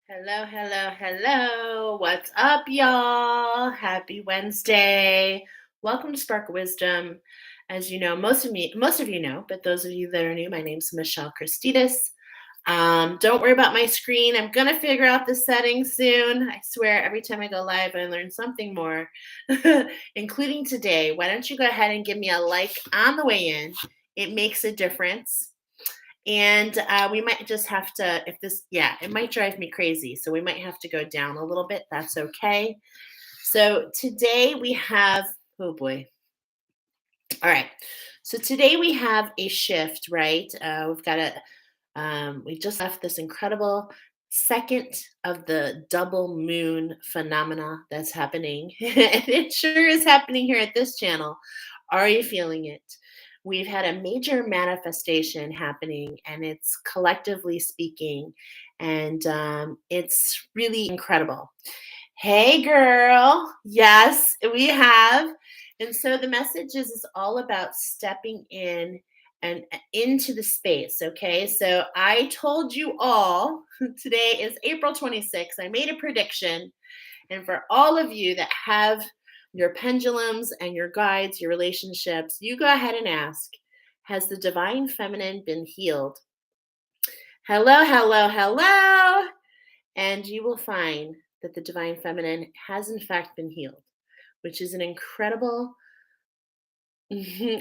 Hello, hello, hello. What's up, y'all? Happy Wednesday. Welcome to Spark of Wisdom. As you know, most of you know, but those of you that are new, my name's Michelle Christidis. Don't worry about my screen. I'm gonna figure out the settings soon. I swear, every time I go live, I learn something more, including today. Why don't you go ahead and give me a like on the way in? It makes a difference. And we might just have to, if this, yeah, it might drive me crazy. So we might have to go down a little bit. That's okay. So today we have, oh boy. All right. So today we have a shift, right? We've got we just left this incredible second of the double moon phenomena that's happening. And it sure is happening here at this channel. Are you feeling it? We've had a major manifestation happening, and it's collectively speaking, and it's really incredible. Hey, girl. Yes, we have. And so the message is all about stepping in and into the space. Okay. So I told you all today is April 26th. I made a prediction. And for all of you that have your pendulums and your guides, your relationships, you go ahead and ask, has the divine feminine been healed? Hello, hello, hello. And you will find that the divine feminine has in fact been healed, which is an incredible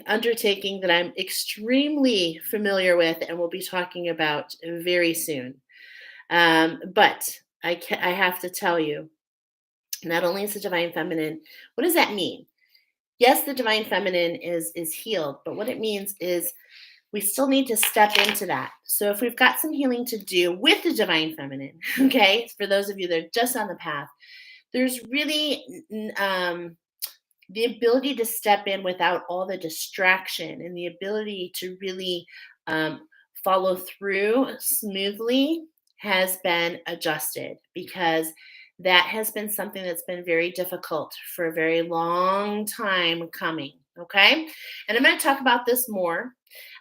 undertaking that I'm extremely familiar with and will be talking about very soon. But I have to tell you, not only is the divine feminine, what does that mean? Yes, the divine feminine is healed, but what it means is we still need to step into that. So if we've got some healing to do with the divine feminine, okay, for those of you that are just on the path, there's really the ability to step in without all the distraction and the ability to really follow through smoothly has been adjusted because that has been something that's been very difficult for a very long time coming. Okay. And I'm going to talk about this more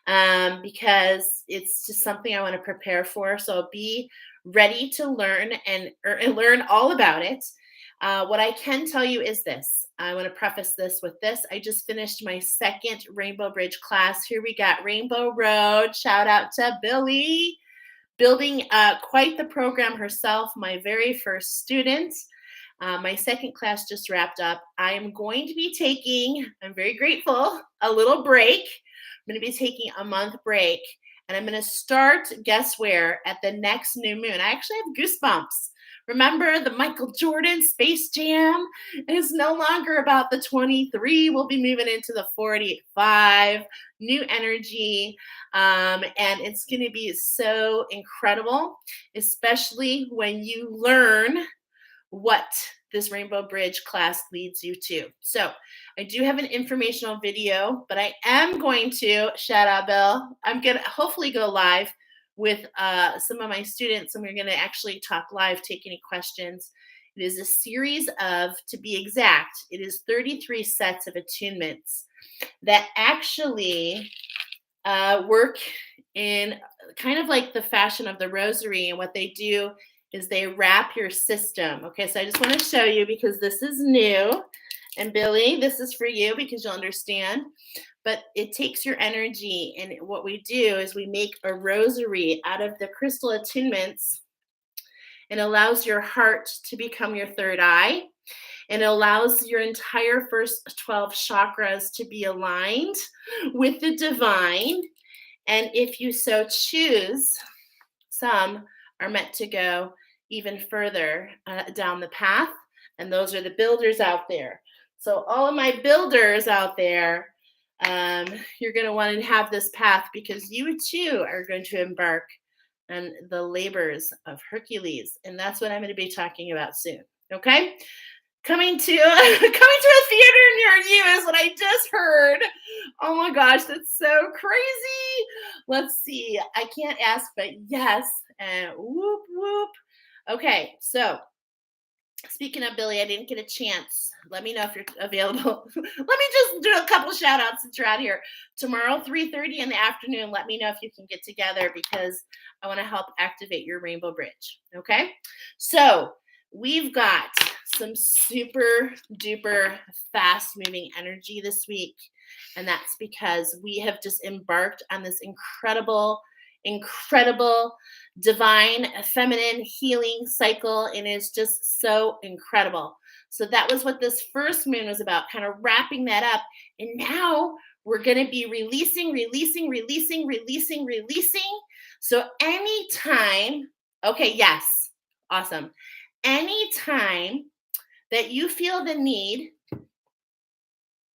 because it's just something I want to prepare for. So be ready to learn and learn all about it. What I can tell you is this. I want to preface this with this. I just finished my second Rainbow Bridge class. Here we got Rainbow Road. Shout out to Billy, building quite the program herself, my very first student. My second class just wrapped up. I am going to be taking, I'm very grateful, a little break. I'm going to be taking a month break, and I'm going to start, guess where, at the next new moon. I actually have goosebumps. Remember the Michael Jordan Space Jam? It's no longer about the 23. We'll be moving into the 45. New energy. And it's going to be so incredible, especially when you learn what this Rainbow Bridge class leads you to. So I do have an informational video, but I am going to, shout out Bill, I'm going to hopefully go live with some of my students, and we're going to actually talk live, take any questions. It is a series of, to be exact, it is 33 sets of attunements that actually work in kind of like the fashion of the rosary. And what they do is they wrap your system. Okay, so I just want to show you because this is new. And Billy, this is for you because you'll understand. But it takes your energy, and what we do is we make a rosary out of the crystal attunements and allows your heart to become your third eye. And it allows your entire first 12 chakras to be aligned with the divine. And if you so choose, some are meant to go even further down the path. And those are the builders out there. So, all of my builders out there, you're going to want to have this path because you too are going to embark on the labors of Hercules. And that's what I'm going to be talking about soon. Okay? Coming to coming to a theater near you is what I just heard. Oh my gosh, that's so crazy. Let's see. I can't ask, but yes. And whoop whoop. Okay, so Speaking of Billy, I didn't get a chance. Let me know if you're available. Let me just do a couple shout outs since you're out here. Tomorrow, 3:30 in the afternoon, let me know if you can get together because I want to help activate your rainbow bridge. Okay? So we've got some super duper fast moving energy this week. And that's because we have just embarked on this incredible divine feminine healing cycle, and it's just so incredible. So that was what this first moon was about, kind of wrapping that up. And now we're going to be releasing. So anytime, okay, yes, awesome. Anytime that you feel the need,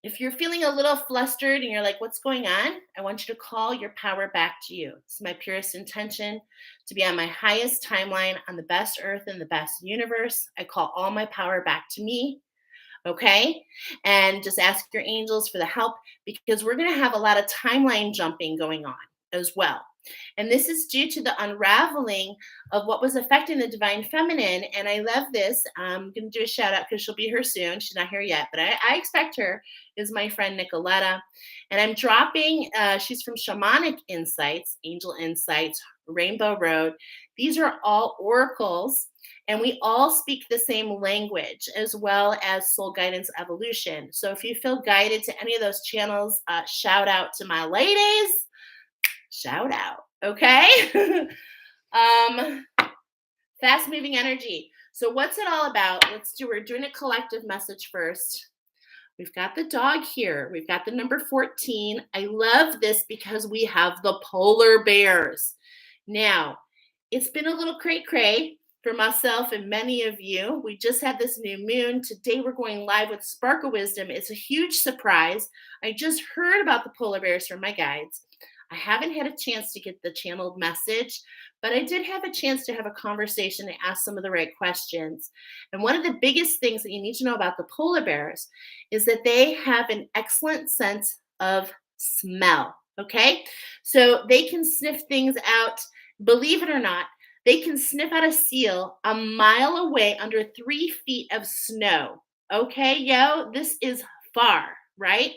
if you're feeling a little flustered and you're like, what's going on? I want you to call your power back to you. It's my purest intention to be on my highest timeline on the best earth and the best universe. I call all my power back to me. Okay. And just ask your angels for the help because we're going to have a lot of timeline jumping going on as well. And this is due to the unraveling of what was affecting the divine feminine. And I love this. I'm going to do a shout out because she'll be here soon. She's not here yet, but I expect her, is my friend Nicoletta. And I'm dropping, she's from Shamanic Insights, Angel Insights, Rainbow Road. These are all oracles. And we all speak the same language as well as soul guidance evolution. So if you feel guided to any of those channels, shout out to my ladies. Shout out. Okay. Fast moving energy. So what's it all about? We're doing a collective message first. We've got the dog here. We've got the number 14. I love this because we have the polar bears. Now, it's been a little cray-cray for myself and many of you. We just had this new moon. Today we're going live with Spark of Wisdom. It's a huge surprise. I just heard about the polar bears from my guides. I haven't had a chance to get the channeled message, but I did have a chance to have a conversation and ask some of the right questions. And one of the biggest things that you need to know about the polar bears is that they have an excellent sense of smell. Okay. So they can sniff things out, believe it or not. They can sniff out a seal a mile away under 3 feet of snow. Okay, yo, this is far, right?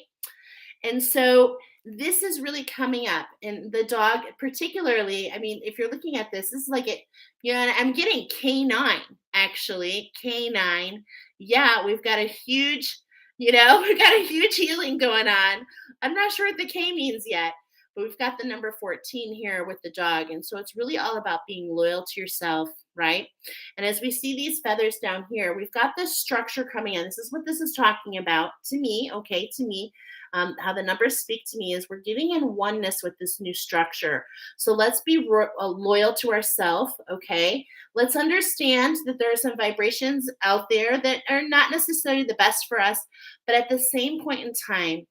And so this is really coming up. And the dog, particularly, I mean, if you're looking at this is like it, and I'm getting K9, actually. K9. Yeah, we've got a huge, we've got a huge healing going on. I'm not sure what the K means yet, but we've got the number 14 here with the dog. And so it's really all about being loyal to yourself, right? And as we see these feathers down here, we've got this structure coming in. This is what this is talking about to me, okay, to me. How the numbers speak to me is we're getting in oneness with this new structure. So let's be loyal to ourselves, okay? Let's understand that there are some vibrations out there that are not necessarily the best for us, but at the same point in time,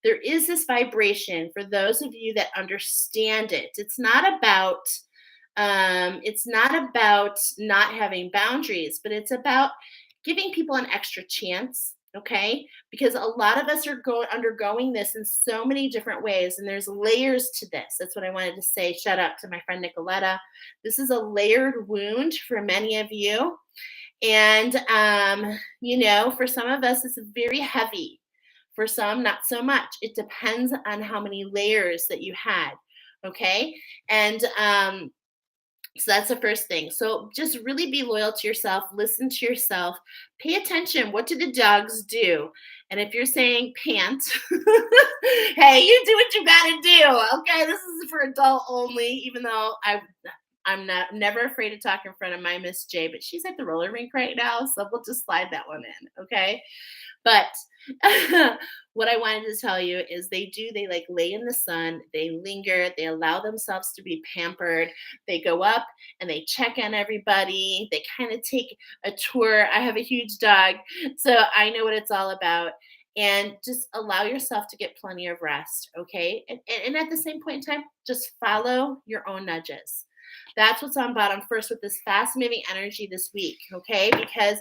there is this vibration for those of you that understand it. It's not about not having boundaries, but it's about giving people an extra chance. Okay, because a lot of us are undergoing this in so many different ways, and there's layers to this. That's what I wanted to say. Shout out to my friend Nicoletta. This is a layered wound for many of you, and for some of us, it's very heavy. For some, not so much. It depends on how many layers that you had. Okay, and so that's the first thing. So just really be loyal to yourself. Listen to yourself. Pay attention. What do the dogs do? And if you're saying pant, hey, you do what you got to do. Okay, this is for adult only. Even though I'm never afraid to talk in front of my Miss J, but she's at the roller rink right now, so we'll just slide that one in. Okay, but what I wanted to tell you is they like lay in the sun, they linger, they allow themselves to be pampered. They go up and they check on everybody. They kind of take a tour. I have a huge dog, so I know what it's all about. And just allow yourself to get plenty of rest, okay? And at the same point in time, just follow your own nudges. That's what's on bottom first with this fast moving energy this week, okay? Because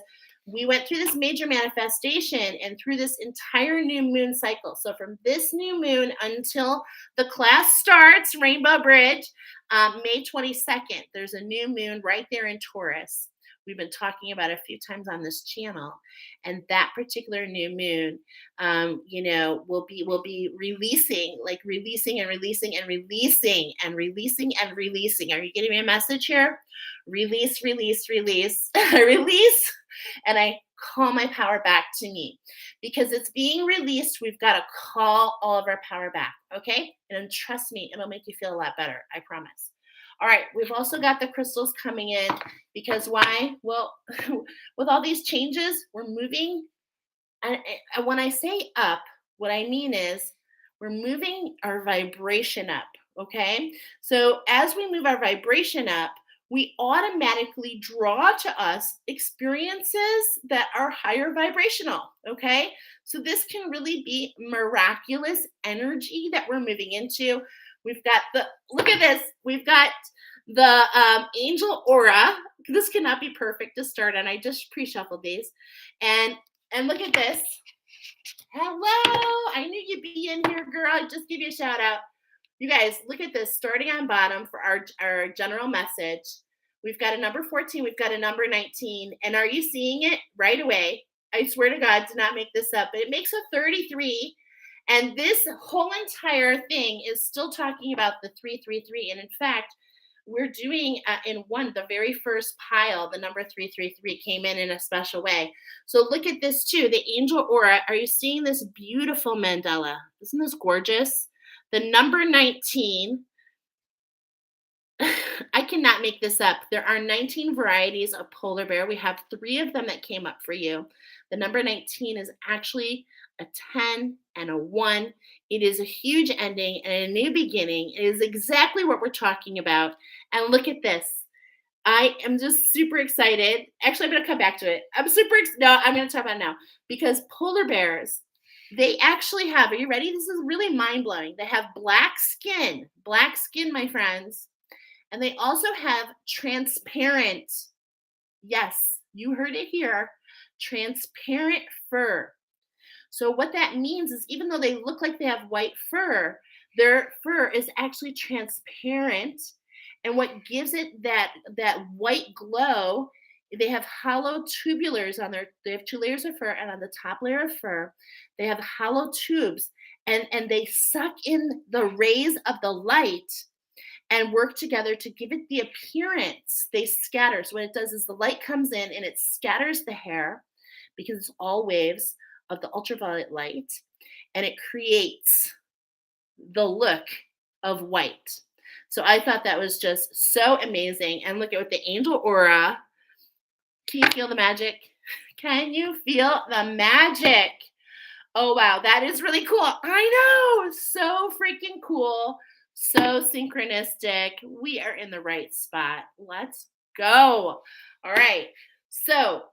we went through this major manifestation and through this entire new moon cycle. So from this new moon until the class starts, Rainbow Bridge, May 22nd, there's a new moon right there in Taurus. we've been talking about a few times on this channel. And that particular new moon, will be releasing, like releasing and releasing and releasing and releasing and releasing. Are you getting me a message here? Release, release, release, release. And I call my power back to me because it's being released. We've got to call all of our power back. Okay. And trust me, it'll make you feel a lot better. I promise. All right. We've also got the crystals coming in because why? Well, with all these changes, we're moving. And when I say up, what I mean is we're moving our vibration up. Okay. So as we move our vibration up, we automatically draw to us experiences that are higher vibrational. Okay. So this can really be miraculous energy that we're moving into. We've got look at this. We've got the angel aura. This cannot be perfect to start on. I just pre-shuffled these. And look at this. Hello. I knew you'd be in here, girl. I'd just give you a shout out. You guys, look at this. Starting on bottom for our general message. We've got a number 14. We've got a number 19. And are you seeing it right away? I swear to God, did not make this up. But it makes a 33. And this whole entire thing is still talking about the 333. And in fact, we're doing the very first pile, the number 333 came in a special way. So look at this too, the angel aura. Are you seeing this beautiful mandala? Isn't this gorgeous? The number 19, I cannot make this up. There are 19 varieties of polar bear. We have 3 of them that came up for you. The number 19 is actually a 10 and a 1. It is a huge ending and a new beginning. It is exactly what we're talking about. And look at this. I am just super excited. Actually, I'm going to come back to it. I'm going to talk about it now because polar bears, they actually have, are you ready? This is really mind-blowing. They have black skin, my friends. And they also have transparent, yes, you heard it here, transparent fur. So what that means is even though they look like they have white fur, their fur is actually transparent. And what gives it that white glow, they have hollow tubulars on they have 2 layers of fur, and on the top layer of fur, they have hollow tubes, and they suck in the rays of the light and work together to give it the appearance. They scatter. So what it does is the light comes in and it scatters the hair because it's all waves of the ultraviolet light, and it creates the look of white. So I thought that was just so amazing. And look at with the angel aura. Can you feel the magic? Can you feel the magic? Oh, wow. That is really cool. I know. So freaking cool. So synchronistic. We are in the right spot. Let's go. All right. So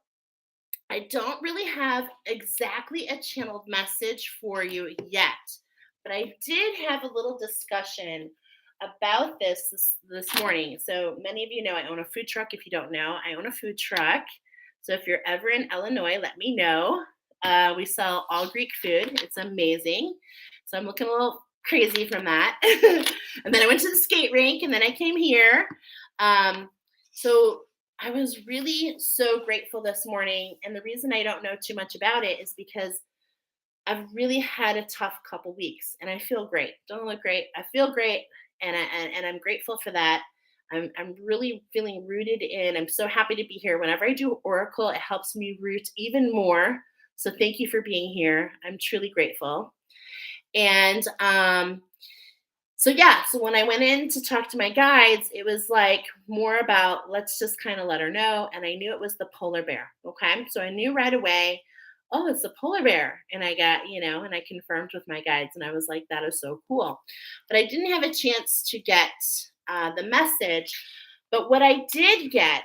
I don't really have exactly a channeled message for you yet, but I did have a little discussion about this morning. So many of you know I own a food truck. If you don't know, I own a food truck. So if you're ever in Illinois, let me know. We sell all Greek food. It's amazing. So I'm looking a little crazy from that. And then I went to the skate rink, and then I came here. So I was really so grateful this morning. And the reason I don't know too much about it is because I've really had a tough couple weeks, and I feel great. Don't look great. I feel great, and I'm grateful for that. I'm really feeling rooted in. I'm so happy to be here. Whenever I do Oracle, it helps me root even more. So thank you for being here. I'm truly grateful. And so when I went in to talk to my guides, it was like more about let's just kind of let her know. And I knew it was the polar bear. Okay. So I knew right away, oh, it's the polar bear. And I got, and I confirmed with my guides, and I was like, that is so cool. But I didn't have a chance to get the message. But what I did get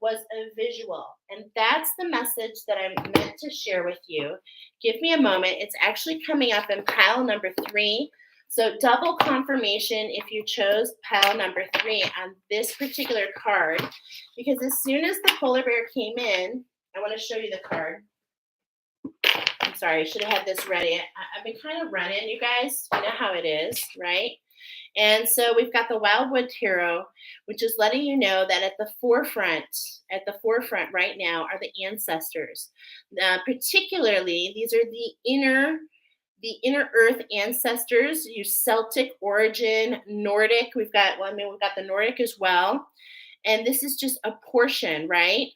was a visual. And that's the message that I'm meant to share with you. Give me a moment. It's actually coming up in pile number 3. So double confirmation if you chose pile number 3 on this particular card, because as soon as the polar bear came in, I want to show you the card. I'm sorry, I should have had this ready. I've been kind of running, you guys. You know how it is, right? And so we've got the Wildwood Tarot, which is letting you know that at the forefront right now are the ancestors. Particularly, these are the inner earth ancestors, you Celtic origin, Nordic. We've got the Nordic as well. And this is just a portion, right?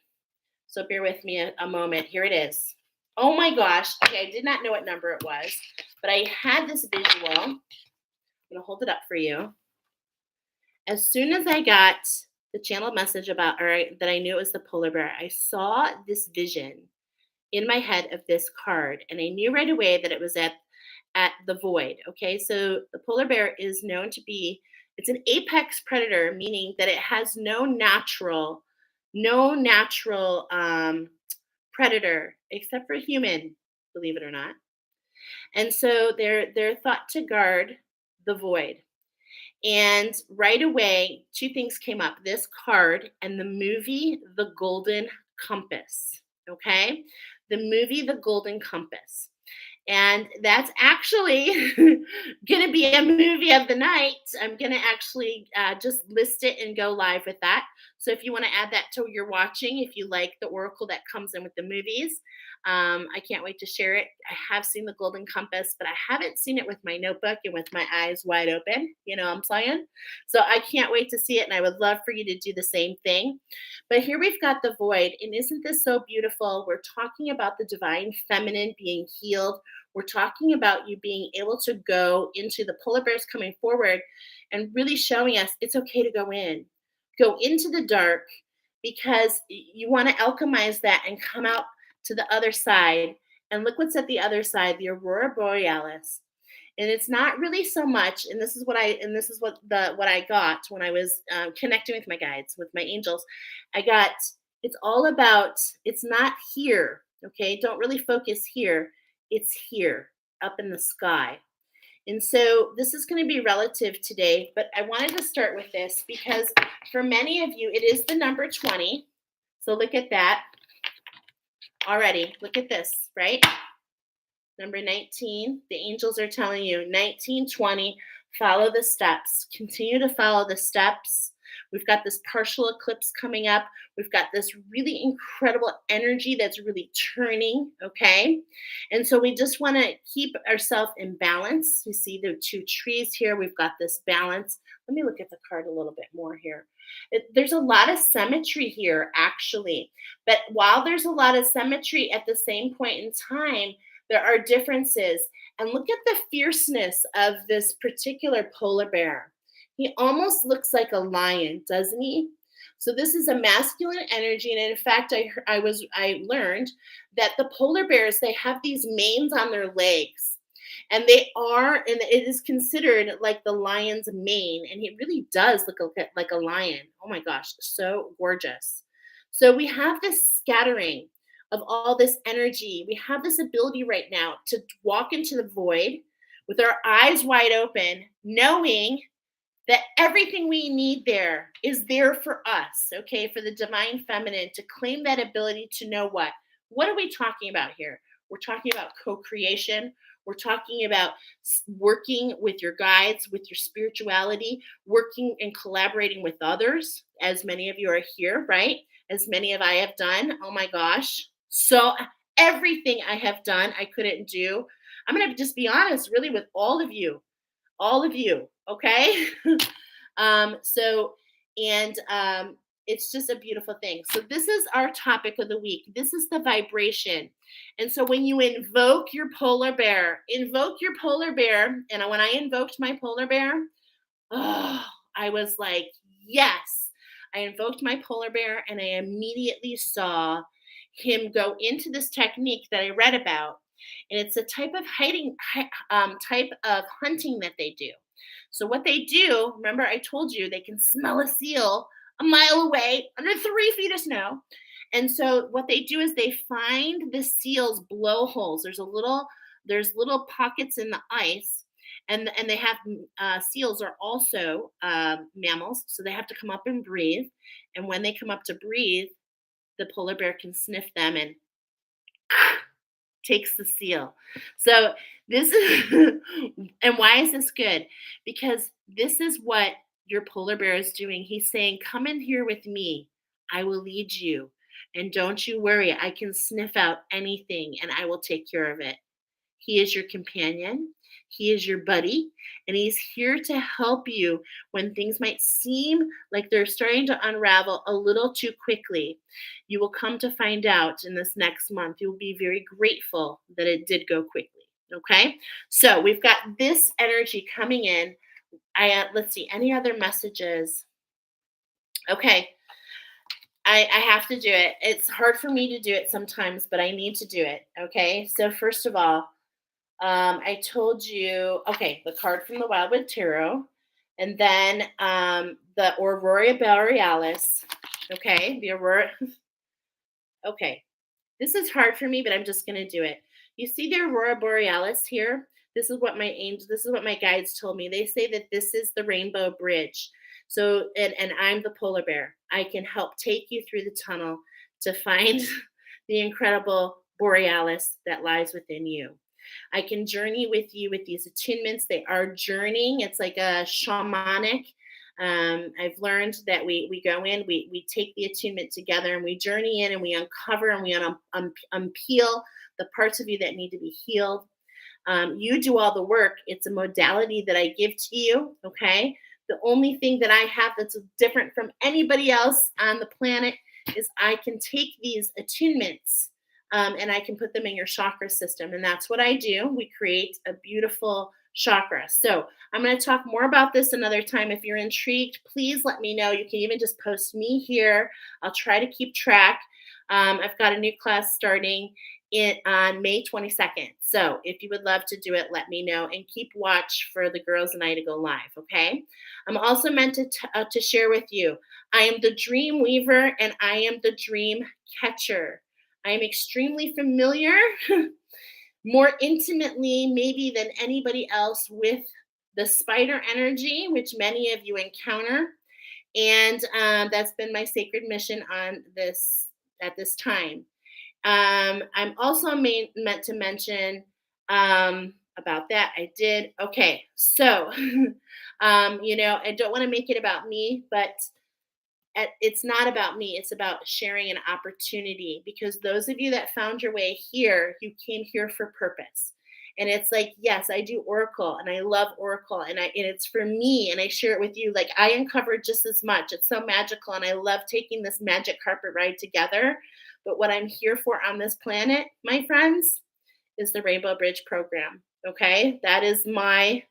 So bear with me a moment. Here it is. Oh my gosh. Okay, I did not know what number it was, but I had this visual. I'm going to hold it up for you. As soon as I got the channel message that I knew it was the polar bear, I saw this vision in my head of this card, and I knew right away that it was at the void. Okay, so the polar bear is known to be, it's an apex predator, meaning that it has no natural predator except for human, believe it or not. And so they're thought to guard the void. And right away, two things came up: this card and the movie The Golden Compass. Okay, the movie The Golden Compass. And that's actually going to be a movie of the night. I'm going to actually just list it and go live with that. So if you want to add that to your watching, if you like the oracle that comes in with the movies, I can't wait to share it. I have seen The Golden Compass, but I haven't seen it with my notebook and with my eyes wide open. You know what I'm saying? So I can't wait to see it, and I would love for you to do the same thing. But here we've got the void, and isn't this so beautiful? We're talking about the divine feminine being healed. We're talking about you being able to go into the polar bears coming forward and really showing us it's okay to go into the dark, because you want to alchemize that and come out to the other side. And look what's at the other side, the aurora borealis. And it's not really so much, and this is what I got when I was connecting with my guides, with my angels. It's all about, it's not here. Okay, don't really focus here. It's here, up in the sky. And so this is going to be relative today, but I wanted to start with this because for many of you, it is the number 20. So look at that already. Look at this, right? Number 19, the angels are telling you 19, 20, follow the steps. Continue to follow the steps. We've got this partial eclipse coming up. We've got this really incredible energy that's really turning, okay? And so we just want to keep ourselves in balance. You see the two trees here. We've got this balance. Let me look at the card a little bit more here. There's a lot of symmetry here, actually. But while there's a lot of symmetry, at the same point in time, there are differences. And look at the fierceness of this particular polar bear. He almost looks like a lion, doesn't he? So this is a masculine energy. And in fact, I learned that the polar bears, they have these manes on their legs. And it is considered like the lion's mane. And he really does look like a lion. Oh my gosh, so gorgeous. So we have this scattering of all this energy. We have this ability right now to walk into the void with our eyes wide open, knowing that everything we need there is there for us, okay? For the divine feminine to claim that ability to know what? What are we talking about here? We're talking about co-creation. We're talking about working with your guides, with your spirituality, working and collaborating with others, as many of you are here, right? As many of I have done. Oh my gosh. So everything I have done, I couldn't do. I'm going to just be honest, really, with all of you, okay? So, and it's just a beautiful thing. So this is our topic of the week. This is the vibration. And so when you invoke your polar bear, and when I invoked my polar bear, oh, I was like, yes. I invoked my polar bear, and I immediately saw him go into this technique that I read about. And it's a type of type of hunting that they do. So what they do, remember I told you they can smell a seal a mile away under 3 feet of snow. And so what they do is they find the seal's blowholes. There's little pockets in the ice, and they have seals are also mammals, so they have to come up and breathe. And when they come up to breathe, the polar bear can sniff them and takes the seal. So this is, and why is this good? Because this is what your polar bear is doing. He's saying, come in here with me. I will lead you. And don't you worry, I can sniff out anything and I will take care of it. He is your companion. He is your buddy, and he's here to help you when things might seem like they're starting to unravel a little too quickly. You will come to find out in this next month. You'll be very grateful that it did go quickly. Okay, so we've got this energy coming in. Let's see, any other messages? Okay, I have to do it. It's hard for me to do it sometimes, but I need to do it. Okay, so first of all, I told you, okay, the card from the Wildwood Tarot, and then the Aurora Borealis. Okay, the Aurora. Okay, this is hard for me, but I'm just going to do it. You see the Aurora Borealis here? This is what this is what my guides told me. They say that this is the rainbow bridge. So, and I'm the polar bear. I can help take you through the tunnel to find the incredible borealis that lies within you. I can journey with you with these attunements. They are journeying. It's like a shamanic. I've learned that we go in, we take the attunement together, and we journey in, and we uncover, and we unpeel the parts of you that need to be healed. You do all the work. It's a modality that I give to you. Okay. The only thing that I have that's different from anybody else on the planet is I can take these attunements and I can put them in your chakra system. And that's what I do. We create a beautiful chakra. So I'm going to talk more about this another time. If you're intrigued, please let me know. You can even just post me here. I'll try to keep track. I've got a new class starting on May 22nd. So if you would love to do it, let me know, and keep watch for the girls and I to go live. Okay. I'm also meant to share with you. I am the dream weaver and I am the dream catcher. I am extremely familiar, more intimately maybe than anybody else, with the spider energy, which many of you encounter. And that's been my sacred mission on this at this time. I'm also meant to mention about that. I did. Okay. So, I don't want to make it about me, but it's not about me. It's about sharing an opportunity, because those of you that found your way here, you came here for purpose. And it's like, yes, I do Oracle and I love Oracle, and it's for me, and I share it with you. Like, I uncovered just as much. It's so magical, and I love taking this magic carpet ride together. But what I'm here for on this planet, my friends, is the Rainbow Bridge program. Okay? That is my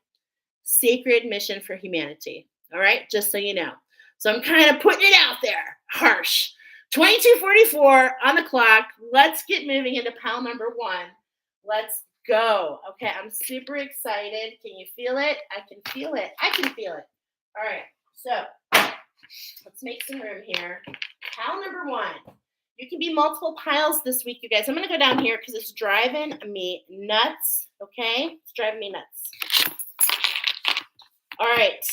sacred mission for humanity. All right? Just so you know. So I'm kind of putting it out there. Harsh. 22:44 on the clock. Let's get moving into pile number 1. Let's go. Okay, I'm super excited. Can you feel it? I can feel it. I can feel it. All right. So let's make some room here. Pile number 1. You can be multiple piles this week, you guys. I'm going to go down here because it's driving me nuts. Okay? It's driving me nuts. All right.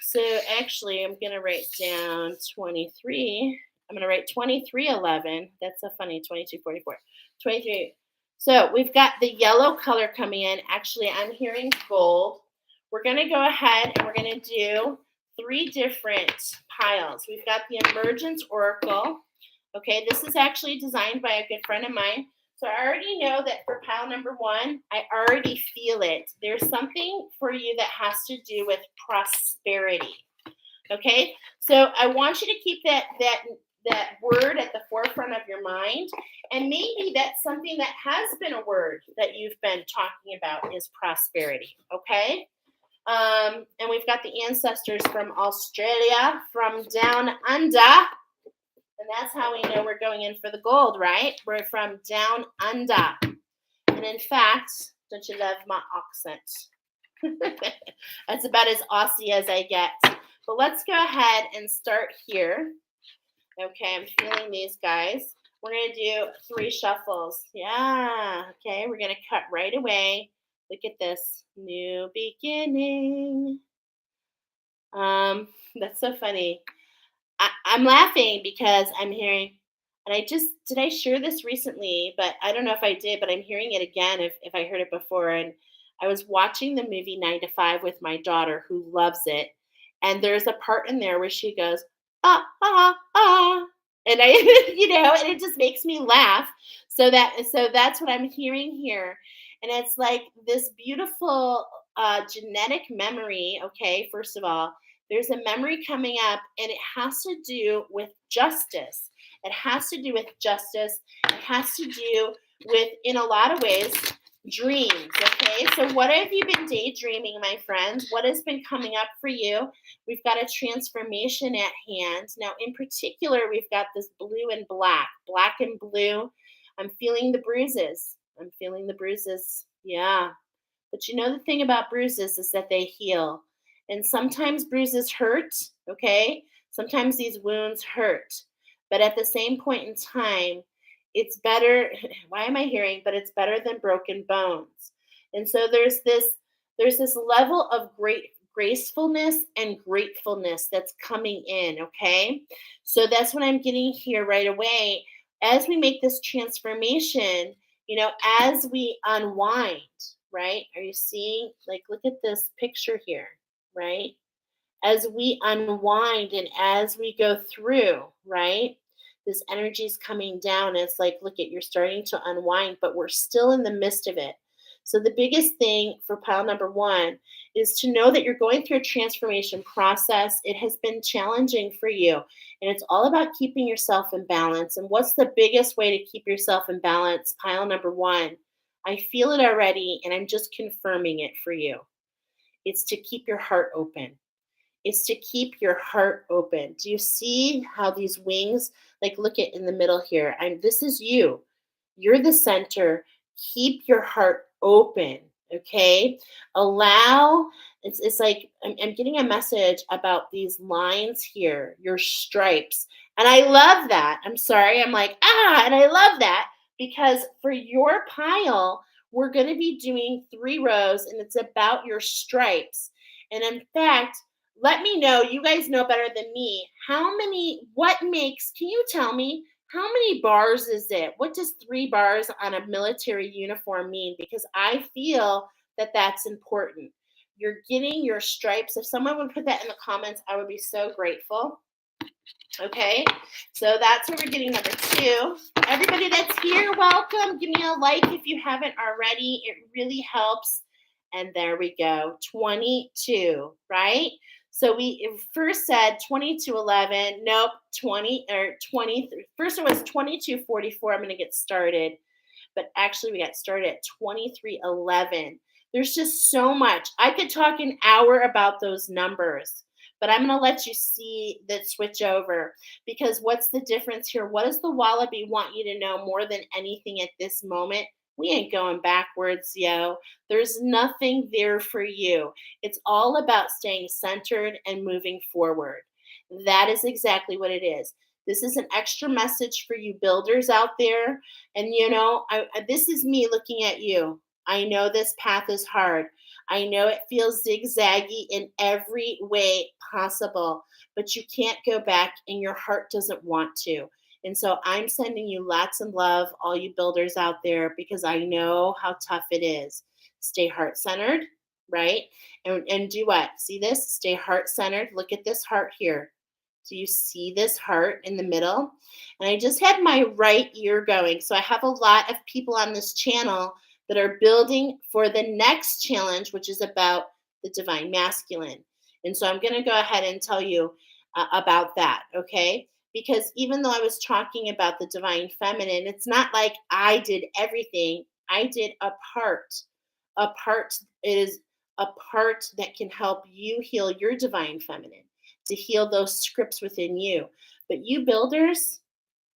So actually, I'm going to write down 23. I'm going to write 2311. That's so funny. 2244. 23. So we've got the yellow color coming in. Actually, I'm hearing gold. We're going to go ahead and we're going to do 3 different piles. We've got the Emergence Oracle. Okay, this is actually designed by a good friend of mine. So I already know that for pile number 1, I already feel it. There's something for you that has to do with prosperity. Okay, so I want you to keep that word at the forefront of your mind. And maybe that's something that has been a word that you've been talking about, is prosperity. Okay. And we've got the ancestors from Australia, from down under. And that's how we know we're going in for the gold, right? We're from down under. And in fact, don't you love my accent? That's about as Aussie as I get. But let's go ahead and start here. Okay, I'm feeling these guys. We're going to do 3 shuffles. Yeah. Okay, we're going to cut right away. Look at this. New beginning. That's so funny. I'm laughing because I'm hearing And did I share this recently? But I don't know if I did, but I'm hearing it again if I heard it before. And I was watching the movie 9 to 5 with my daughter who loves it. And there's a part in there where she goes, ah, ah, ah. And I, and it just makes me laugh. So that's what I'm hearing here. And it's like this beautiful genetic memory. Okay, first of all, there's a memory coming up, and it has to do with justice. It has to do with justice. It has to do with, in a lot of ways, dreams. Okay, so what have you been daydreaming, my friends? What has been coming up for you? We've got a transformation at hand. Now, in particular, we've got this blue and black and blue. I'm feeling the bruises. I'm feeling the bruises. Yeah. But the thing about bruises is that they heal. And sometimes bruises hurt, okay? Sometimes these wounds hurt. But at the same point in time, it's better. Why am I hearing? But it's better than broken bones. And so there's this level of great gracefulness and gratefulness that's coming in, okay? So that's what I'm getting here right away. As we make this transformation, as we unwind, right? Are you seeing? Like, look at this picture here, right? As we unwind and as we go through, right? This energy is coming down. And it's like, look at, you're starting to unwind, but we're still in the midst of it. So the biggest thing for pile number one is to know that you're going through a transformation process. It has been challenging for you, and it's all about keeping yourself in balance. And what's the biggest way to keep yourself in balance? Pile number one, I feel it already, and I'm just confirming it for you. It's to keep your heart open. It's to keep your heart open. Do you see how these wings, like, look at in the middle here? This is you. You're the center. Keep your heart open. Okay. It's like I'm getting a message about these lines here, your stripes. And I love that. I'm sorry. I'm like, and I love that because for your pile, we're going to be doing 3 rows and it's about your stripes. And in fact, let me know, you guys know better than me, can you tell me, how many bars is it? What does 3 bars on a military uniform mean? Because I feel that that's important. You're getting your stripes. If someone would put that in the comments, I would be so grateful. Okay, so that's where we're getting number 2. Everybody that's here, welcome. Give me a like if you haven't already. It really helps. And there we go, 22, right? So we first said 2211. Nope, 20 or 20. First it was 2244. I'm going to get started. But actually we got started at 2311. There's just so much. I could talk an hour about those numbers, but I'm going to let you see that switch over, because what's the difference here? What does the Wallaby want you to know more than anything at this moment? We ain't going backwards, yo. There's nothing there for you. It's all about staying centered and moving forward. That is exactly what it is. This is an extra message for you builders out there. And this is me looking at you. I know this path is hard. I know it feels zigzaggy in every way possible, but you can't go back and your heart doesn't want to. And so I'm sending you lots of love, all you builders out there, because I know how tough it is. Stay heart-centered, right? And do what? See this? Stay heart-centered. Look at this heart here. Do you see this heart in the middle? And I just had my right ear going. So I have a lot of people on this channel that are building for the next challenge, which is about the divine masculine. And so I'm going to go ahead and tell you about that, okay? Because even though I was talking about the divine feminine, it's not like I did everything. I did a part. It is a part that can help you heal your divine feminine, to heal those scripts within you. But you builders,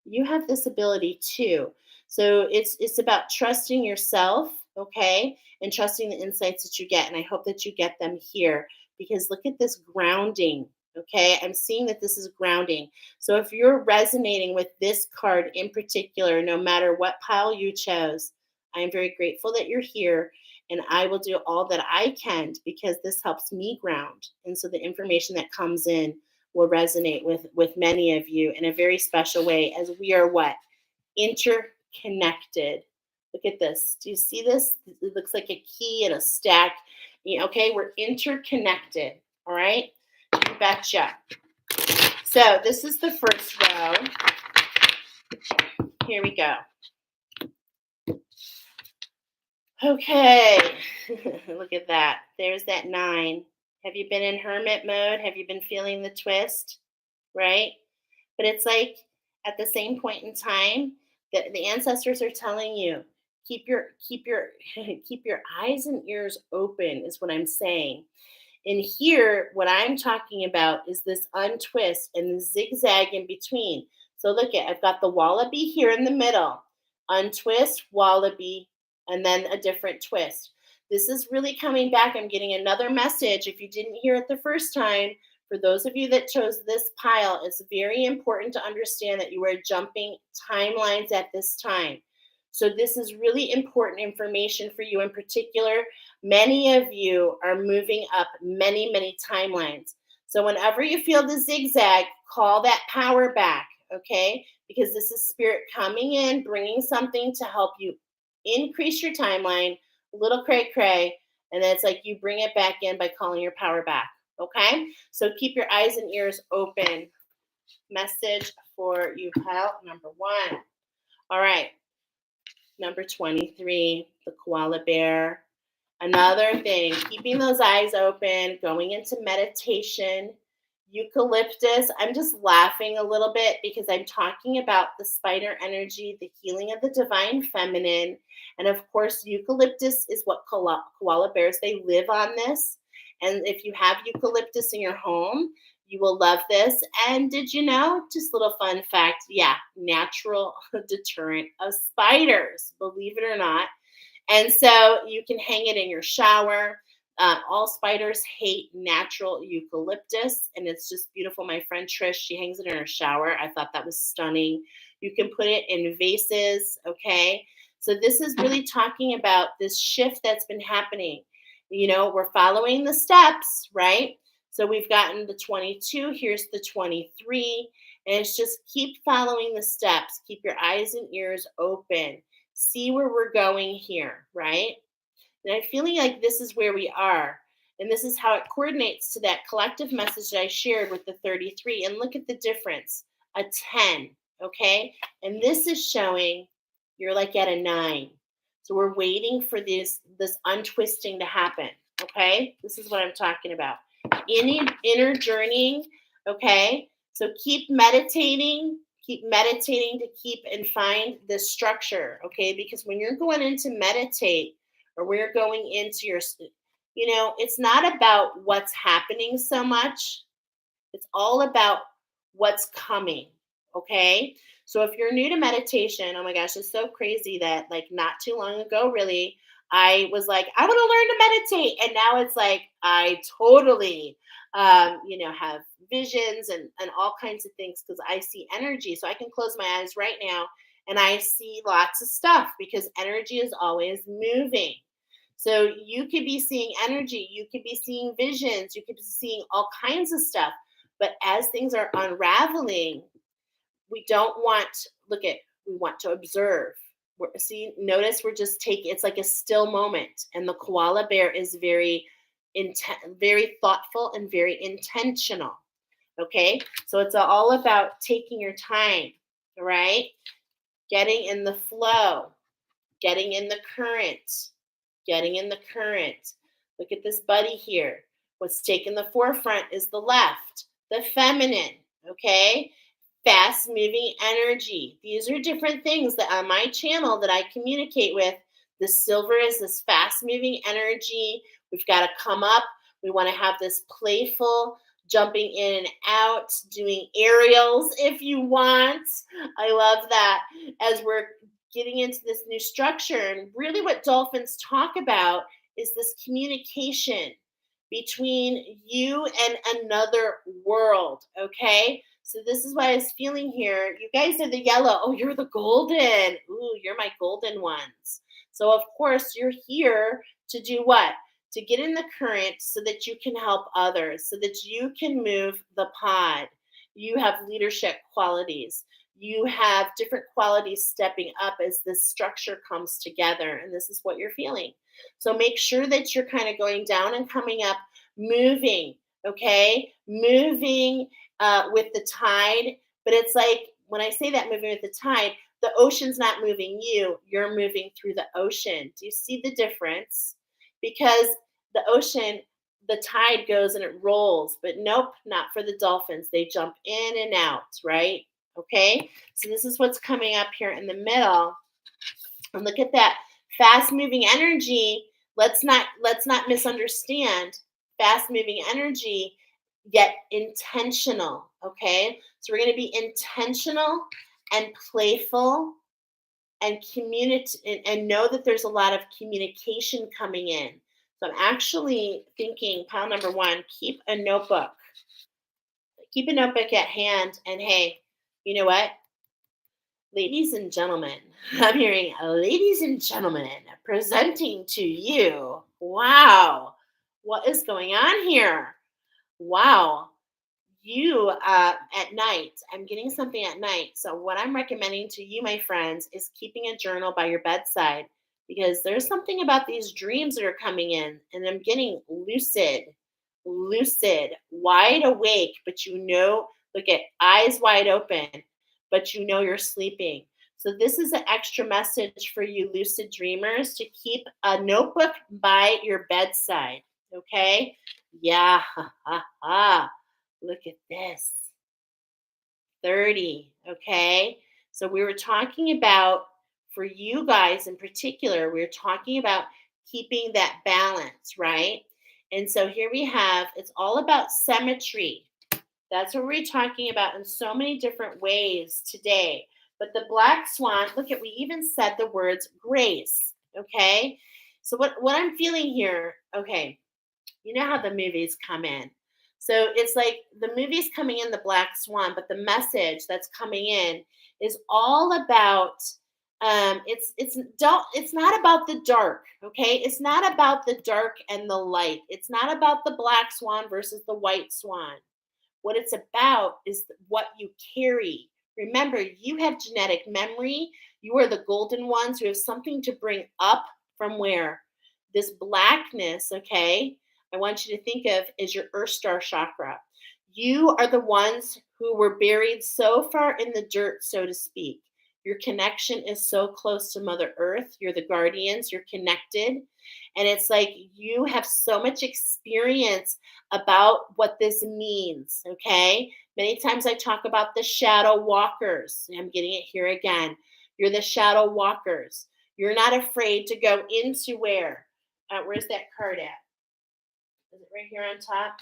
you have this ability too. So it's about trusting yourself, okay, and trusting the insights that you get. And I hope that you get them here, because look at this grounding, okay? I'm seeing that this is grounding. So if you're resonating with this card in particular, no matter what pile you chose, I am very grateful that you're here. And I will do all that I can, because this helps me ground. And so the information that comes in will resonate with many of you in a very special way, as we are what? Interconnected. Look at this. Do you see this? It looks like a key and a stack. Okay, we're interconnected. All right? You betcha. So this is the first row. Here we go. Okay. Look at that. There's that 9. Have you been in hermit mode? Have you been feeling the twist? Right? But it's like at the same point in time that the ancestors are telling you, keep your keep your eyes and ears open, is what I'm saying. And here, what I'm talking about is this untwist and the zigzag in between. So look at, I've got the wallaby here in the middle, untwist, wallaby, and then a different twist. This is really coming back. I'm getting another message. If you didn't hear it the first time, for those of you that chose this pile, it's very important to understand that you are jumping timelines at this time. So this is really important information for you in particular. Many of you are moving up many, many timelines. So whenever you feel the zigzag, call that power back, okay? Because this is spirit coming in, bringing something to help you increase your timeline, a little cray cray, and then it's like you bring it back in by calling your power back, okay? So keep your eyes and ears open. Message for you, pile number 1. All right. Number 23, the koala bear. Another thing, keeping those eyes open, going into meditation. Eucalyptus, I'm just laughing a little bit because I'm talking about the spider energy, the healing of the divine feminine. And of course, eucalyptus is what koala bears, they live on this. And if you have eucalyptus in your home, you will love this. And did you know, just a little fun fact, yeah, natural deterrent of spiders, believe it or not. And so you can hang it in your shower. All spiders hate natural eucalyptus, and it's just beautiful. My friend Trish, she hangs it in her shower. I thought that was stunning. You can put it in vases, okay? So this is really talking about this shift that's been happening. You know, we're following the steps, right? So we've gotten the 22, here's the 23, and it's just keep following the steps. Keep your eyes and ears open. See where we're going here, right? And I'm feeling like this is where we are. And this is how it coordinates to that collective message that I shared with the 33. And look at the difference, a 10, okay? And this is showing you're like at a 9. So we're waiting for this untwisting to happen, okay? This is what I'm talking about. Inner journeying, okay? So keep meditating to keep and find this structure, okay? Because when you're going in to meditate, or we're going into your, it's not about what's happening so much. It's all about what's coming, okay? So if you're new to meditation, oh my gosh, it's so crazy that like not too long ago, really, I was like, I want to learn to meditate. And now it's like, I totally, have visions and all kinds of things because I see energy. So I can close my eyes right now and I see lots of stuff because energy is always moving. So you could be seeing energy, you could be seeing visions, you could be seeing all kinds of stuff. But as things are unraveling, we don't want, we want to observe. Notice we're just taking, it's like a still moment. And the koala bear is very thoughtful and very intentional. Okay. So it's all about taking your time, right? Getting in the flow, getting in the current. Look at this buddy here. What's taking the forefront is the left, the feminine, okay? Fast moving energy. These are different things that on my channel that I communicate with. The silver is this fast moving energy. We've got to come up. We want to have this playful jumping in and out, doing aerials if you want. I love that as we're getting into this new structure. And really what dolphins talk about is this communication between you and another world, okay? So this is what I was feeling here. You guys are the yellow. Oh, you're the golden. Ooh, you're my golden ones. So of course you're here to do what? to get in the current so that you can help others, so that you can move the pod. You have leadership qualities. You have different qualities stepping up as this structure comes together, and this is what you're feeling. So make sure that you're kind of going down and coming up, moving, okay? Moving with the tide. But it's like when I say that moving with the tide, the ocean's not moving you, you're moving through the ocean. Do you see the difference? Because the ocean, the tide goes and it rolls, but nope, not for the dolphins. They jump in and out, right? Okay, so this is what's coming up here in the middle. And look at that fast moving energy. Let's not misunderstand fast moving energy, yet intentional. Okay, so we're going to be intentional and playful and communicate and know that there's a lot of communication coming in. So I'm actually thinking pile number one, keep a notebook. Keep a notebook at hand. And hey, you know what? Ladies and gentlemen, I'm hearing ladies and gentlemen presenting to you. Wow, what is going on here? Wow, you at night, I'm getting something at night. So, what I'm recommending to you, my friends, is keeping a journal by your bedside because there's something about these dreams that are coming in, and I'm getting lucid, wide awake, but look at eyes wide open, but you're sleeping. So, this is an extra message for you, lucid dreamers, to keep a notebook by your bedside. Okay? Yeah, ha, ha, ha. Look at this 30. Okay. So, we were talking about, for you guys in particular, we were talking about keeping that balance, right? And so, here we have it's all about symmetry. That's what we're talking about in so many different ways today. But the black swan, look at, we even said the words grace. Okay. So, what I'm feeling here, okay, you know how the movies come in. So it's like the movie's coming in the black swan, but the message that's coming in is all about it's not about the dark, okay? It's not about the dark and the light. It's not about the black swan versus the white swan. What it's about is what you carry. Remember, you have genetic memory. You are the golden ones who have something to bring up from where? This blackness, okay? I want you to think of as your Earth Star chakra. You are the ones who were buried so far in the dirt, so to speak. Your connection is so close to Mother Earth. You're the guardians, you're connected. And it's like you have so much experience about what this means, okay? Many times I talk about the shadow walkers. I'm getting it here again. You're the shadow walkers. You're not afraid to go into where? Where's that card at? Is it right here on top?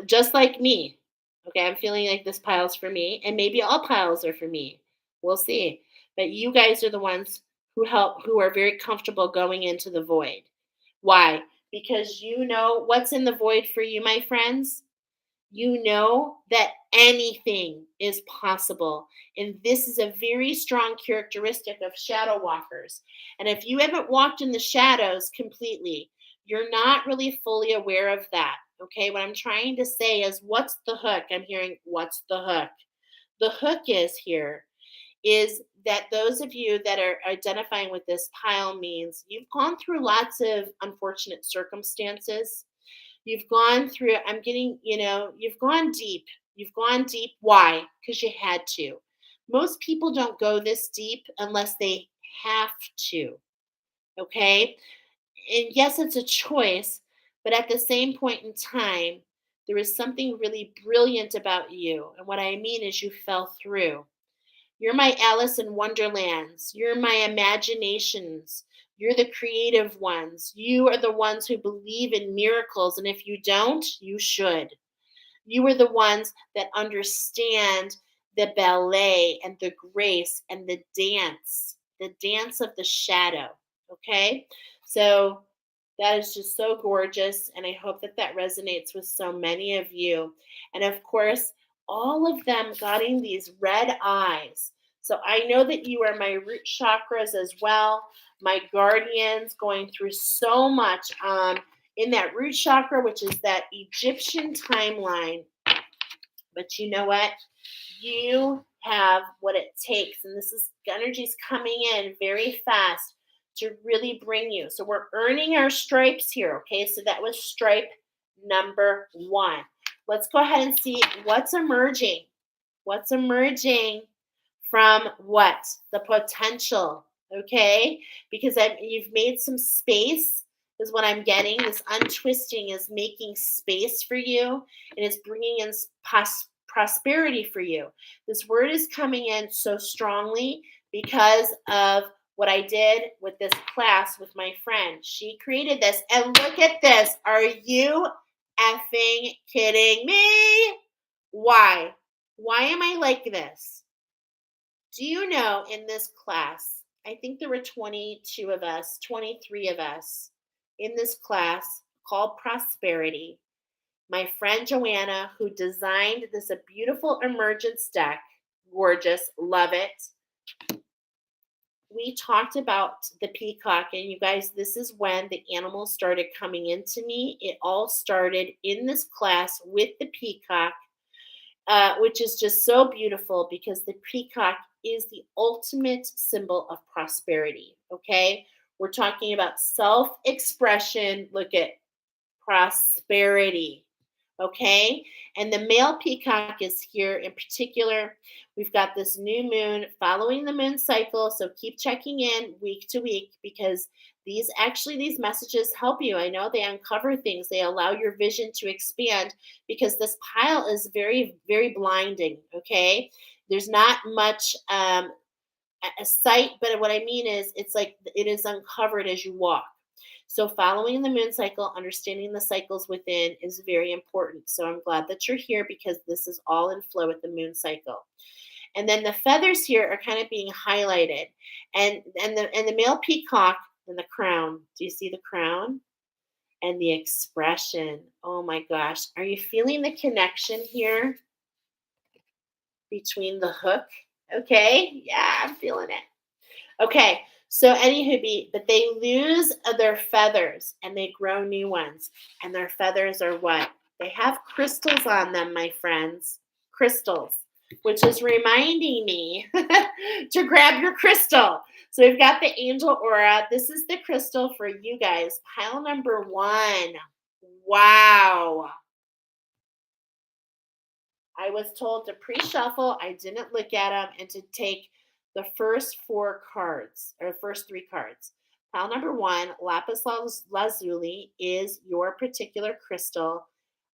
Just like me, okay, I'm feeling like this pile's for me, and maybe all piles are for me. We'll see. But you guys are the ones who are very comfortable going into the void. Why? Because you know what's in the void for you, my friends. You know that anything is possible. And this is a very strong characteristic of shadow walkers. And if you haven't walked in the shadows completely, you're not really fully aware of that. Okay, what I'm trying to say is, what's the hook? I'm hearing, what's the hook? The hook is that those of you that are identifying with this pile means you've gone through lots of unfortunate circumstances. You've gone through, you've gone deep. You've gone deep. Why? Because you had to. Most people don't go this deep unless they have to. Okay. And yes, it's a choice, but at the same point in time, there is something really brilliant about you. And what I mean is you fell through. You're my Alice in Wonderlands. You're my imaginations. You're the creative ones. You are the ones who believe in miracles. And if you don't, you should. You are the ones that understand the ballet and the grace and the dance of the shadow. Okay? So that is just so gorgeous. And I hope that that resonates with so many of you. And of course, all of them getting these red eyes. So I know that you are my root chakras as well, my guardians going through so much in that root chakra, which is that Egyptian timeline. But you know what? You have what it takes, and this is energy's coming in very fast to really bring you. So we're earning our stripes here, okay? So that was stripe number 1. Let's go ahead and see what's emerging. What's emerging from what? The potential, okay? Because you've made some space is what I'm getting. This untwisting is making space for you, and it's bringing in prosperity for you. This word is coming in so strongly because of what I did with this class with my friend. She created this, and look at this. Are you effing kidding me? Why? Why am I like this? Do you know in this class, I think there were 22 of us, 23 of us in this class called Prosperity. My friend Joanna, who designed this a beautiful emergence deck, gorgeous, love it. We talked about the peacock, and you guys, this is when the animals started coming into me. It all started in this class with the peacock, which is just so beautiful because the peacock is the ultimate symbol of prosperity. Okay, we're talking about self-expression. Look at prosperity. Okay, and the male peacock is here in particular. We've got this new moon following the moon cycle, so keep checking in week to week because these messages help you. I know they uncover things, they allow your vision to expand because this pile is very, very blinding. Okay, there's not much a sight, but what I mean is it's like it is uncovered as you walk. So following the moon cycle, understanding the cycles within is very important. So I'm glad that you're here because this is all in flow with the moon cycle. And then the feathers here are kind of being highlighted. And the male peacock and the crown. Do you see the crown? And the expression. Oh my gosh. Are you feeling the connection here between the hook? Okay. Yeah, I'm feeling it. Okay. So anywho, but they lose their feathers and they grow new ones. And their feathers are what? They have crystals on them, my friends. Crystals, which is reminding me to grab your crystal. So we've got the angel aura. This is the crystal for you guys. Pile number 1. Wow. I was told to pre-shuffle. I didn't look at them and to take the first 4 cards or first 3 cards. Pile number 1, lapis lazuli is your particular crystal.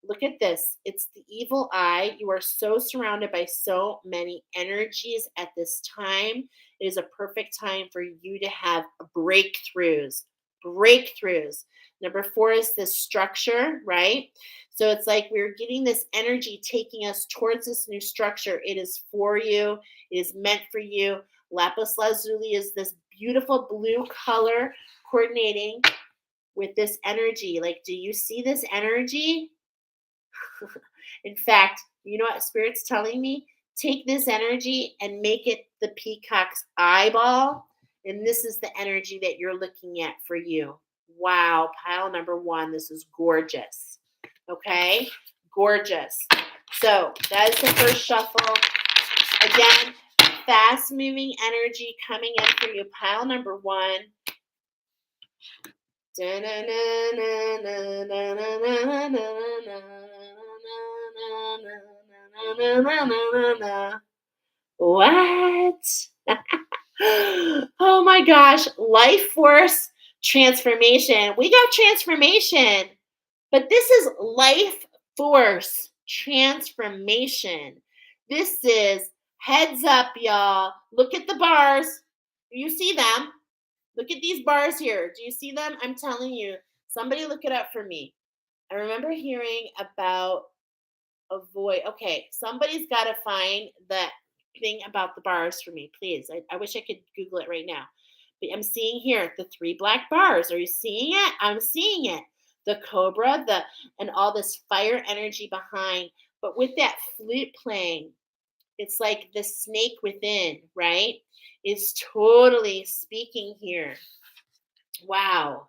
Look at this. It's the evil eye. You are so surrounded by so many energies at this time. It is a perfect time for you to have breakthroughs. Breakthroughs. Number 4 is this structure, right? So it's like we're getting this energy taking us towards this new structure. It is for you. It is meant for you. Lapis lazuli is this beautiful blue color coordinating with this energy. Like, do you see this energy? In fact, you know what Spirit's telling me? Take this energy and make it the peacock's eyeball. And this is the energy that you're looking at for you. Wow, pile number 1. This is gorgeous. Okay, gorgeous. So that is the first shuffle. Again, fast moving energy coming in for you. Pile number 1. What? Oh my gosh, life force transformation. We got transformation. But this is life force transformation. This is heads up, y'all. Look at the bars. Do you see them? Look at these bars here. Do you see them? I'm telling you. Somebody look it up for me. I remember hearing about a void. Okay, somebody's got to find that thing about the bars for me, please. I wish I could Google it right now. But I'm seeing here the 3 black bars. Are you seeing it? I'm seeing it. The cobra, and all this fire energy behind. But with that flute playing, It's like the snake within, right? Is totally speaking here. Wow.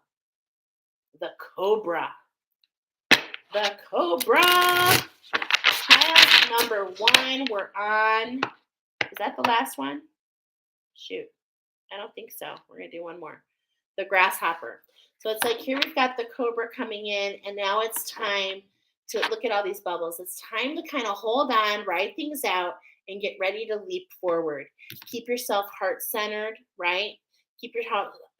The cobra. The cobra. Pile number 1. We're on. Is that the last one? Shoot. I don't think so. We're going to do one more. The grasshopper. So it's like here we've got the cobra coming in, and now it's time to look at all these bubbles. It's time to kind of hold on, ride things out, and get ready to leap forward. Keep yourself heart-centered, right? Keep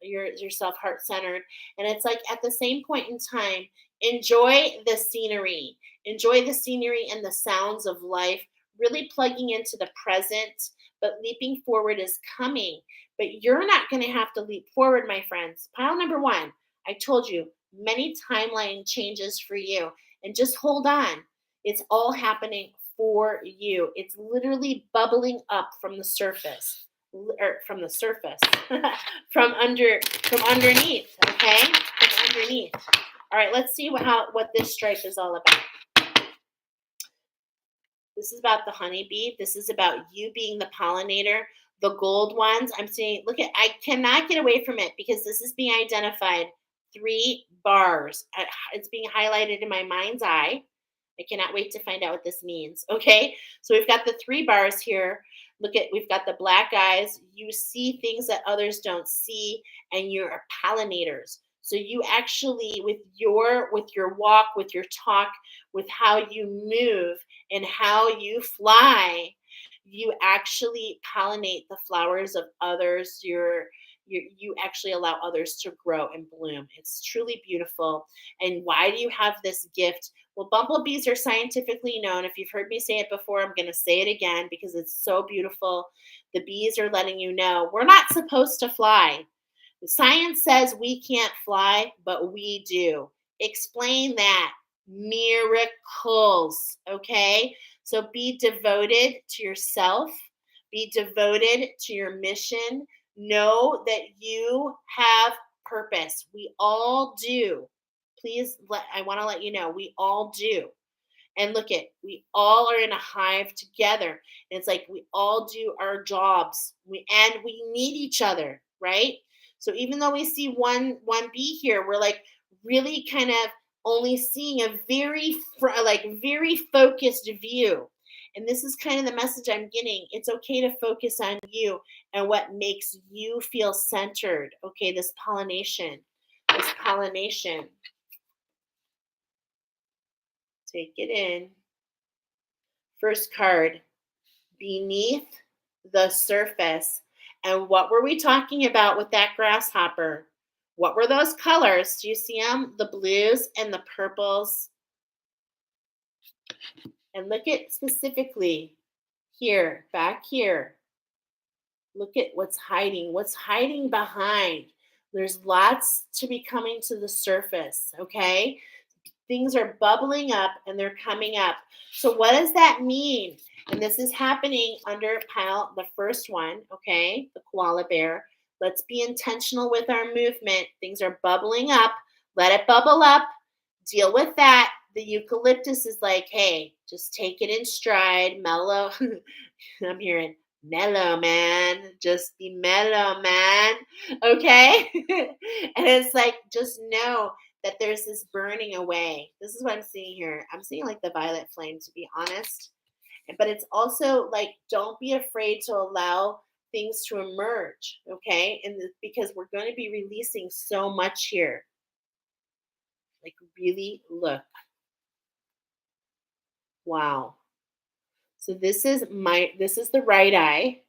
yourself heart-centered. And it's like at the same point in time, enjoy the scenery. Enjoy the scenery and the sounds of life, really plugging into the present, but leaping forward is coming. But you're not going to have to leap forward, my friends. Pile number 1, I told you, many timeline changes for you. And just hold on. It's all happening for you. It's literally bubbling up from the surface. Or from the surface. from underneath, okay? From underneath. All right, let's see what this stripe is all about. This is about the honeybee. This is about you being the pollinator. The gold ones, I'm saying, look at, I cannot get away from it because this is being identified. 3 bars. It's being highlighted in my mind's eye. I cannot wait to find out what this means. Okay, so we've got the 3 bars here. We've got the black eyes. You see things that others don't see, and you're pollinators. So you actually, with your walk, with your talk, with how you move and how you fly, you actually pollinate the flowers of others. You actually allow others to grow and bloom. It's truly beautiful. And why do you have this gift? Well, bumblebees are scientifically known. If you've heard me say it before, I'm going to say it again because it's so beautiful. The bees are letting you know we're not supposed to fly. Science says we can't fly, but we do. Explain that. Miracles, okay? So be devoted to yourself. Be devoted to your mission. Know that you have purpose. We all do. I want to let you know, we all do. And we all are in a hive together. And it's like we all do our jobs. We need each other, right? So even though we see one bee here, we're like really kind of only seeing a very focused view. And this is kind of the message I'm getting. It's okay to focus on you and what makes you feel centered. Okay, this pollination. Take it in. First card, beneath the surface. And what were we talking about with that grasshopper? What were those colors? Do you see them? The blues and the purples. And look at specifically here, back here. Look at what's hiding behind. There's lots to be coming to the surface, okay? Things are bubbling up and they're coming up. So what does that mean? And this is happening under the first one, okay? The koala bear. Let's be intentional with our movement. Things are bubbling up. Let it bubble up. Deal with that. The eucalyptus is like, hey, just take it in stride, mellow. I'm hearing mellow, man. Just be mellow, man. Okay? And it's like, just know that there's this burning away. This is what I'm seeing here. I'm seeing like the violet flame, to be honest. But it's also like, don't be afraid to allow things to emerge, okay? And because we're going to be releasing so much here. Like, really look. Wow. So this is the right eye.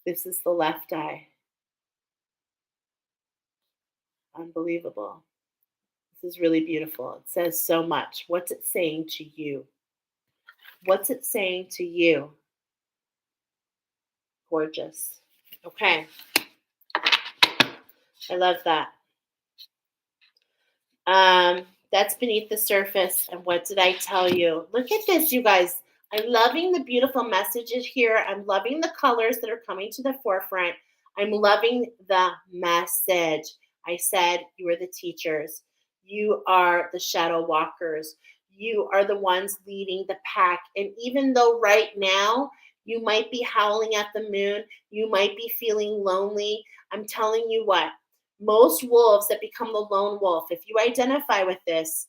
This is the left eye. Unbelievable. This is really beautiful. It says so much. What's it saying to you? What's it saying to you? Gorgeous. Okay. I love that. That's beneath the surface. And what did I tell you? Look at this, you guys. I'm loving the beautiful messages here. I'm loving the colors that are coming to the forefront. I'm loving the message. I said you are the teachers. You are the shadow walkers. you are the ones leading the pack. And even though right now you might be howling at the moon, you might be feeling lonely, I'm telling you what, most wolves that become the lone wolf, if you identify with this,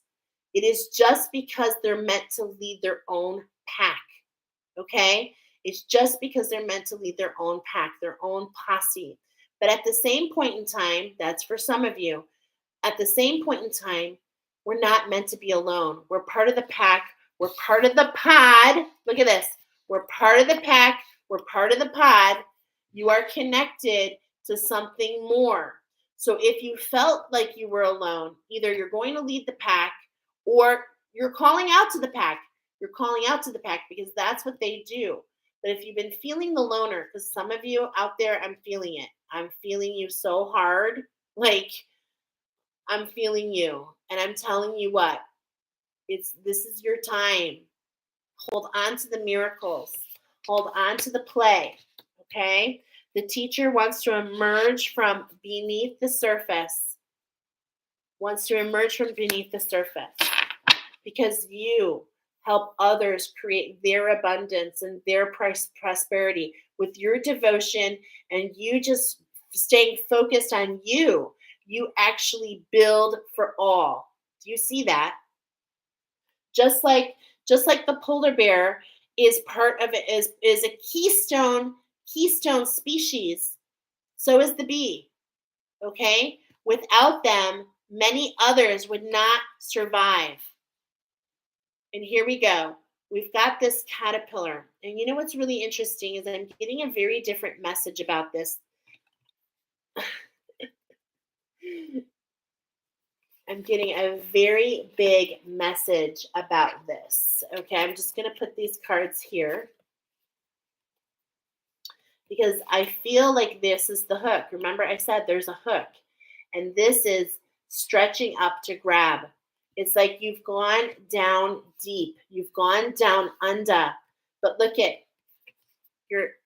it is just because they're meant to lead their own pack. Okay? It's just because they're meant to lead their own pack, their own posse. But at the same point in time, that's for some of you, at the same point in time, we're not meant to be alone. We're part of the pack. We're part of the pod. Look at this. We're part of the pack. We're part of the pod. You are connected to something more. So if you felt like you were alone, either you're going to lead the pack or you're calling out to the pack. You're calling out to the pack because that's what they do. But if you've been feeling the loner, because some of you out there, I'm feeling it. I'm feeling you so hard. Like, I'm feeling you. And I'm telling you what, this is your time. Hold on to the miracles. Hold on to the play. Okay? The teacher wants to emerge from beneath the surface. Wants to emerge from beneath the surface. Because you help others create their abundance and their prosperity with your devotion and you just staying focused on you. You actually build for all. Do you see that? Just like the polar bear is part of it, is a keystone species, so is the bee. Okay? Without them, many others would not survive. And here we go. We've got this caterpillar. And you know what's really interesting is I'm getting a very different message about this. I'm getting a very big message about this. Okay, I'm just going to put these cards here because I feel like this is the hook. Remember, I said there's a hook, and this is stretching up to grab. It's like you've gone down deep, you've gone down under. But look at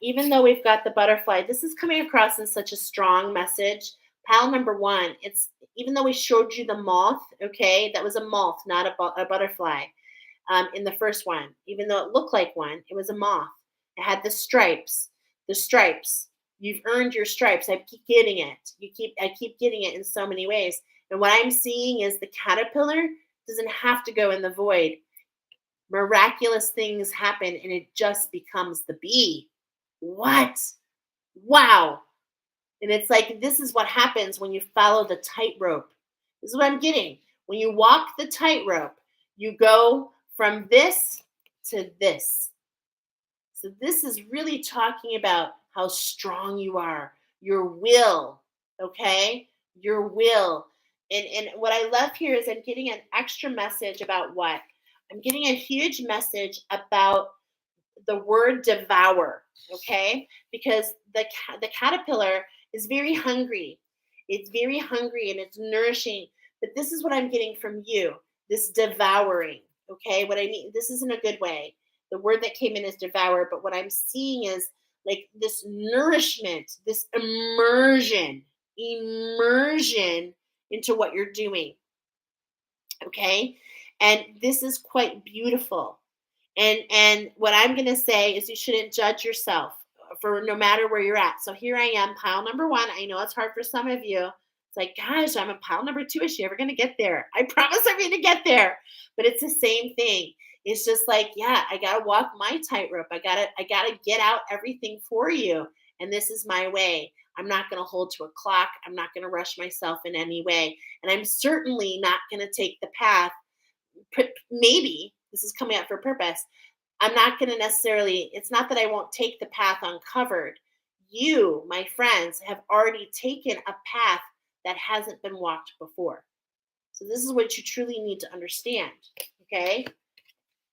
even though we've got the butterfly, this is coming across in such a strong message. Pile number one, it's even though we showed you the moth, okay, that was a moth, not a butterfly. In the first one, even though it looked like one, it was a moth. It had the stripes. The stripes. You've earned your stripes. I keep getting it. I keep getting it in so many ways. And what I'm seeing is the caterpillar doesn't have to go in the void. Miraculous things happen and it just becomes the bee. What? Wow. And it's like, this is what happens when you follow the tightrope. This is what I'm getting. When you walk the tightrope, you go from this to this. So this is really talking about how strong you are, your will, okay? Your will. And what I love here is I'm getting an extra message about what? I'm getting a huge message about the word devour, okay? Because the caterpillar is very hungry. It's very hungry and it's nourishing. But this is what I'm getting from you, this devouring, okay? What I mean, this isn't a good way. The word that came in is devour, but what I'm seeing is like this nourishment, this immersion into what you're doing, okay? And this is quite beautiful. And what I'm going to say is you shouldn't judge yourself for no matter where you're at. So here I am, pile number one. I know it's hard for some of you. It's like, gosh, I'm in pile number two. Is she ever going to get there? I promise I'm going to get there. But it's the same thing. It's just like, yeah, I got to walk my tightrope. I got to get out everything for you. And this is my way. I'm not going to hold to a clock. I'm not going to rush myself in any way. And I'm certainly not going to take the path. Maybe this is coming out for purpose. I'm not going to necessarily, it's not that I won't take the path uncovered. You, my friends, have already taken a path that hasn't been walked before. So this is what you truly need to understand. Okay.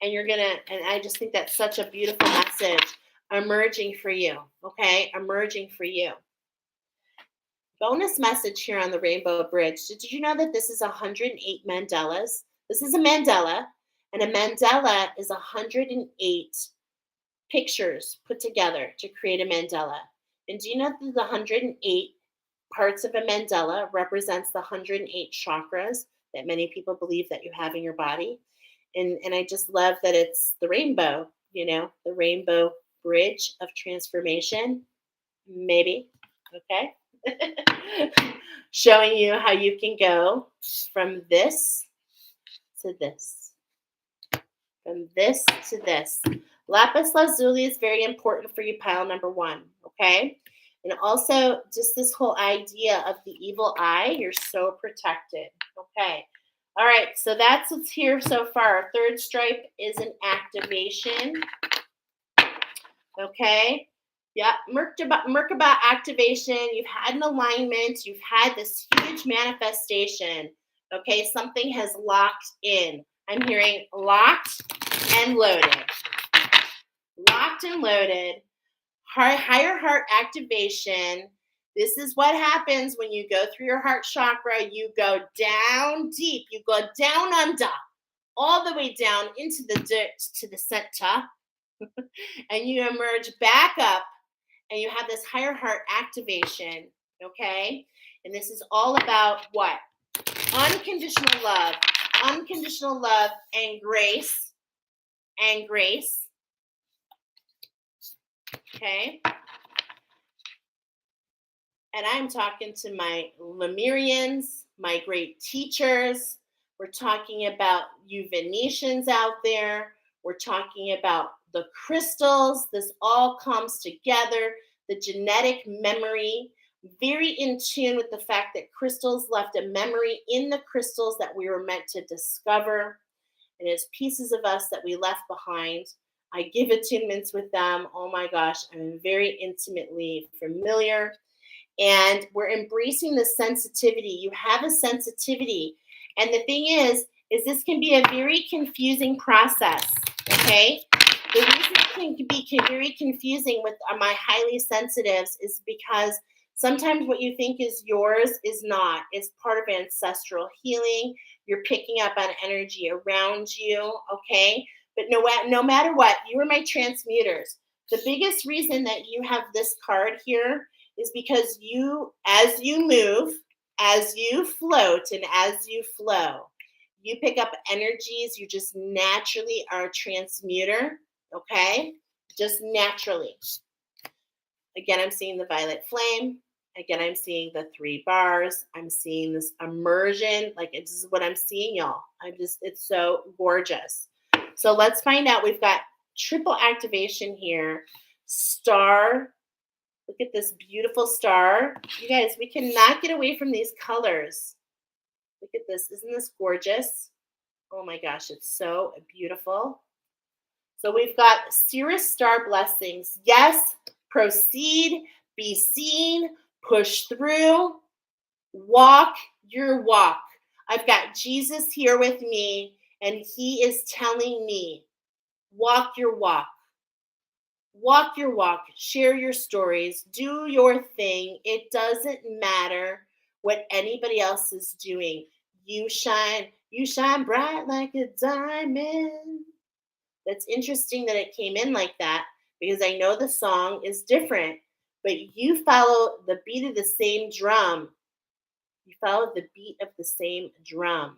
And and I just think that's such a beautiful message emerging for you. Okay. Emerging for you. Bonus message here on the Rainbow Bridge. Did you know that this is 108 mandalas? This is a mandala, and a mandala is 108 pictures put together to create a mandala. And do you know that the 108 parts of a mandala represents the 108 chakras that many people believe that you have in your body? And I just love that it's the rainbow, the rainbow bridge of transformation, maybe. Okay. Showing you how you can go from this to this, from this to this. Lapis lazuli is very important for you, pile number one. Okay. And also, just this whole idea of the evil eye, you're so protected. Okay. All right. So that's what's here so far. Our third stripe is an activation. Okay. Yeah, Merkaba activation. You've had an alignment. You've had this huge manifestation. Okay, something has locked in. I'm hearing locked and loaded. Locked and loaded. Higher heart activation. This is what happens when you go through your heart chakra. You go down deep. You go down under, all the way down into the dirt to the center. And you emerge back up. And you have this higher heart activation, okay? And this is all about what? Unconditional love and grace, okay? And I'm talking to my Lemurians, my great teachers. We're talking about you Venetians out there. We're talking about the crystals. This all comes together. The genetic memory, very in tune with the fact that crystals left a memory in the crystals that we were meant to discover. And it's pieces of us that we left behind. I give attunements with them. Oh my gosh, I'm very intimately familiar. And we're embracing the sensitivity. You have a sensitivity. And the thing is this can be a very confusing process, okay? The reason it can be very confusing with my highly sensitives is because sometimes what you think is yours is not. It's part of ancestral healing. You're picking up on energy around you, okay? But no matter what, you are my transmuters. The biggest reason that you have this card here is because you, as you move, as you float, and as you flow, you pick up energies. You just naturally are a transmuter, okay? Just naturally. Again, I'm seeing the violet flame. Again, I'm seeing the 3 bars. I'm seeing this immersion. Like, this is what I'm seeing, y'all. It's so gorgeous. So let's find out. We've got triple activation here. Star. Look at this beautiful star. You guys, we cannot get away from these colors. Look at this. Isn't this gorgeous? Oh my gosh, it's so beautiful. So we've got Cirrus star blessings. Yes, proceed, be seen, push through, walk your walk. I've got Jesus here with me, and he is telling me, walk your walk. Walk your walk, share your stories, do your thing. It doesn't matter what anybody else is doing. You shine bright like a diamond. That's interesting that it came in like that, because I know the song is different, but you follow the beat of the same drum. You follow the beat of the same drum.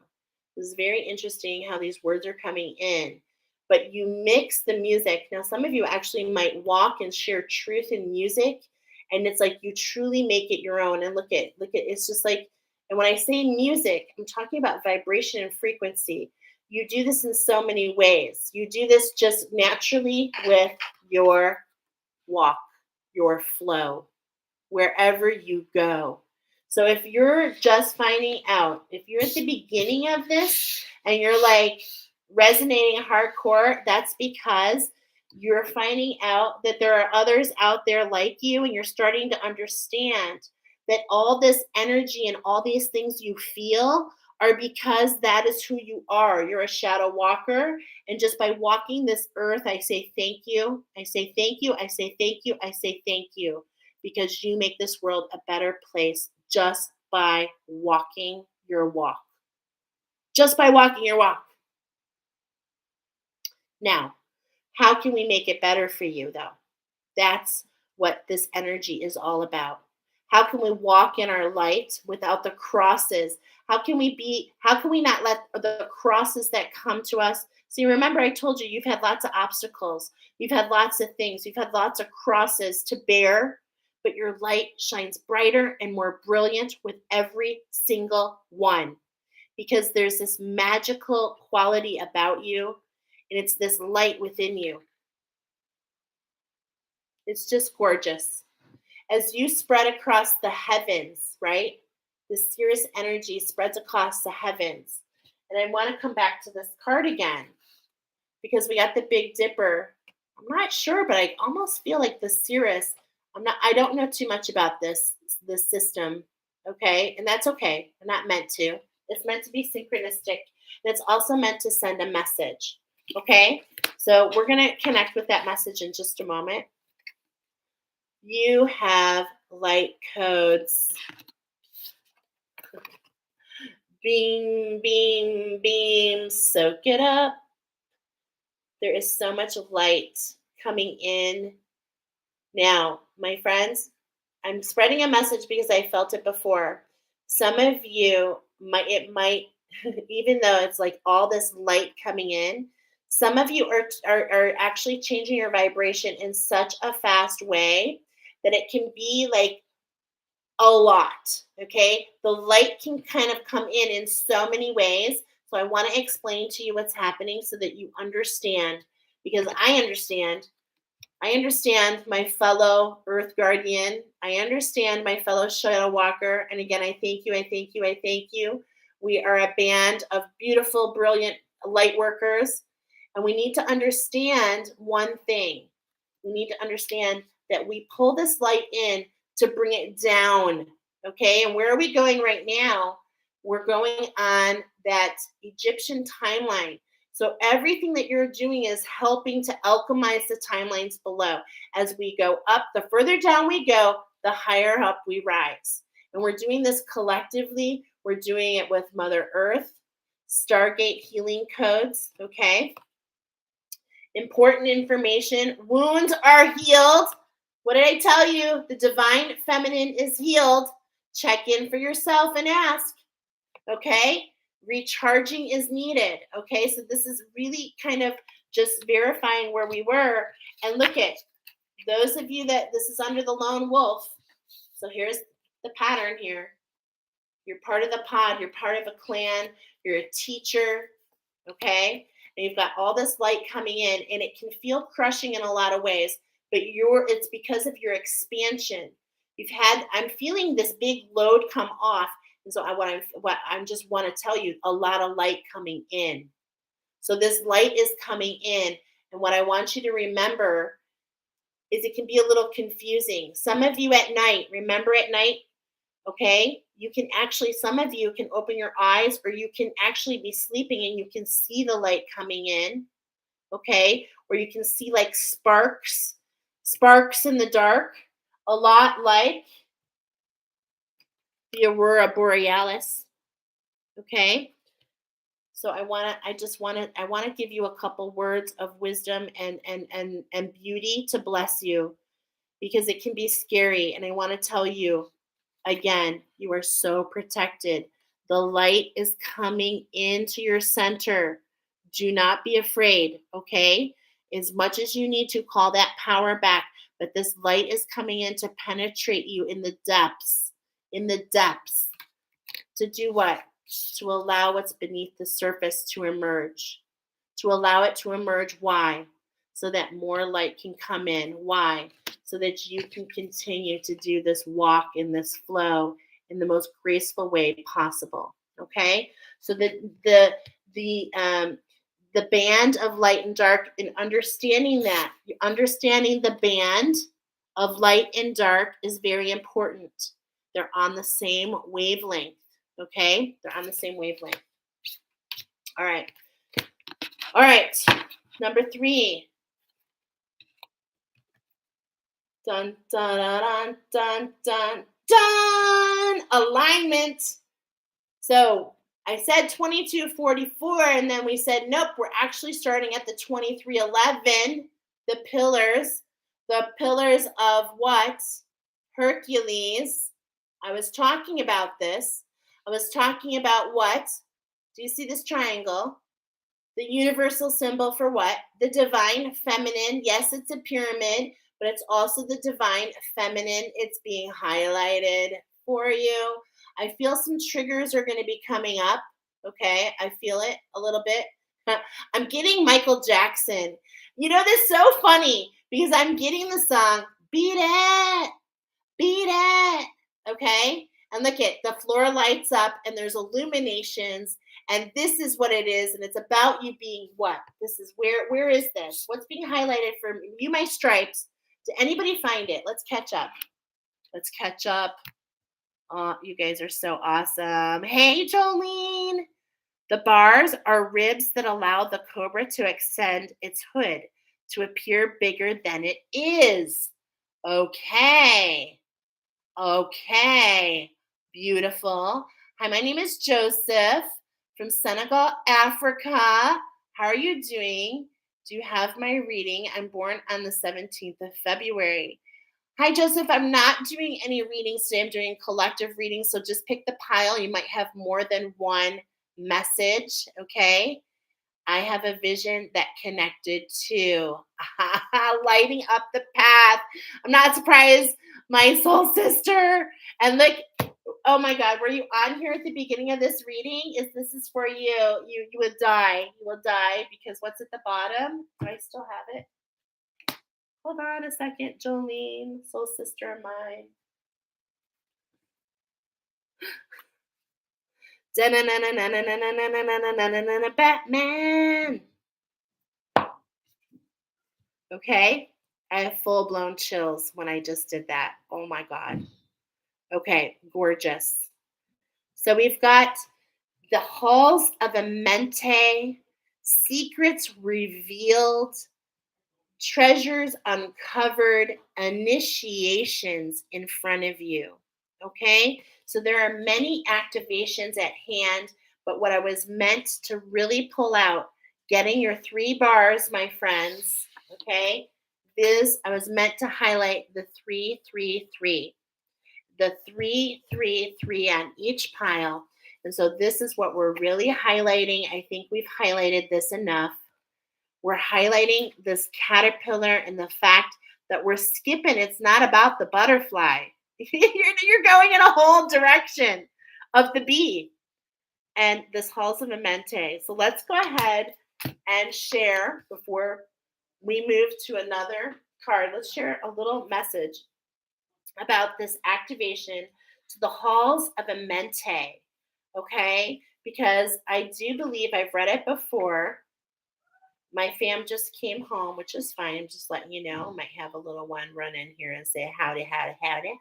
This is very interesting how these words are coming in. But you mix the music. Now, some of you actually might walk and share truth in music, and it's like you truly make it your own. And look at, it's just like, and when I say music, I'm talking about vibration and frequency. You do this in so many ways. You do this just naturally with your walk, your flow, wherever you go. So if you're just finding out, if you're at the beginning of this and you're like resonating hardcore, that's because you're finding out that there are others out there like you, and you're starting to understand that all this energy and all these things you feel are because that is who you are. You're a shadow walker. And just by walking this earth, I say thank you. I say thank you. I say thank you. I say thank you. Because you make this world a better place just by walking your walk. Just by walking your walk. Now, how can we make it better for you, though? That's what this energy is all about. How can we walk in our light without the crosses? How can we not let the crosses that come to us? See, remember I told you you've had lots of obstacles. You've had lots of things. You've had lots of crosses to bear, but your light shines brighter and more brilliant with every single one because there's this magical quality about you and it's this light within you. It's just gorgeous. As you spread across the heavens, right? The Cirrus energy spreads across the heavens. And I want to come back to this card again because we got the Big Dipper. I'm not sure, but I almost feel like the Cirrus. I don't know too much about this system. Okay. And that's okay. I'm not meant to. It's meant to be synchronistic. And it's also meant to send a message. Okay. So we're going to connect with that message in just a moment. You have light codes. Beam, beam, beam. Soak it up. There is so much light coming in. Now, my friends, I'm spreading a message because I felt it before. Some of you might, even though it's like all this light coming in, some of you are actually changing your vibration in such a fast way that it can be like a lot, okay? The light can kind of come in so many ways. So I want to explain to you what's happening so that you understand, because I understand my fellow Earth Guardian. I understand my fellow Shadow Walker. And again, I thank you, I thank you, I thank you. We are a band of beautiful, brilliant light workers. And we need to understand one thing. We need to understand that we pull this light in to bring it down. Okay, and where are we going right now? We're going on that Egyptian timeline. So everything that you're doing is helping to alchemize the timelines below. As we go up, the further down we go, the higher up we rise. And we're doing this collectively. We're doing it with Mother Earth, Stargate healing codes, okay? Important information. Wounds are healed. What did I tell you? The divine feminine is healed. Check in for yourself and ask, okay? Recharging is needed, okay? So this is really kind of just verifying where we were. And look at those of you that this is under the lone wolf. So here's the pattern here. You're part of the pod. You're part of a clan. You're a teacher, okay? And you've got all this light coming in, and it can feel crushing in a lot of ways, but it's because of your expansion. I'm feeling this big load come off. And so I just want to tell you, a lot of light coming in. So this light is coming in. And what I want you to remember is it can be a little confusing. Some of you at night, remember at night, okay, you can actually, some of you can open your eyes, or you can actually be sleeping and you can see the light coming in, okay, or you can see like sparks in the dark, a lot like the aurora borealis, okay? So I want to give you a couple words of wisdom and beauty to bless you, because it can be scary. And I want to tell you again, you are so protected. The light is coming into your center. Do not be afraid, okay? As much as you need to call that power back, but this light is coming in to penetrate you in the depths. To do what? To allow what's beneath the surface to emerge. To allow it to emerge. Why? So that more light can come in. Why? So that you can continue to do this walk in this flow in the most graceful way possible. Okay? So the band of light and dark, and understanding the band of light and dark is very important. They're on the same wavelength. Okay? They're on the same wavelength. All right. Number 3. Dun, dun, dun, dun, dun, dun. Alignment. So I said 2244, and then we said, nope, we're actually starting at the 2311, the pillars of what? Hercules. I was talking about this. I was talking about what? Do you see this triangle? The universal symbol for what? The divine feminine. Yes, it's a pyramid, but it's also the divine feminine. It's being highlighted for you. I feel some triggers are going to be coming up. Okay, I feel it a little bit. I'm getting Michael Jackson. You know, this is so funny because I'm getting the song Beat It, Beat It. Okay, and look at the floor lights up and there's illuminations, and this is what it is, and it's about you being what? This is where is this? What's being highlighted for you, my stripes? Did anybody find it? Let's catch up. Let's catch up. Oh, you guys are so awesome. Hey, Jolene. The bars are ribs that allow the cobra to extend its hood to appear bigger than it is. Okay. Okay. Beautiful. Hi, my name is Joseph from Senegal, Africa. How are you doing? Do you have my reading? I'm born on the 17th of February. Hi, Joseph. I'm not doing any readings today. I'm doing collective readings. So just pick the pile. You might have more than one message. Okay. I have a vision that connected to lighting up the path. I'm not surprised, my soul sister. And look, oh my God, were you on here at the beginning of this reading? This is for you. You would die. You will die because what's at the bottom? Do I still have it? Hold on a second, Jolene, soul sister of mine. Batman. Okay. I have full blown chills when I just did that. Oh my God. Okay. Gorgeous. So we've got the halls of Amente, secrets revealed, treasures uncovered, initiations in front of you. Okay. So there are many activations at hand, but what I was meant to really pull out, getting your 3 bars, my friends. Okay. This, I was meant to highlight the 333, the 333 on each pile. And so this is what we're really highlighting. I think we've highlighted this enough. We're highlighting this caterpillar and the fact that we're skipping. It's not about the butterfly. You're going in a whole direction of the bee and this halls of Amente. So let's go ahead and share before we move to another card. Let's share a little message about this activation to the halls of Amente. Okay? Because I do believe I've read it before. My fam just came home, which is fine. I'm just letting you know. Might have a little one run in here and say howdy, howdy, howdy.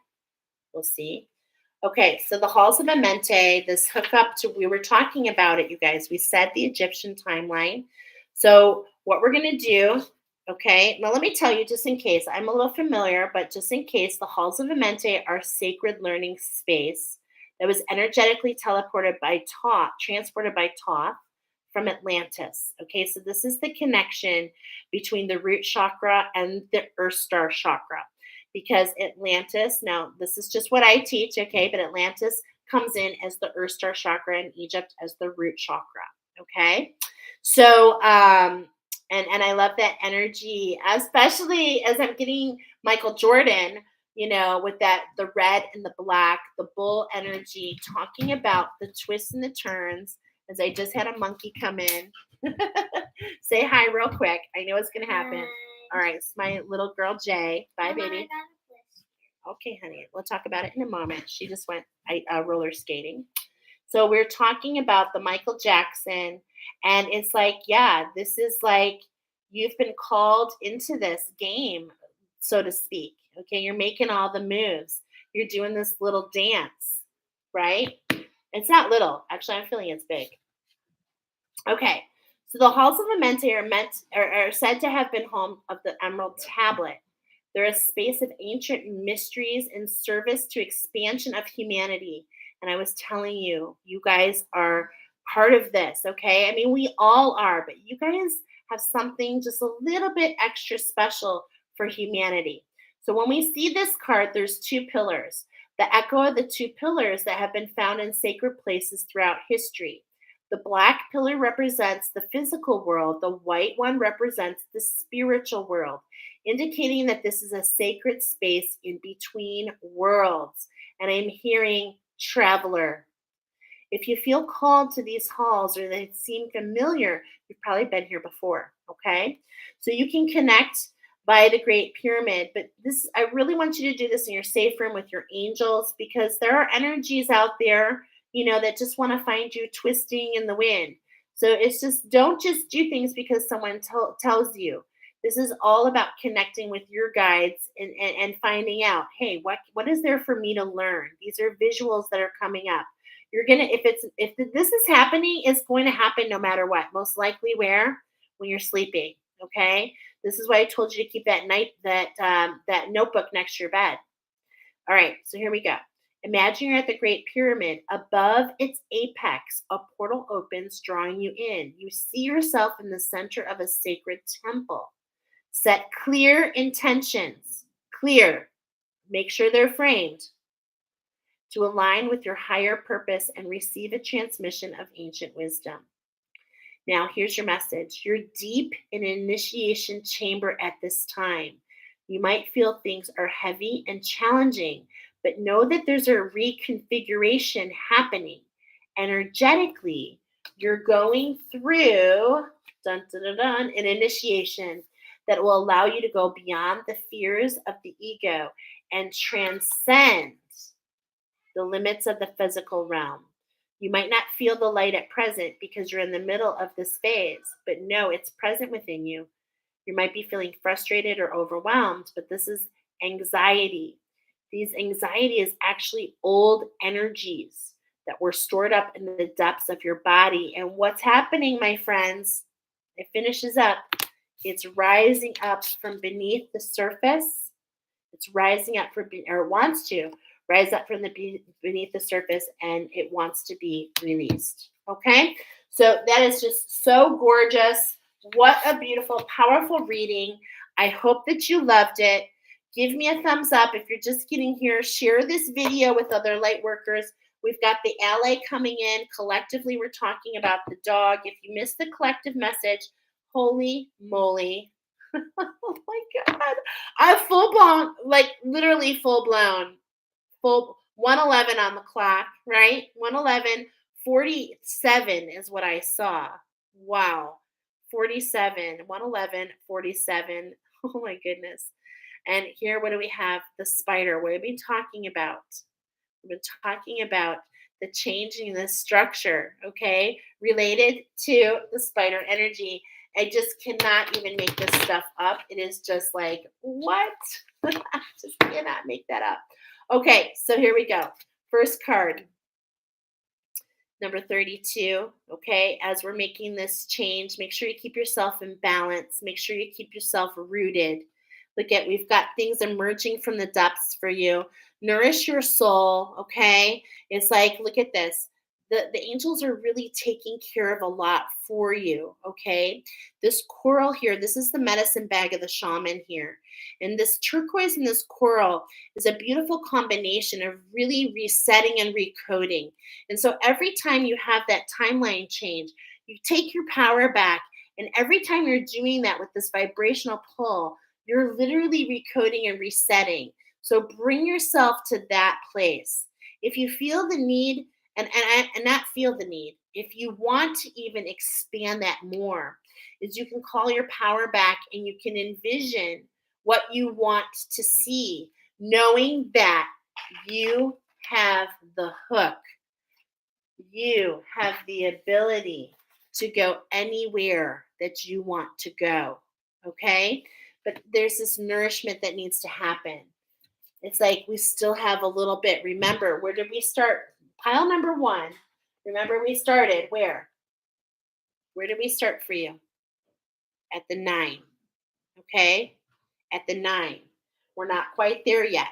We'll see. Okay, so the halls of Amente, this hookup to, we were talking about it, you guys. We said the Egyptian timeline. So what we're going to do, okay, now let me tell you, just in case, I'm a little familiar, but just in case, the halls of Amente are sacred learning space that was energetically teleported by Thoth, transported by Thoth from Atlantis. Okay, so this is the connection between the root chakra and the earth star chakra. Because Atlantis, now this is just what I teach, okay, but Atlantis comes in as the earth star chakra and Egypt as the root chakra. Okay. So and I love that energy, especially as I'm getting Michael Jordan, you know, with that the red and the black, the bull energy, talking about the twists and the turns. As I just had a monkey come in. Say hi real quick. I know it's gonna happen. All right, it's my little girl Jay. Bye, baby. Okay, honey. We'll talk about it in a moment. She just went roller skating. So we're talking about the Michael Jackson, and it's like, yeah, this is like you've been called into this game, so to speak. Okay, you're making all the moves. You're doing this little dance, right? It's not little. Actually, I'm feeling it's big. Okay, so the halls of Amente are said to have been home of the Emerald Tablet. They're a space of ancient mysteries in service to expansion of humanity. And I was telling you, you guys are part of this, okay? I mean, we all are, but you guys have something just a little bit extra special for humanity. So when we see this card, there's 2 pillars. The echo of the two pillars that have been found in sacred places throughout history. The black pillar represents the physical world, the white one represents the spiritual world, indicating that this is a sacred space in between worlds. And I'm hearing traveler. If you feel called to these halls or they seem familiar, you've probably been here before. Okay. So you can connect by the Great Pyramid. But this, I really want you to do this in your safe room with your angels because there are energies out there, that just want to find you twisting in the wind. So it's just, don't just do things because someone tells you. This is all about connecting with your guides and finding out, hey, what is there for me to learn? These are visuals that are coming up. You're gonna if this is happening, it's going to happen no matter what. Most likely where? When you're sleeping. Okay. This is why I told you to keep that notebook next to your bed. All right, so here we go. Imagine you're at the Great Pyramid. Above its apex, a portal opens, drawing you in. You see yourself in the center of a sacred temple. Set clear intentions. Clear. Make sure they're framed to align with your higher purpose and receive a transmission of ancient wisdom. Now, here's your message. You're deep in an initiation chamber at this time. You might feel things are heavy and challenging, but know that there's a reconfiguration happening. Energetically, you're going through an initiation that will allow you to go beyond the fears of the ego and transcend the limits of the physical realm. You might not feel the light at present because you're in the middle of this phase, but know it's present within you. You might be feeling frustrated or overwhelmed, but this is anxiety. These anxiety is actually old energies that were stored up in the depths of your body. And what's happening, my friends, it finishes up. It's rising up from beneath the surface. It's rising up or wants to rise up from beneath the surface, and it wants to be released. Okay, so that is just so gorgeous. What a beautiful, powerful reading. I hope that you loved it. Give me a thumbs up if you're just getting here. Share this video with other light workers. We've got the ally coming in. Collectively, we're talking about the dog. If you missed the collective message, holy moly. Oh my God. I'm full blown, like literally full blown. Full 111 on the clock, right? 111, 47 is what I saw. Wow. 47, 111, 47. Oh my goodness. And here, what do we have? The spider. What have we been talking about? We've been talking about the changing the structure, okay, related to the spider energy. I just cannot even make this stuff up. It is just like, what? I just cannot make that up. Okay, so here we go. First card, number 32. Okay, as we're making this change, make sure you keep yourself in balance. Make sure you keep yourself rooted. Look at, we've got things emerging from the depths for you. Nourish your soul, okay? It's like, look at this. The angels are really taking care of a lot for you, okay? This coral here, this is the medicine bag of the shaman here. And this turquoise and this coral is a beautiful combination of really resetting and recoding. And so every time you have that timeline change, you take your power back. And every time you're doing that with this vibrational pull, you're literally recoding and resetting. So bring yourself to that place. If you feel the need, and not feel the need, if you want to even expand that more, is you can call your power back and you can envision what you want to see, knowing that you have the hook. You have the ability to go anywhere that you want to go. Okay? But there's this nourishment that needs to happen. It's like we still have a little bit. Remember, where did we start? Pile number 1. Remember, we started where? Where did we start for you? At the 9. Okay? At the 9. We're not quite there yet.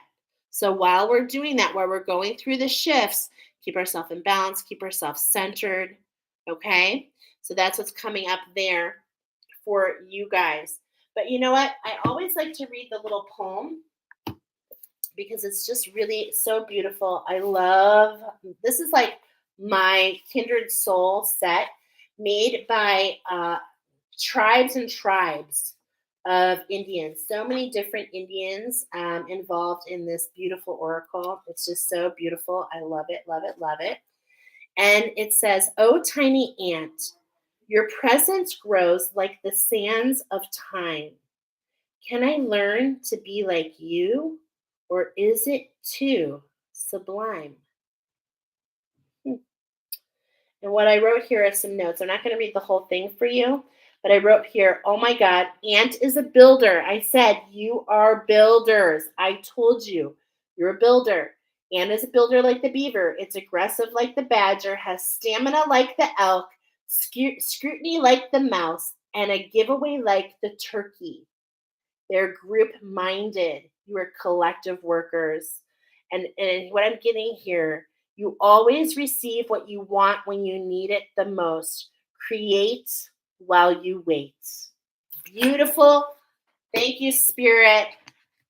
So while we're doing that, while we're going through the shifts, keep ourselves in balance, keep ourselves centered. Okay? So that's what's coming up there for you guys. But you know what? I always like to read the little poem because it's just really so beautiful. I love this is like my Kindred Soul set made by tribes and tribes of Indians. So many different Indians involved in this beautiful oracle. It's just so beautiful. I love it, love it, love it. And it says, "Oh, tiny ant, your presence grows like the sands of time. Can I learn to be like you, or is it too sublime?" Hmm. And what I wrote here are some notes. I'm not going to read the whole thing for you, but I wrote here, "Oh my God, Ant is a builder." I said, you are builders. I told you, you're a builder. Ant is a builder like the beaver. It's aggressive like the badger, has stamina like the elk, scrutiny like the mouse, and a giveaway like the turkey. They're group minded. You are collective workers. And what I'm getting here, you always receive what you want when you need it the most. Create while you wait. Beautiful. Thank you, Spirit.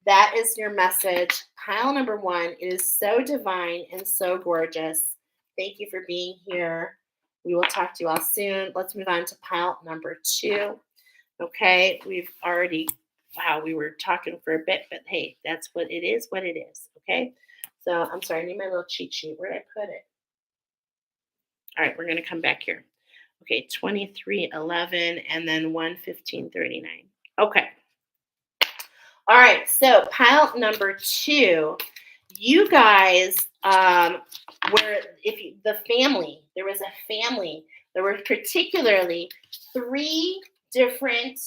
That is your message. Pile number one, it is so divine and so gorgeous. Thank you for being here. We will talk to you all soon. Let's move on to pile number two. Okay, we've already, wow, we were talking for a bit, but hey, that's what it is, okay? So I'm sorry, I need my little cheat sheet. Where did I put it? All right, we're going to come back here. Okay, 2311 and then 11539. Okay. All right, so pile number two, you guys were, the family, there was a family, there were particularly three different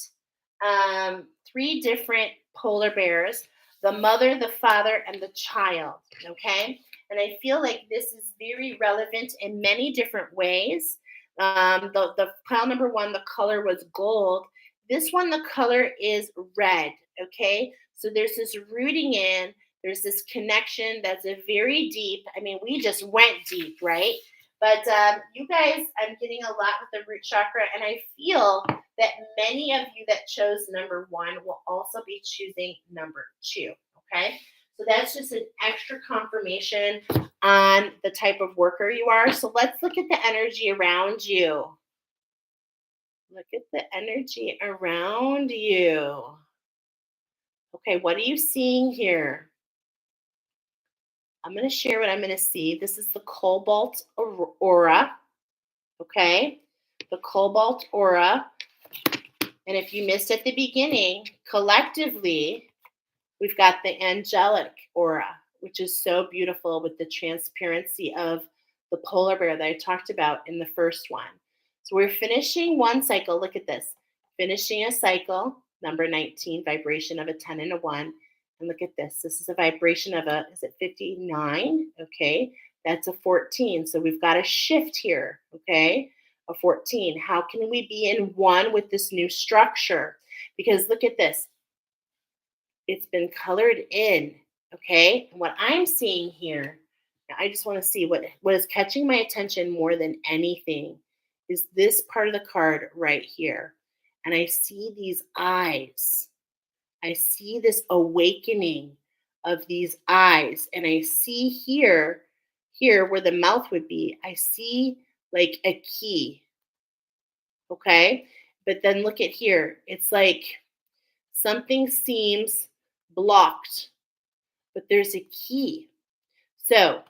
polar bears, the mother, the father, and the child, okay? And I feel like this is very relevant in many different ways. The pile number one, the color was gold. This one, the color is red, okay? So there's this rooting in, there's this connection that's a very deep. I mean, we just went deep, right? But you guys, I'm getting a lot with the root chakra, and I feel that many of you that chose number one will also be choosing number two, okay? So that's just an extra confirmation on the type of worker you are. So let's look at the energy around you. Look at the energy around you. Okay, what are you seeing here? I'm going to share what I'm going to see. This is the cobalt aura. Okay, the cobalt aura. And if you missed at the beginning, collectively, we've got the angelic aura, which is so beautiful with the transparency of the polar bear that I talked about in the first one. So we're finishing one cycle. Look at this. Finishing a cycle, number 19, vibration of a 10 and a 1. And look at this. This is a vibration of is it 59? Okay. That's a 14. So we've got a shift here. Okay. A 14. How can we be in one with this new structure? Because look at this. It's been colored in. Okay. And what I'm seeing here, I just want to see what is catching my attention more than anything is this part of the card right here. And I see these eyes. I see this awakening of these eyes. And I see here where the mouth would be, I see like a key. Okay. But then look at here. It's like something seems blocked, but there's a key. So,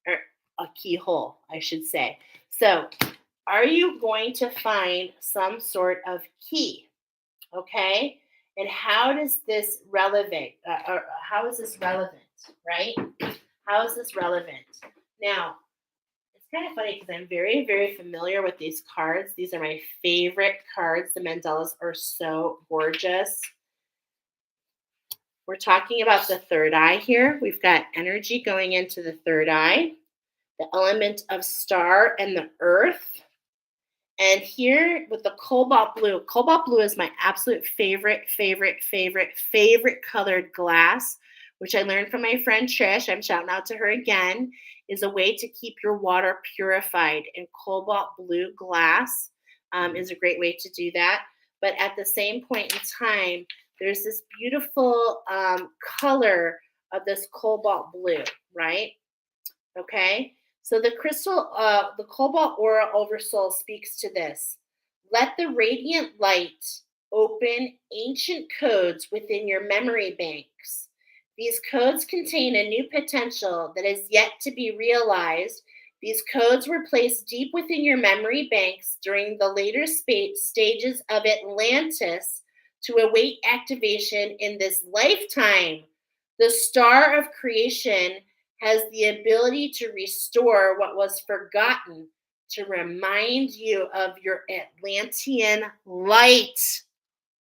or a keyhole, I should say. So, are you going to find some sort of key? Okay. And how does this relevant? Or how is this relevant? Right? How is this relevant? Now, it's kind of funny because I'm very, very familiar with these cards. These are my favorite cards. The mandalas are so gorgeous. We're talking about the third eye here. We've got energy going into the third eye, the element of star and the earth. And here with the cobalt blue is my absolute favorite colored glass, which I learned from my friend Trish. I'm shouting out to her again, is a way to keep your water purified. And cobalt blue glass is a great way to do that. But at the same point in time, there's this beautiful color of this cobalt blue, right? Okay. So the cobalt aura oversoul speaks to this. Let the radiant light open ancient codes within your memory banks. These codes contain a new potential that is yet to be realized. These codes were placed deep within your memory banks during the later stages of Atlantis to await activation in this lifetime. The star of creation has the ability to restore what was forgotten, to remind you of your Atlantean light.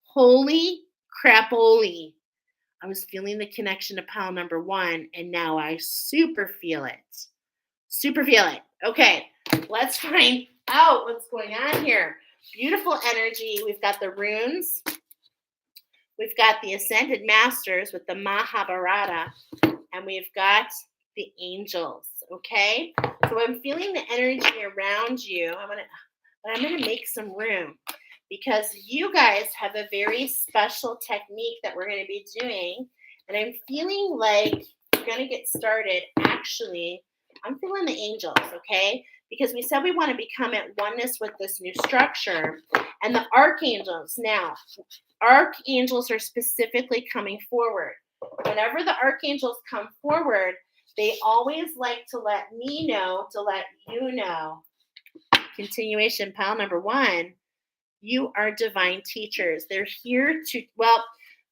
Holy crapoli. I was feeling the connection to pile number one, and now I super feel it. Super feel it. Okay, let's find out what's going on here. Beautiful energy. We've got the runes. We've got the Ascended Masters with the Mahabharata, and we've got the angels. Okay, so I'm feeling the energy around you. I'm gonna make some room because you guys have a very special technique that we're gonna be doing, and I'm feeling like we're gonna get started. Actually, I'm feeling the angels. Okay, because we said we want to become at oneness with this new structure, and the archangels now. Archangels are specifically coming forward. Whenever the archangels come forward, they always like to let me know, to let you know. Continuation, pile number one, you are divine teachers. They're here to, well,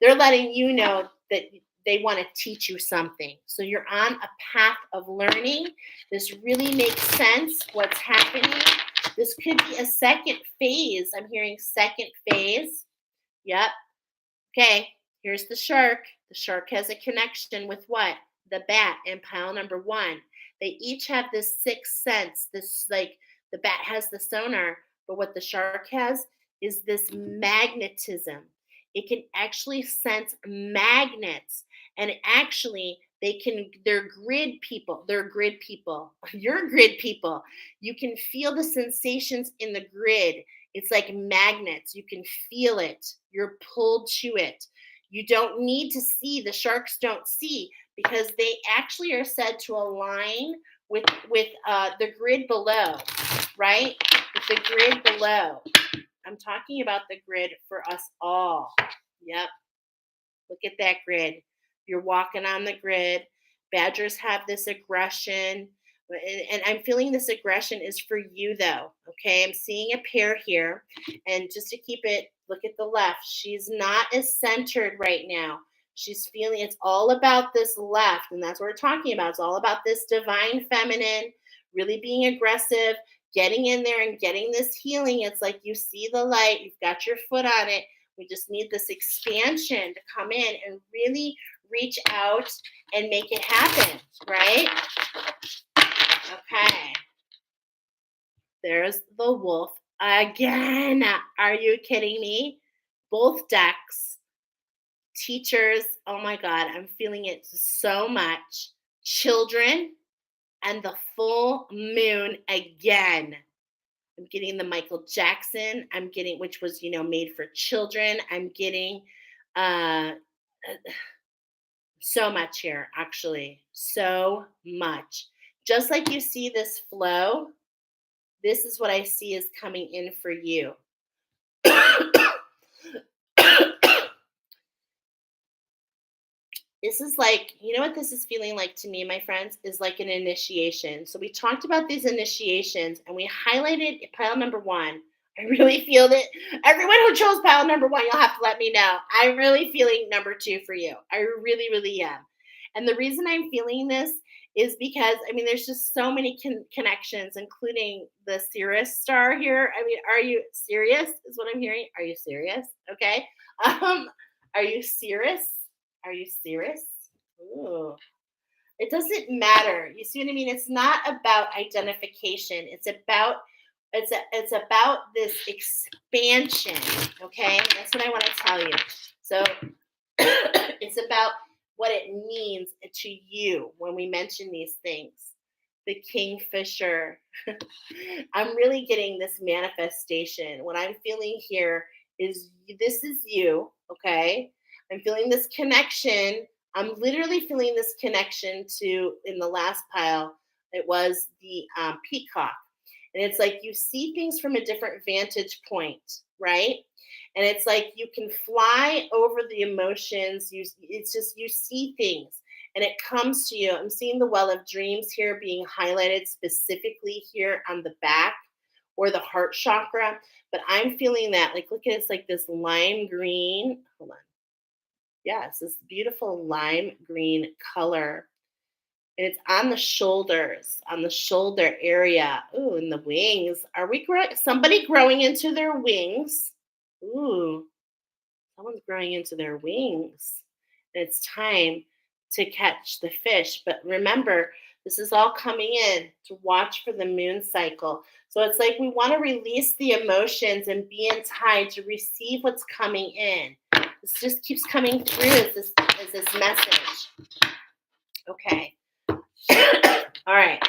they're letting you know that they want to teach you something. So you're on a path of learning. This really makes sense, what's happening. This could be a second phase. I'm hearing second phase. Yep. Okay, here's the shark. The shark has a connection with what? The bat and pile number one. They each have this sixth sense. This, like, the bat has the sonar, but what the shark has is this magnetism. It can actually sense magnets, and actually they're grid people. They're grid people. You're grid people. You can feel the sensations in the grid. It's like magnets. You can feel it. You're pulled to it. You don't need to see. The sharks don't see because they actually are said to align with the grid below, right? With the grid below. I'm talking about the grid for us all. Yep. Look at that grid. You're walking on the grid. Badgers have this aggression. And I'm feeling this aggression is for you, though. Okay. I'm seeing a pair here. And just to keep it, look at the left. She's not as centered right now. She's feeling it's all about this left. And that's what we're talking about. It's all about this divine feminine, really being aggressive, getting in there and getting this healing. It's like you see the light, you've got your foot on it. We just need this expansion to come in and really reach out and make it happen, right? Okay. There's the wolf again. Are you kidding me? Both decks. Teachers, oh my God, I'm feeling it so much. Children and the full moon again. I'm getting the Michael Jackson. I'm getting, which was, made for children. I'm getting uh so much here, actually. So much. Just like you see this flow, this is what I see is coming in for you. This is like, what this is feeling like to me, my friends, is like an initiation. So we talked about these initiations and we highlighted pile number one. I really feel that everyone who chose pile number one, you'll have to let me know. I'm really feeling number two for you. I really, really am. And the reason I'm feeling this is because, there's just so many connections, including the Sirius star here. Are you serious is what I'm hearing? Are you serious? Okay. Are you serious? Are you serious? Ooh. It doesn't matter. You see what I mean? It's not about identification. It's about this expansion. Okay? That's what I want to tell you. So it's about what it means to you when we mention these things. The kingfisher. I'm really getting this manifestation. What I'm feeling here is this is you, okay? I'm feeling this connection I'm literally feeling this connection to, in the last pile, it was the peacock. And it's like you see things from a different vantage point, right? And it's like you can fly over the emotions. It's just you see things and it comes to you. I'm seeing the well of dreams here being highlighted specifically here on the back or the heart chakra. But I'm feeling that, like, look at it's like this lime green. Hold on. Yes, this beautiful lime green color. And it's on the shoulder area. Ooh, and the wings. Are we growing? Somebody growing into their wings. Ooh, someone's growing into their wings. And it's time to catch the fish. But remember, this is all coming in to watch for the moon cycle. So it's like we want to release the emotions and be in tide to receive what's coming in. This just keeps coming through as this message. Okay. All right.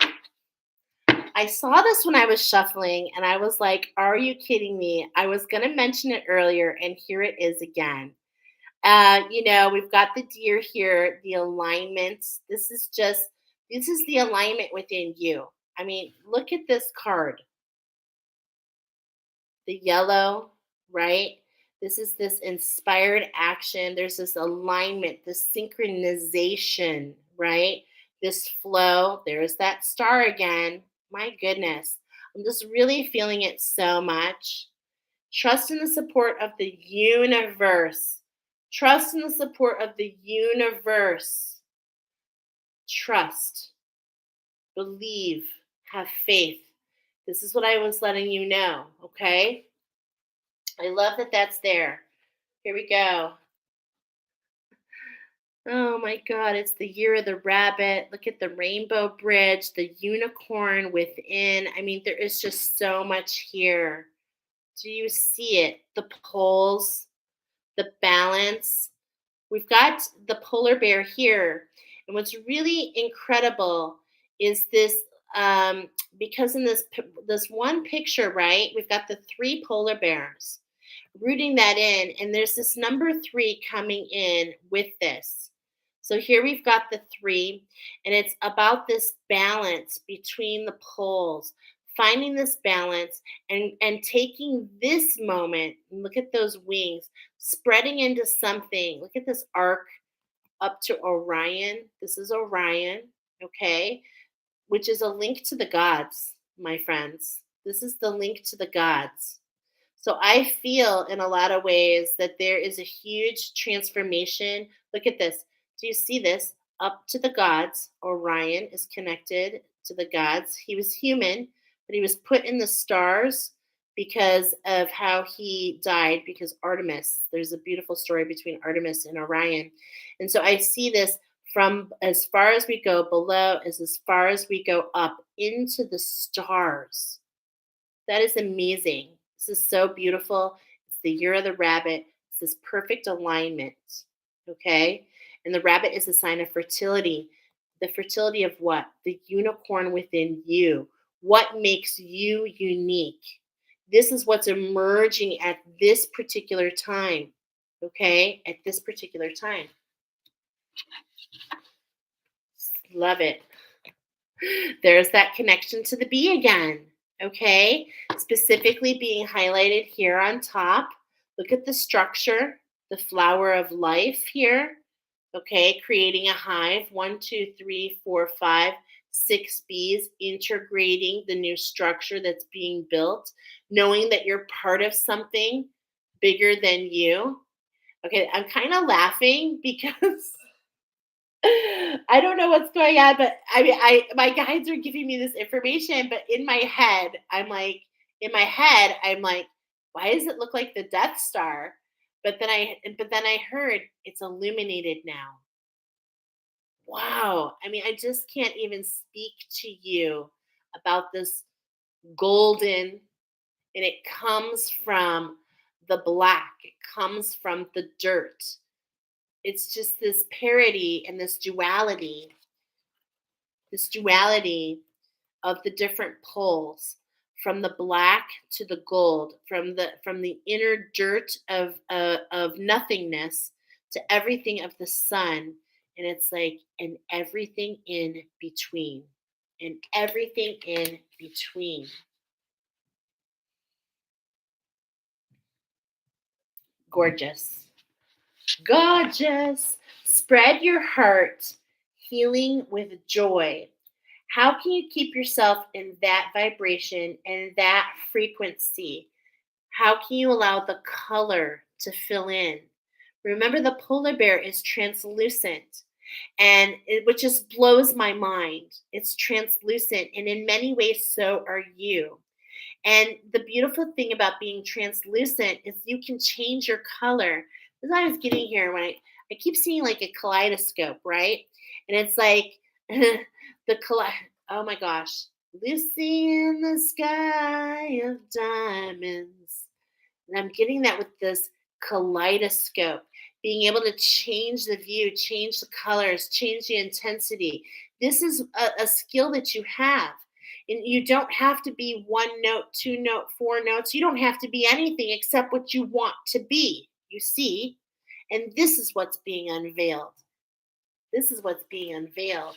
I saw this when I was shuffling and I was like, are you kidding me? I was going to mention it earlier and here it is again. We've got the deer here, the alignments. This is the alignment within you. I mean, look at this card. The yellow, right? This is this inspired action. There's this alignment, this synchronization, right? This flow. There's that star again. My goodness. I'm just really feeling it so much. Trust in the support of the universe. Trust in the support of the universe. Trust. Believe. Have faith. This is what I was letting you know, okay? I love that that's there. Here we go. Oh my God, it's the year of the rabbit. Look at the rainbow bridge, the unicorn within. I mean, there is just so much here. Do you see it? The poles, the balance. We've got the polar bear here. And what's really incredible is this because in this one picture, right, we've got the three polar bears rooting that in, and there's this number 3 coming in with this. So here we've got the 3, and it's about this balance between the poles, finding this balance and taking this moment. Look at those wings spreading into something. Look at this arc up to Orion. This is Orion, okay, which is a link to the gods, my friends. This is the link to the gods. So I feel in a lot of ways that there is a huge transformation. Look at this. Do you see this? Up to the gods. Orion is connected to the gods. He was human, but he was put in the stars because of how he died, because Artemis, there's a beautiful story between Artemis and Orion. And so I see this from as far as we go below as far as we go up into the stars. That is amazing. This is so beautiful. It's the year of the rabbit. It's this perfect alignment. Okay. And the rabbit is a sign of fertility. The fertility of what? The unicorn within you. What makes you unique? This is what's emerging at this particular time. Okay. At this particular time. Love it. There's that connection to the bee again. Okay, specifically being highlighted here on top. Look at the structure, the flower of life here. Okay, creating a hive, 1, 2, 3, 4, 5, 6 bees, integrating the new structure that's being built, knowing that you're part of something bigger than you. Okay, I'm kind of laughing because I don't know what's going on, but I mean, my guides are giving me this information, but in my head, I'm like, why does it look like the Death Star? But then I heard it's illuminated now. Wow. I mean, I just can't even speak to you about this golden, and it comes from the black. It comes from the dirt. It's just this duality of the different poles, from the black to the gold, from the inner dirt of nothingness to everything of the sun. And it's like, and everything in between. And everything in between. Gorgeous. Gorgeous. Spread your heart, healing with joy. How can you keep yourself in that vibration and that frequency? How can you allow the color to fill in? Remember, the polar bear is translucent, and which just blows my mind. It's translucent, and in many ways, so are you. And the beautiful thing about being translucent is you can change your color. That's what I was getting here when I keep seeing like a kaleidoscope, right? And it's like the oh my gosh. Lucy in the sky of diamonds. And I'm getting that with this kaleidoscope, being able to change the view, change the colors, change the intensity. This is a skill that you have. And you don't have to be one note, two note, four notes. You don't have to be anything except what you want to be, you see? And this is what's being unveiled. This is what's being unveiled.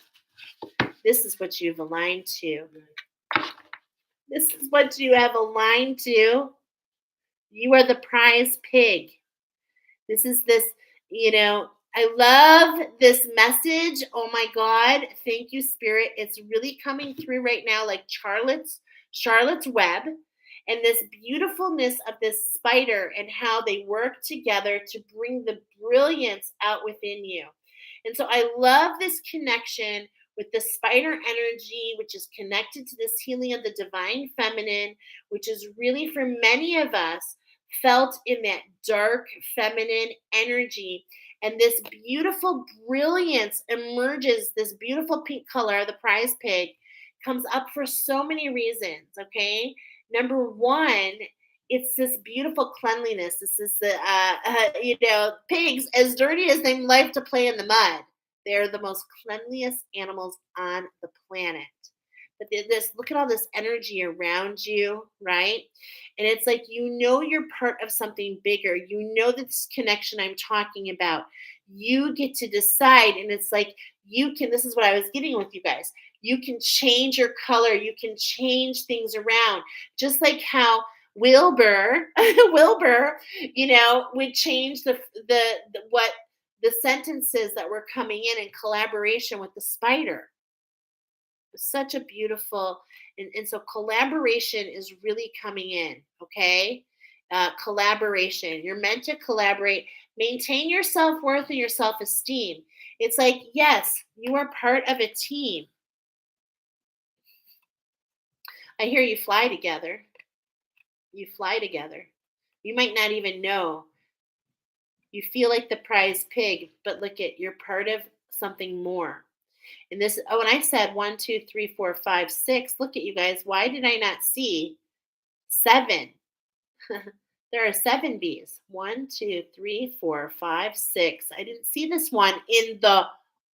This is what you've aligned to. This is what you have aligned to. You are the prize pig. This is this, I love this message. Oh my God. Thank you, Spirit. It's really coming through right now like Charlotte's Web, and this beautifulness of this spider and how they work together to bring the brilliance out within you. And so I love this connection with the spider energy, which is connected to this healing of the divine feminine, which is really for many of us felt in that dark feminine energy. And this beautiful brilliance emerges, this beautiful pink color, the prize pig, comes up for so many reasons, okay? Number one, it's this beautiful cleanliness. This is the, pigs, as dirty as they like to play in the mud, they're the most cleanliest animals on the planet. But this, look at all this energy around you, right? And it's like, you're part of something bigger. This connection I'm talking about. You get to decide. And it's like, this is what I was getting with you guys. You can change your color. You can change things around. Just like how Wilbur, would change the what the sentences that were coming in collaboration with the spider. Such a beautiful, and so collaboration is really coming in, okay? Collaboration. You're meant to collaborate. Maintain your self-worth and your self-esteem. It's like, yes, you are part of a team. I hear you fly together. You fly together. You might not even know. You feel like the prize pig, but look at, you're part of something more. And this, when I said 1, 2, 3, 4, 5, 6, look at you guys. Why did I not see 7? There are 7 bees. 1, 2, 3, 4, 5, 6. I didn't see this one in the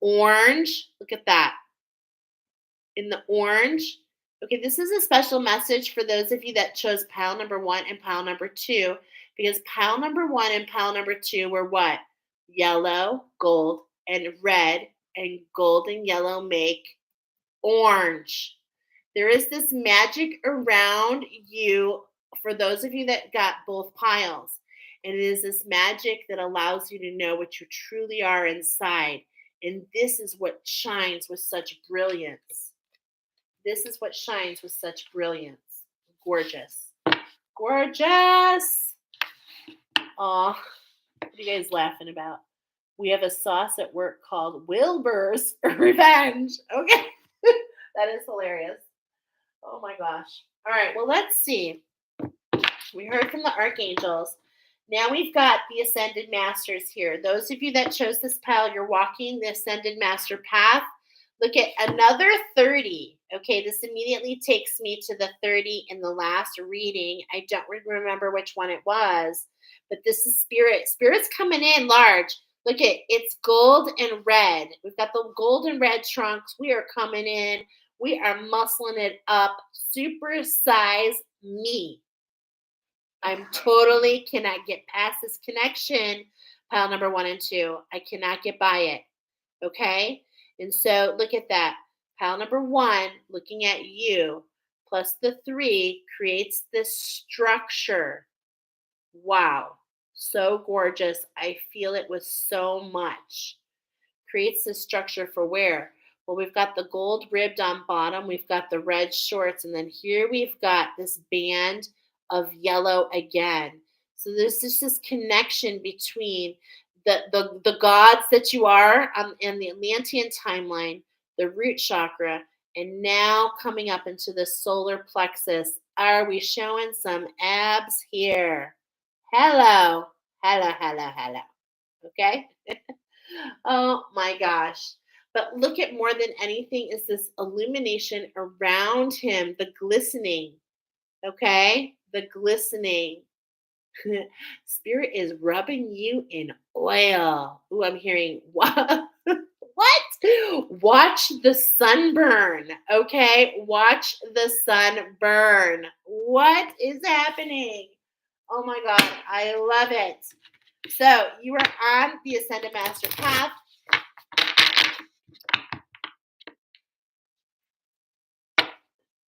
orange. Look at that. In the orange. Okay, this is a special message for those of you that chose pile number 1 and pile number 2, because pile number 1 and pile number 2 were what? Yellow, gold, and red, and gold and yellow make orange. There is this magic around you for those of you that got both piles. And it is this magic that allows you to know what you truly are inside. And this is what shines with such brilliance. This is what shines with such brilliance. Gorgeous. Gorgeous. Aw, what are you guys laughing about? We have a sauce at work called Wilbur's Revenge. Okay. That is hilarious. Oh my gosh. All right. Well, let's see. We heard from the archangels. Now we've got the ascended masters here. Those of you that chose this pile, you're walking the ascended master path. Look at another 30. Okay, this immediately takes me to the 30 in the last reading. I don't remember which one it was, but this is Spirit. Spirit's coming in large. Look at, it's gold and red. We've got the gold and red trunks. We are coming in. We are muscling it up. Super size me. I'm totally cannot get past this connection. Pile number 1 and 2. I cannot get by it. Okay? And so look at that. Pile number one, looking at you, plus the three creates this structure. Wow. So gorgeous. I feel it with so much. Creates this structure for where? Well, we've got the gold ribbed on bottom, we've got the red shorts, and then here we've got this band of yellow again. So there's just this connection between the gods that you are in the Atlantean timeline, the root chakra, and now coming up into the solar plexus. Are we showing some abs here? Hello, hello, hello, hello. Okay. Oh my gosh. But look at more than anything is this illumination around him, the glistening. Okay? The glistening. Spirit is rubbing you in oil. Ooh, I'm hearing what? What? Watch the sunburn. Okay? Watch the sun burn. What is happening? Oh my God. I love it. So you are on the Ascended Master path.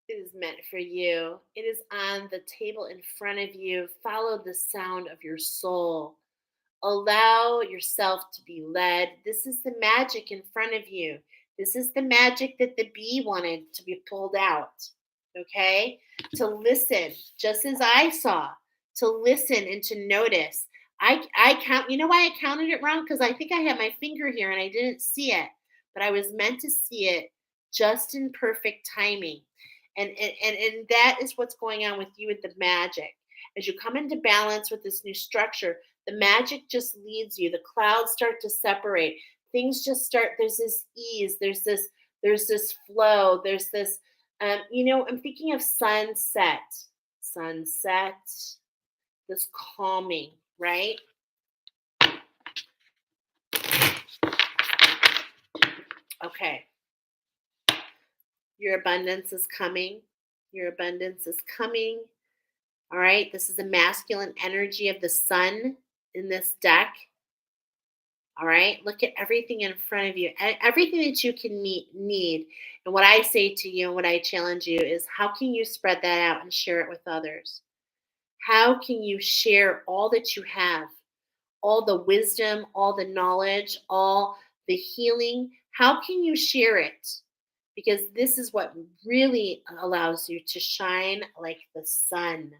It is meant for you. It is on the table in front of you. Follow the sound of your soul. Allow yourself to be led. This is the magic in front of you. This is the magic that the bee wanted to be pulled out. Okay? To listen, just as I saw, to listen and to notice. I count, you know why I counted it wrong? Because I think I had my finger here and I didn't see it, but I was meant to see it just in perfect timing. And that is what's going on with you with the magic. As you come into balance with this new structure, the magic just leads you. The clouds start to separate. Things just start, there's this ease, there's this flow, there's this I'm thinking of sunset. Sunset, this calming, right? Okay. Your abundance is coming. Your abundance is coming. All right. This is the masculine energy of the sun in this deck. All right. Look at everything in front of you, everything that you can need. And what I say to you and what I challenge you is how can you spread that out and share it with others? How can you share all that you have, all the wisdom, all the knowledge, all the healing? How can you share it? Because this is what really allows you to shine like the sun,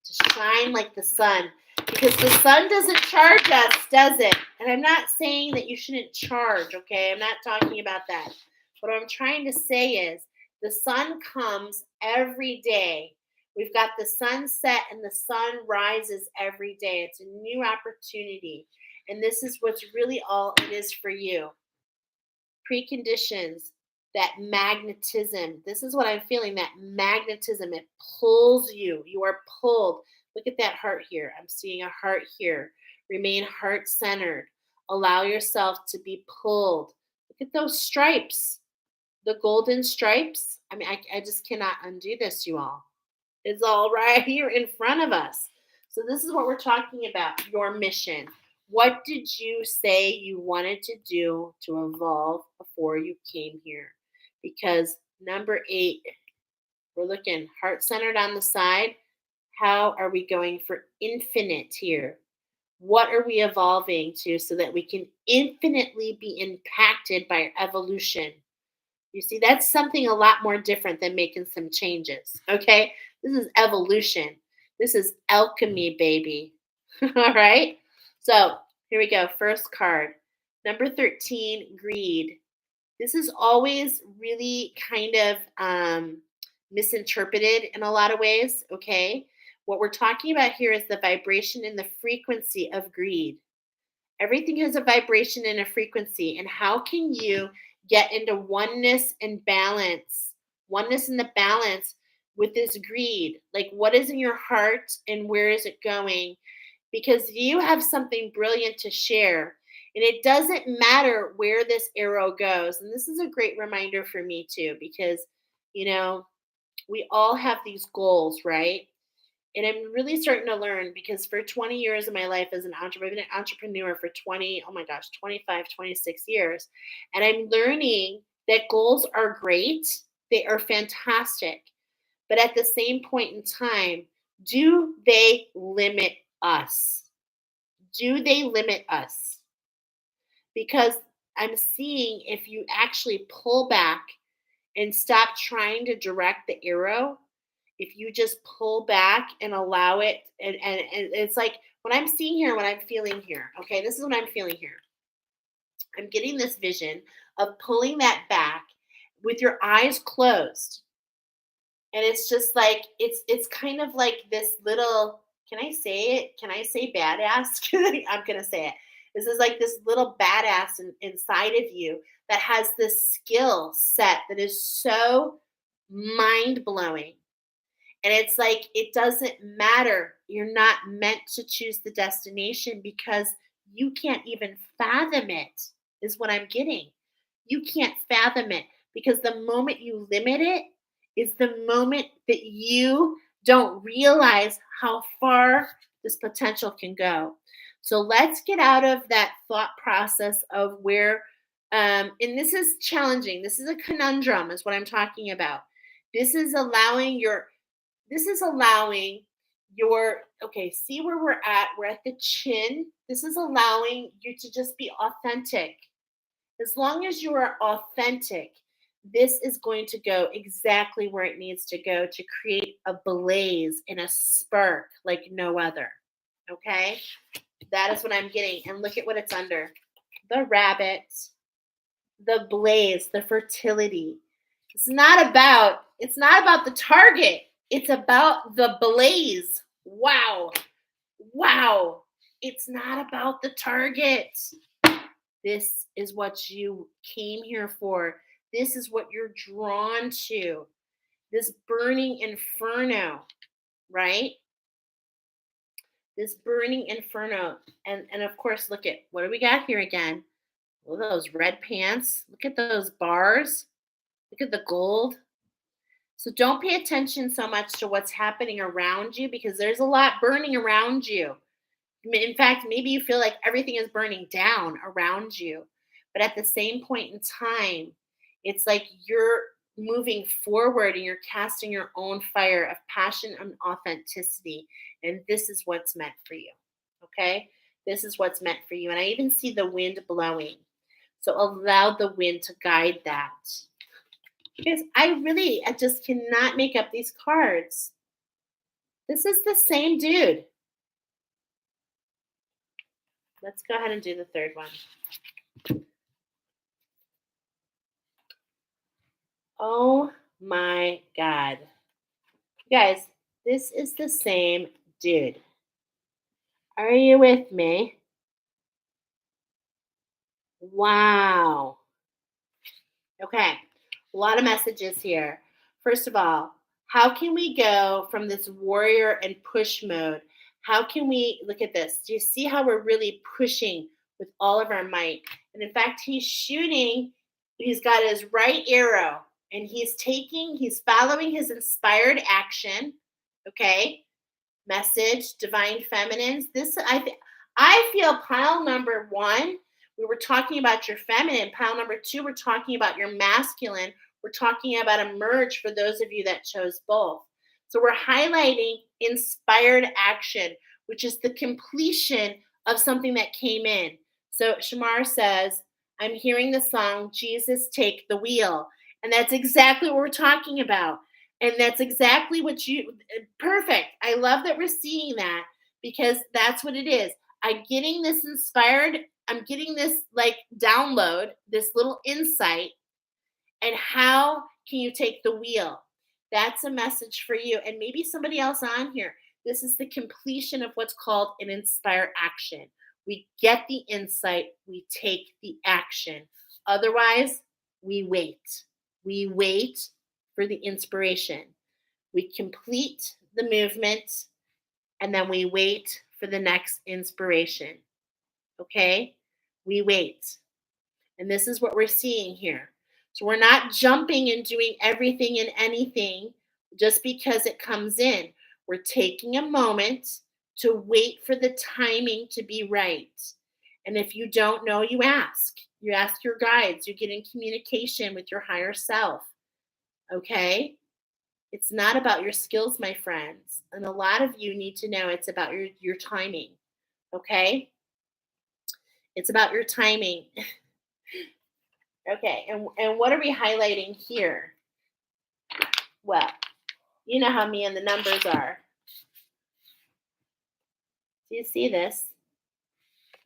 to shine like the sun, because the sun doesn't charge us, does it? And I'm not saying that you shouldn't charge, okay? I'm not talking about that. What I'm trying to say is the sun comes every day. We've got the sunset and the sun rises every day. It's a new opportunity. And this is what's really all it is for you. Preconditions, that magnetism. This is what I'm feeling, that magnetism. It pulls you. You are pulled. Look at that heart here. I'm seeing a heart here. Remain heart centered. Allow yourself to be pulled. Look at those stripes, the golden stripes. I mean, I just cannot undo this, you all. It's all right here in front of us. So, this is what we're talking about, your mission. What did you say you wanted to do to evolve before you came here? Because number 8, we're looking heart centered on the side. How are we going for infinite here? What are we evolving to so that we can infinitely be impacted by evolution? You see, that's something a lot more different than making some changes. Okay. This is evolution. This is alchemy, baby. All right. So here we go. First card. Number 13, greed. This is always really kind of misinterpreted in a lot of ways. Okay. What we're talking about here is the vibration and the frequency of greed. Everything has a vibration and a frequency. And how can you get into oneness and balance? Oneness and the balance with this greed. Like, what is in your heart and where is it going? Because you have something brilliant to share. And it doesn't matter where this arrow goes. And this is a great reminder for me, too, because, you know, we all have these goals, right? And I'm really starting to learn because for 20 years of my life as an entrepreneur, I've been an entrepreneur for 20, oh my gosh, 25, 26 years. And I'm learning that goals are great. They are fantastic. But at the same point in time, do they limit us? Do they limit us? Because I'm seeing if you actually pull back and stop trying to direct the arrow, if you just pull back and allow it, and it's like what I'm seeing here, what I'm feeling here. Okay, this is what I'm feeling here. I'm getting this vision of pulling that back with your eyes closed. And it's just like it's kind of like this little, can I say it? Can I say badass? I'm gonna say it. This is like this little badass inside of you that has this skill set that is so mind blowing. And it's like it doesn't matter. You're not meant to choose the destination because you can't even fathom it, is what I'm getting. You can't fathom it because the moment you limit it is the moment that you don't realize how far this potential can go. So let's get out of that thought process of where, and this is challenging. This is a conundrum, is what I'm talking about. This is allowing your this is allowing your, okay, see where we're at? We're at the chin. This is allowing you to just be authentic. As long as you are authentic, this is going to go exactly where it needs to go to create a blaze and a spark like no other. Okay? That is what I'm getting. And look at what it's under: the rabbit, the blaze, the fertility. It's not about the target. It's about the blaze. Wow. Wow. It's not about the target. This is what you came here for. This is what you're drawn to. This burning inferno, right? This burning inferno. And of course, look at what do we got here again? Look at those red pants. Look at those bars. Look at the gold. So don't pay attention so much to what's happening around you because there's a lot burning around you. In fact, maybe you feel like everything is burning down around you. But at the same point in time, it's like you're moving forward and you're casting your own fire of passion and authenticity. And this is what's meant for you. Okay? This is what's meant for you. And I even see the wind blowing. So allow the wind to guide that. Because I just cannot make up these cards. This is the same dude. Let's go ahead and do the third one. Oh my God. Guys, this is the same dude. Are you with me? Wow. Okay. A lot of messages here. First of all, how can we go from this warrior and push mode? How can we look at this? Do you see how we're really pushing with all of our might? And in fact, he's shooting, he's got his right arrow and he's following his inspired action. Okay. Message, divine feminines. I feel pile number one, we were talking about your feminine. Pile number two, we're talking about your masculine. We're talking about a merge for those of you that chose both. So we're highlighting inspired action, which is the completion of something that came in. So Shamar says, I'm hearing the song, Jesus Take the Wheel. And that's exactly what we're talking about. And that's exactly what perfect. I love that we're seeing that because that's what it is. I'm getting this inspired, I'm getting this like download, this little insight. And how can you take the wheel? That's a message for you. And maybe somebody else on here. This is the completion of what's called an inspired action. We get the insight, we take the action. Otherwise, we wait. We wait for the inspiration. We complete the movement and then we wait for the next inspiration. Okay? We wait. And this is what we're seeing here. So we're not jumping and doing everything and anything just because it comes in. We're taking a moment to wait for the timing to be right. And if you don't know, you ask. You ask your guides. You get in communication with your higher self. Okay? It's not about your skills, my friends. And a lot of you need to know it's about your timing. Okay? It's about your timing. Okay, and what are we highlighting here? Well, you know how me and the numbers are. Do you see this?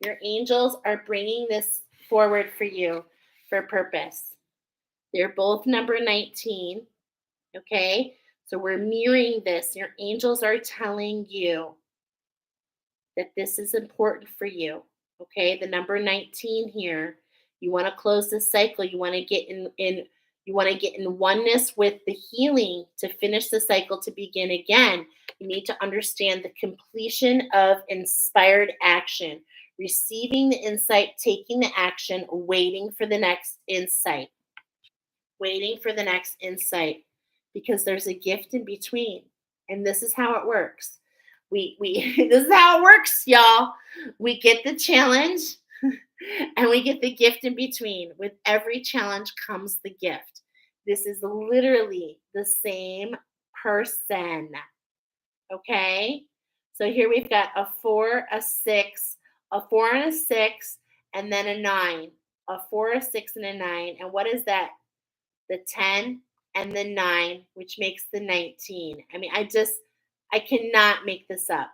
Your angels are bringing this forward for you for a purpose. They're both number 19. Okay, so we're mirroring this. Your angels are telling you that this is important for you. Okay, the number 19 here. You want to close this cycle. You want to get in you want to get in oneness with the healing to finish the cycle to begin again. You need to understand the completion of inspired action, receiving the insight, taking the action, waiting for the next insight. Waiting for the next insight because there's a gift in between. And this is how it works. We this is how it works, y'all. We get the challenge and we get the gift in between. With every challenge comes the gift. This is literally the same person. Okay? So here we've got a 4, a 6, a 4 and a 6, and then a 9. A 4, a 6, and a 9. And what is that? The 10 and the 9, which makes the 19. I mean, I cannot make this up.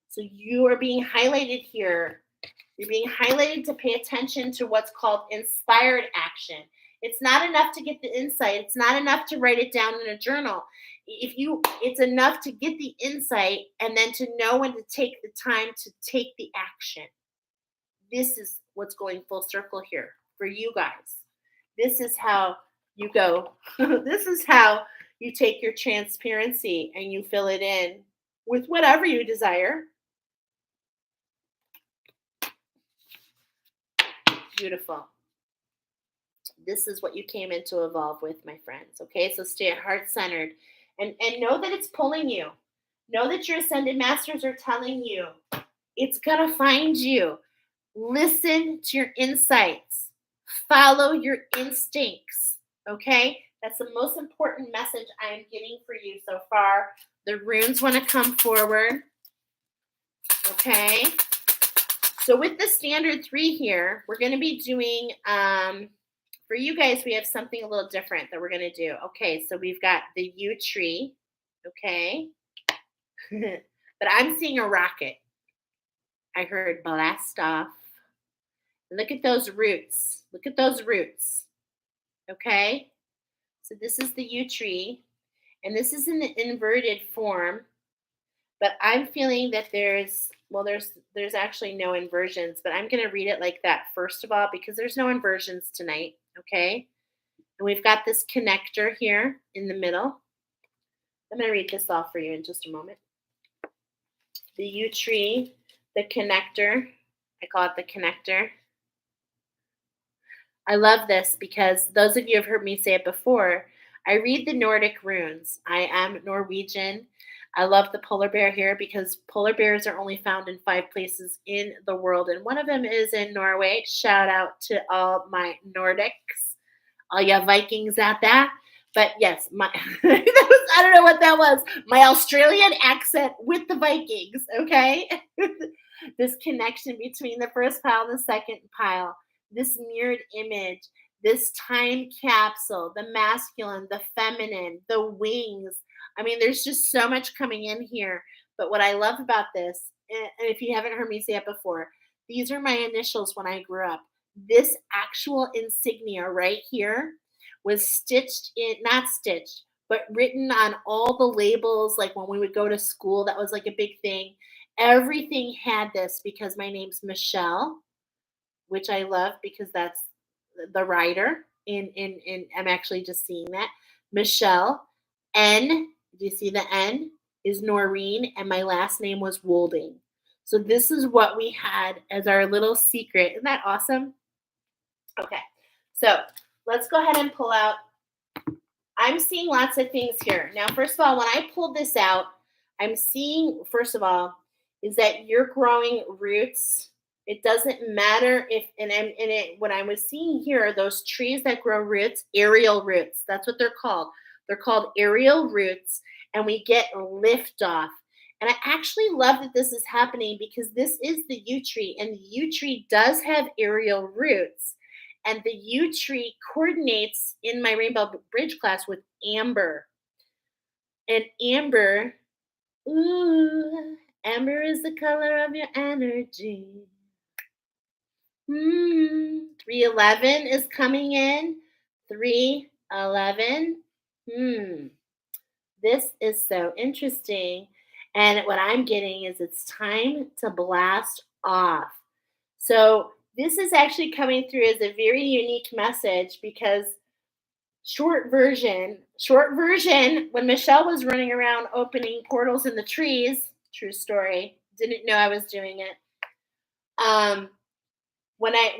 So you are being highlighted here. You're being highlighted to pay attention to what's called inspired action. It's not enough to get the insight. It's not enough to write it down in a journal. It's enough to get the insight and then to know when to take the time to take the action. This is what's going full circle here for you guys. This is how you go. This is how you take your transparency and you fill it in with whatever you desire. Beautiful. This is what you came in to evolve with, my friends. Okay, so stay heart-centered and know that it's pulling you. Know that your ascended masters are telling you it's going to find you. Listen to your insights. Follow your instincts. Okay? That's the most important message I am getting for you so far. The runes want to come forward. Okay? So with the standard 3 here, we're going to be doing, for you guys, we have something a little different that we're going to do. Okay, so we've got the yew tree. Okay? But I'm seeing a rocket. I heard blast off. Look at those roots. Look at those roots. Okay? So this is the yew tree. And this is in the inverted form. But I'm feeling that there's actually no inversions. But I'm going to read it like that first of all because there's no inversions tonight. Okay? And we've got this connector here in the middle. I'm going to read this off for you in just a moment. The yew tree, the connector. I call it the connector. I love this because those of you have heard me say it before. I read the Nordic runes. I am Norwegian. I love the polar bear here because polar bears are only found in 5 places in the world, and one of them is in Norway. Shout out to all my Nordics, all ya Vikings out there. But yes, I don't know what that was. My Australian accent with the Vikings, okay? This connection between the first pile and the second pile. This mirrored image, this time capsule, the masculine, the feminine, the wings. I mean, there's just so much coming in here. But what I love about this, and if you haven't heard me say it before, these are my initials when I grew up. This actual insignia right here was stitched in, not stitched, but written on all the labels. Like when we would go to school, that was like a big thing. Everything had this because my name's Michelle, which I love because that's the writer. In I'm actually just seeing that. Michelle. N, do you see the N? Is Noreen, and my last name was Wolding. So this is what we had as our little secret. Isn't that awesome? Okay, so let's go ahead and pull out. I'm seeing lots of things here. Now, first of all, when I pulled this out, I'm seeing, first of all, is that you're growing roots. It doesn't matter if, what I was seeing here are those trees that grow roots, aerial roots. That's what they're called. They're called aerial roots, and we get lift off. And I actually love that this is happening because this is the yew tree, and the yew tree does have aerial roots. And the yew tree coordinates in my Rainbow Bridge class with amber. And amber, ooh, amber is the color of your energy. 311 is coming in. 311. This is so interesting. And what I'm getting is it's time to blast off. So this is actually coming through as a very unique message because short version, when Michelle was running around opening portals in the trees, true story, didn't know I was doing it. When I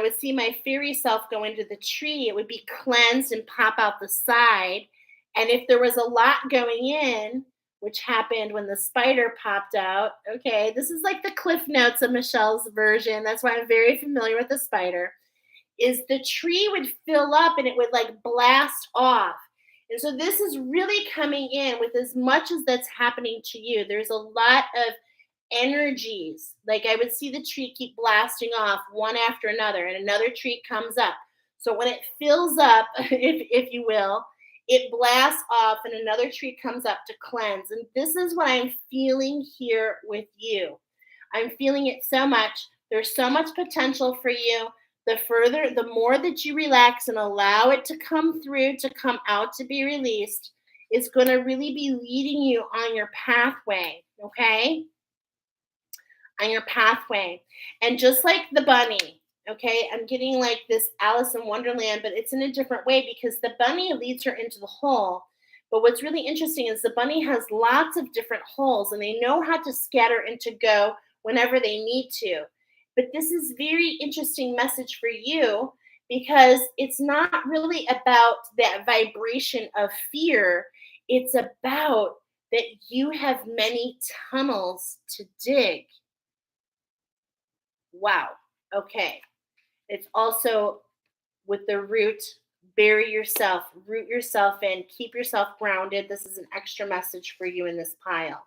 would see my fairy self go into the tree, it would be cleansed and pop out the side. And if there was a lot going in, which happened when the spider popped out, okay, this is like the cliff notes of Michelle's version. That's why I'm very familiar with the spider, is the tree would fill up and it would like blast off. And so this is really coming in with as much as that's happening to you. There's a lot of energies. Like I would see the tree keep blasting off one after another, and another tree comes up. So when it fills up, if you will, it blasts off and another tree comes up to cleanse. And this is what I'm feeling here with you. I'm feeling it so much. There's so much potential for you. The more that you relax and allow it to come through, to come out, to be released, is going to really be leading you on your pathway, okay? On your pathway. And just like the bunny, okay, I'm getting like this Alice in Wonderland, but it's in a different way because the bunny leads her into the hole. But what's really interesting is the bunny has lots of different holes and they know how to scatter and to go whenever they need to. But this is very interesting message for you because it's not really about that vibration of fear. It's about that you have many tunnels to dig. Wow. Okay. It's also with the root, bury yourself, root yourself in, keep yourself grounded. This is an extra message for you in this pile.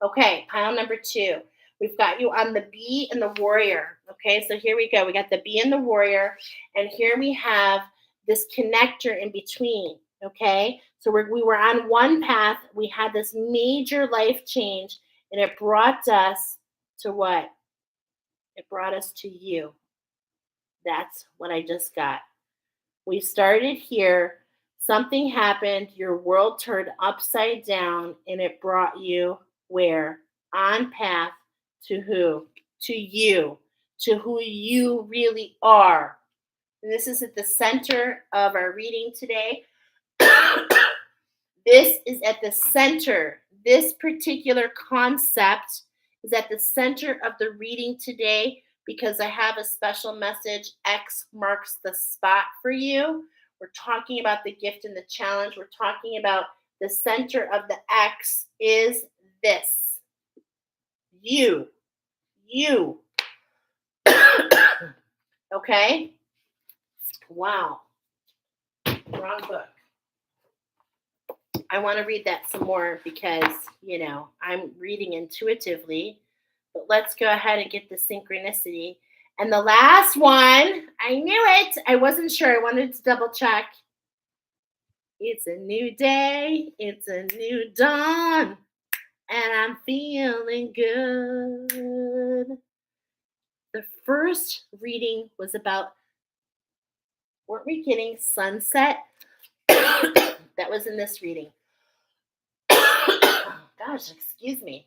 Okay, pile number 2. We've got you on the bee and the warrior. Okay, so here we go. We got the bee and the warrior, and here we have this connector in between. Okay, so we were on one path. We had this major life change, and it brought us to what? It brought us to you. That's what I just got. We started here. Something happened. Your world turned upside down, and it brought you where? On path to who? To you, to who you really are. And this is at the center of our reading today. This is at the center. This particular concept is at the center of the reading today because I have a special message. X marks the spot for you. We're talking about the gift and the challenge. We're talking about the center of the X is this. You. Okay? Wow. Wrong book. I want to read that some more because, I'm reading intuitively. But let's go ahead and get the synchronicity. And the last one, I knew it. I wasn't sure. I wanted to double check. It's a new day. It's a new dawn. And I'm feeling good. The first reading was about, weren't we getting sunset? That was in this reading. Gosh, excuse me.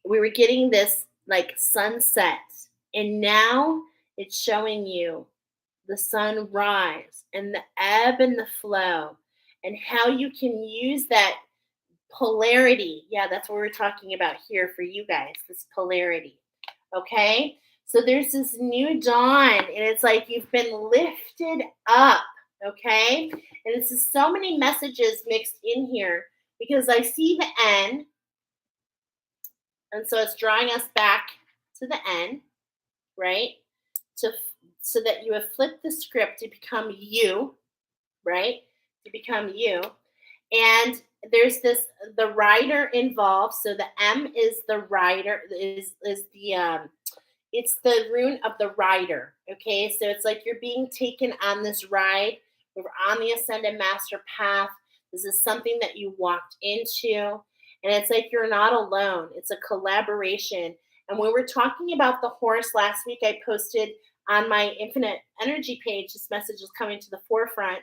We were getting this like sunset, and now it's showing you the sunrise and the ebb and the flow and how you can use that polarity. Yeah, that's what we're talking about here for you guys, this polarity. Okay? So there's this new dawn, and it's like you've been lifted up. Okay? And it's just so many messages mixed in here because I see the N, and so it's drawing us back to the N, right? To so that you have flipped the script to become you, right? To become you. And there's the rider involved. So the M is the rider, is the it's the rune of the rider. Okay, so it's like you're being taken on this ride. We're on the ascended master path. This is something that you walked into, and it's like you're not alone. It's a collaboration. And when we're talking about the horse last week, I posted on my infinite energy page, this message is coming to the forefront.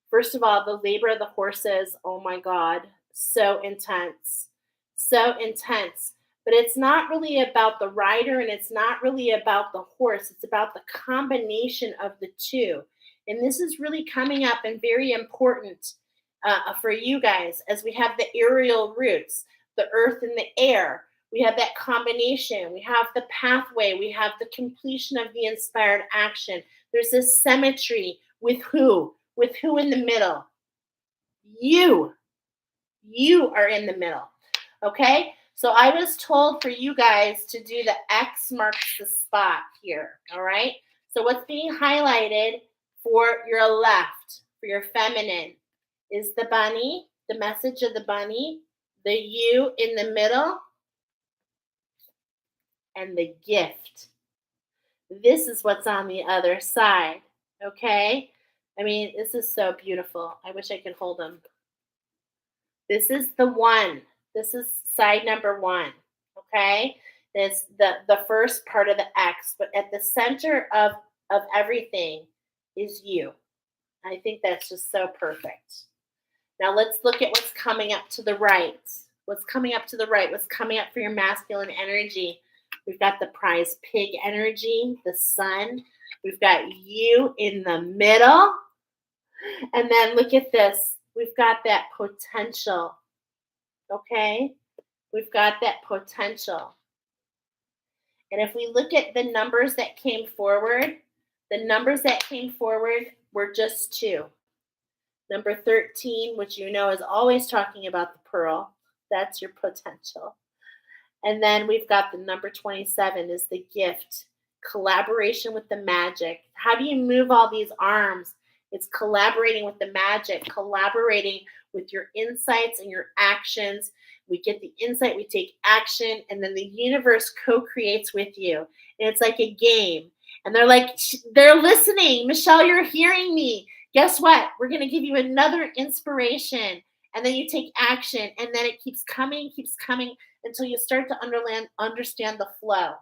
First of all, the labor of the horses, oh my God, so intense, so intense. But it's not really about the rider and it's not really about the horse. It's about the combination of the two. And this is really coming up and very important for you guys as we have the aerial roots, the earth and the air. We have that combination. We have the pathway. We have the completion of the inspired action. There's this symmetry with who? With who in the middle? You. You are in the middle. Okay? So I was told for you guys to do the X marks the spot here. All right? So what's being highlighted for your left, for your feminine, is the bunny, the message of the bunny, the you in the middle, and the gift. This is what's on the other side. Okay? I mean, this is so beautiful. I wish I could hold them. This is the one. This is side number one. Okay? It's the first part of the X, but at the center of everything is you. I think that's just so perfect. Now let's look at what's coming up to the right. What's coming up to the right? What's coming up for your masculine energy? We've got the prize pig energy, the sun. We've got you in the middle. And then look at this. We've got that potential. Okay? We've got that potential. And if we look at the numbers that came forward, the numbers that came forward were just two. Number 13, which you know is always talking about the pearl. That's your potential. And then we've got the number 27 is the gift. Collaboration with the magic. How do you move all these arms? It's collaborating with the magic, collaborating with your insights and your actions. We get the insight, we take action, and then the universe co-creates with you. And it's like a game. And they're like, they're listening. Michelle, you're hearing me. Guess what? We're going to give you another inspiration. And then you take action. And then it keeps coming until you start to understand the flow.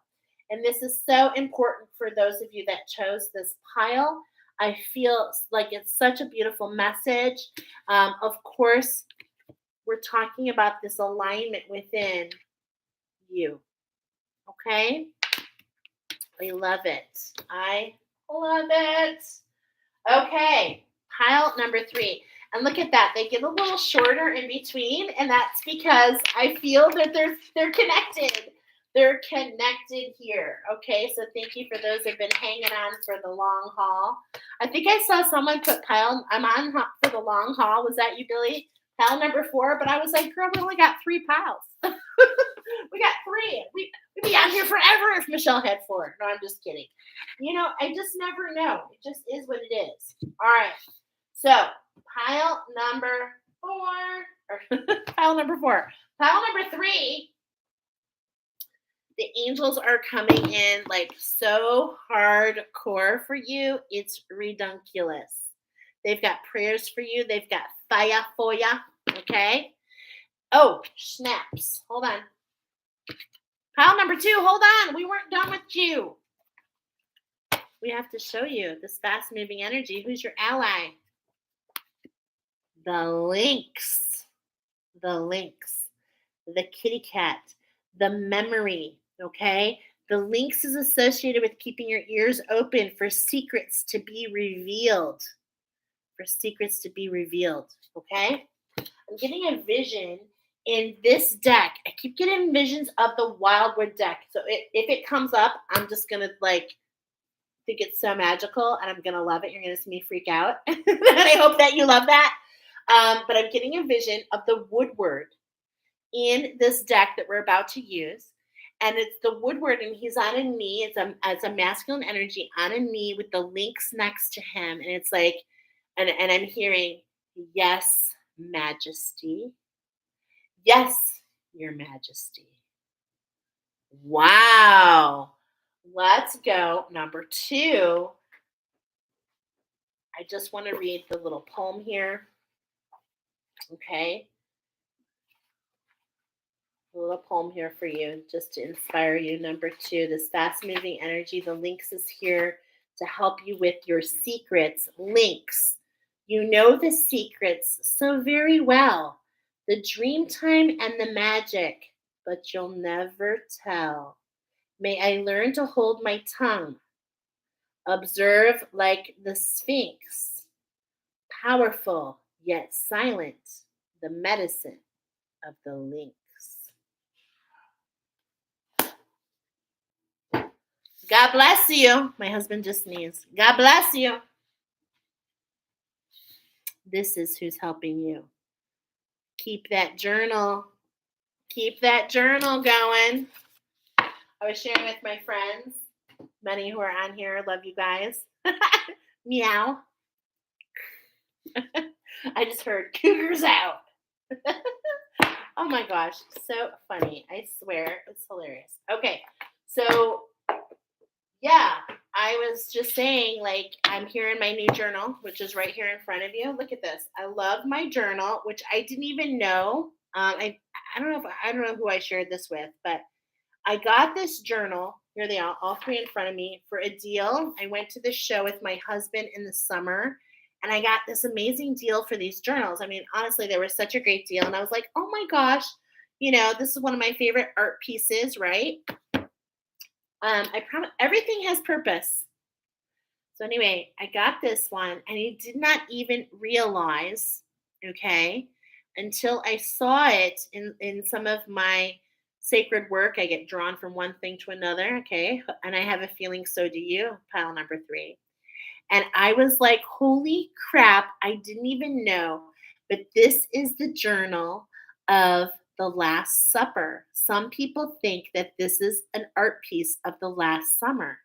And this is so important for those of you that chose this pile. I feel like it's such a beautiful message. Of course, we're talking about this alignment within you. Okay? I love it. I love it. Okay, pile number 3. And look at that. They get a little shorter in between, and that's because I feel that they're connected. They're connected here. Okay, so thank you for those who've been hanging on for the long haul. I think I saw someone put pile, I'm on for the long haul. Was that you, Billy? Pile number 4, but I was like, girl, we only got 3 piles. We got 3. We'd be out here forever if Michelle had 4. No, I'm just kidding. You know, I just never know. It just is what it is. All right. So pile number 4. Pile number 4. Pile number 3. The angels are coming in like so hardcore for you. It's redunculous. They've got prayers for you. They've got fire for you. Okay. Oh, snaps. Hold on. Pile number 2. Hold on. We weren't done with you. We have to show you this fast moving energy. Who's your ally? The lynx. The lynx. The kitty cat. The memory. Okay. The lynx is associated with keeping your ears open for secrets to be revealed. For secrets to be revealed. Okay. I'm getting a vision in this deck. I keep getting visions of the Wildwood deck. So if it comes up, I'm just going to think it's so magical and I'm going to love it. You're going to see me freak out. And I hope that you love that. But I'm getting a vision of the Woodward in this deck that we're about to use. And it's the Woodward, and he's on a knee. It's a masculine energy on a knee with the links next to him. And it's like, and I'm hearing, yes, Majesty. Yes, Your Majesty. Wow. Let's go. Number 2. I just want to read the little poem here. Okay. A little poem here for you just to inspire you. Number 2, this fast moving energy. The Lynx is here to help you with your secrets. Lynx, you know the secrets so very well. The dream time and the magic, but you'll never tell. May I learn to hold my tongue. Observe like the Sphinx. Powerful yet silent. The medicine of the lynx. God bless you. My husband just sneezed. God bless you. This is who's helping you. Keep that journal. Keep that journal going. I was sharing with my friends, many who are on here. Love you guys. Meow. I just heard cougars out. Oh my gosh. So funny. I swear. It's hilarious. Okay. So yeah, I was just saying, like, I'm here in my new journal, which is right here in front of you. Look at this. I love my journal, which I didn't even know. I don't know who I shared this with, but I got this journal. Here they are, all 3 in front of me, for a deal. I went to the show with my husband in the summer, and I got this amazing deal for these journals. I mean, honestly, they were such a great deal, and I was like, oh my gosh, this is one of my favorite art pieces, right? I promise everything has purpose. So anyway, I got this one, and I did not even realize, okay, until I saw it in some of my sacred work. I get drawn from one thing to another, okay, and I have a feeling so do you, pile number 3. And I was like, holy crap, I didn't even know. But this is the journal of the Last Supper. Some people think that this is an art piece of the Last Summer.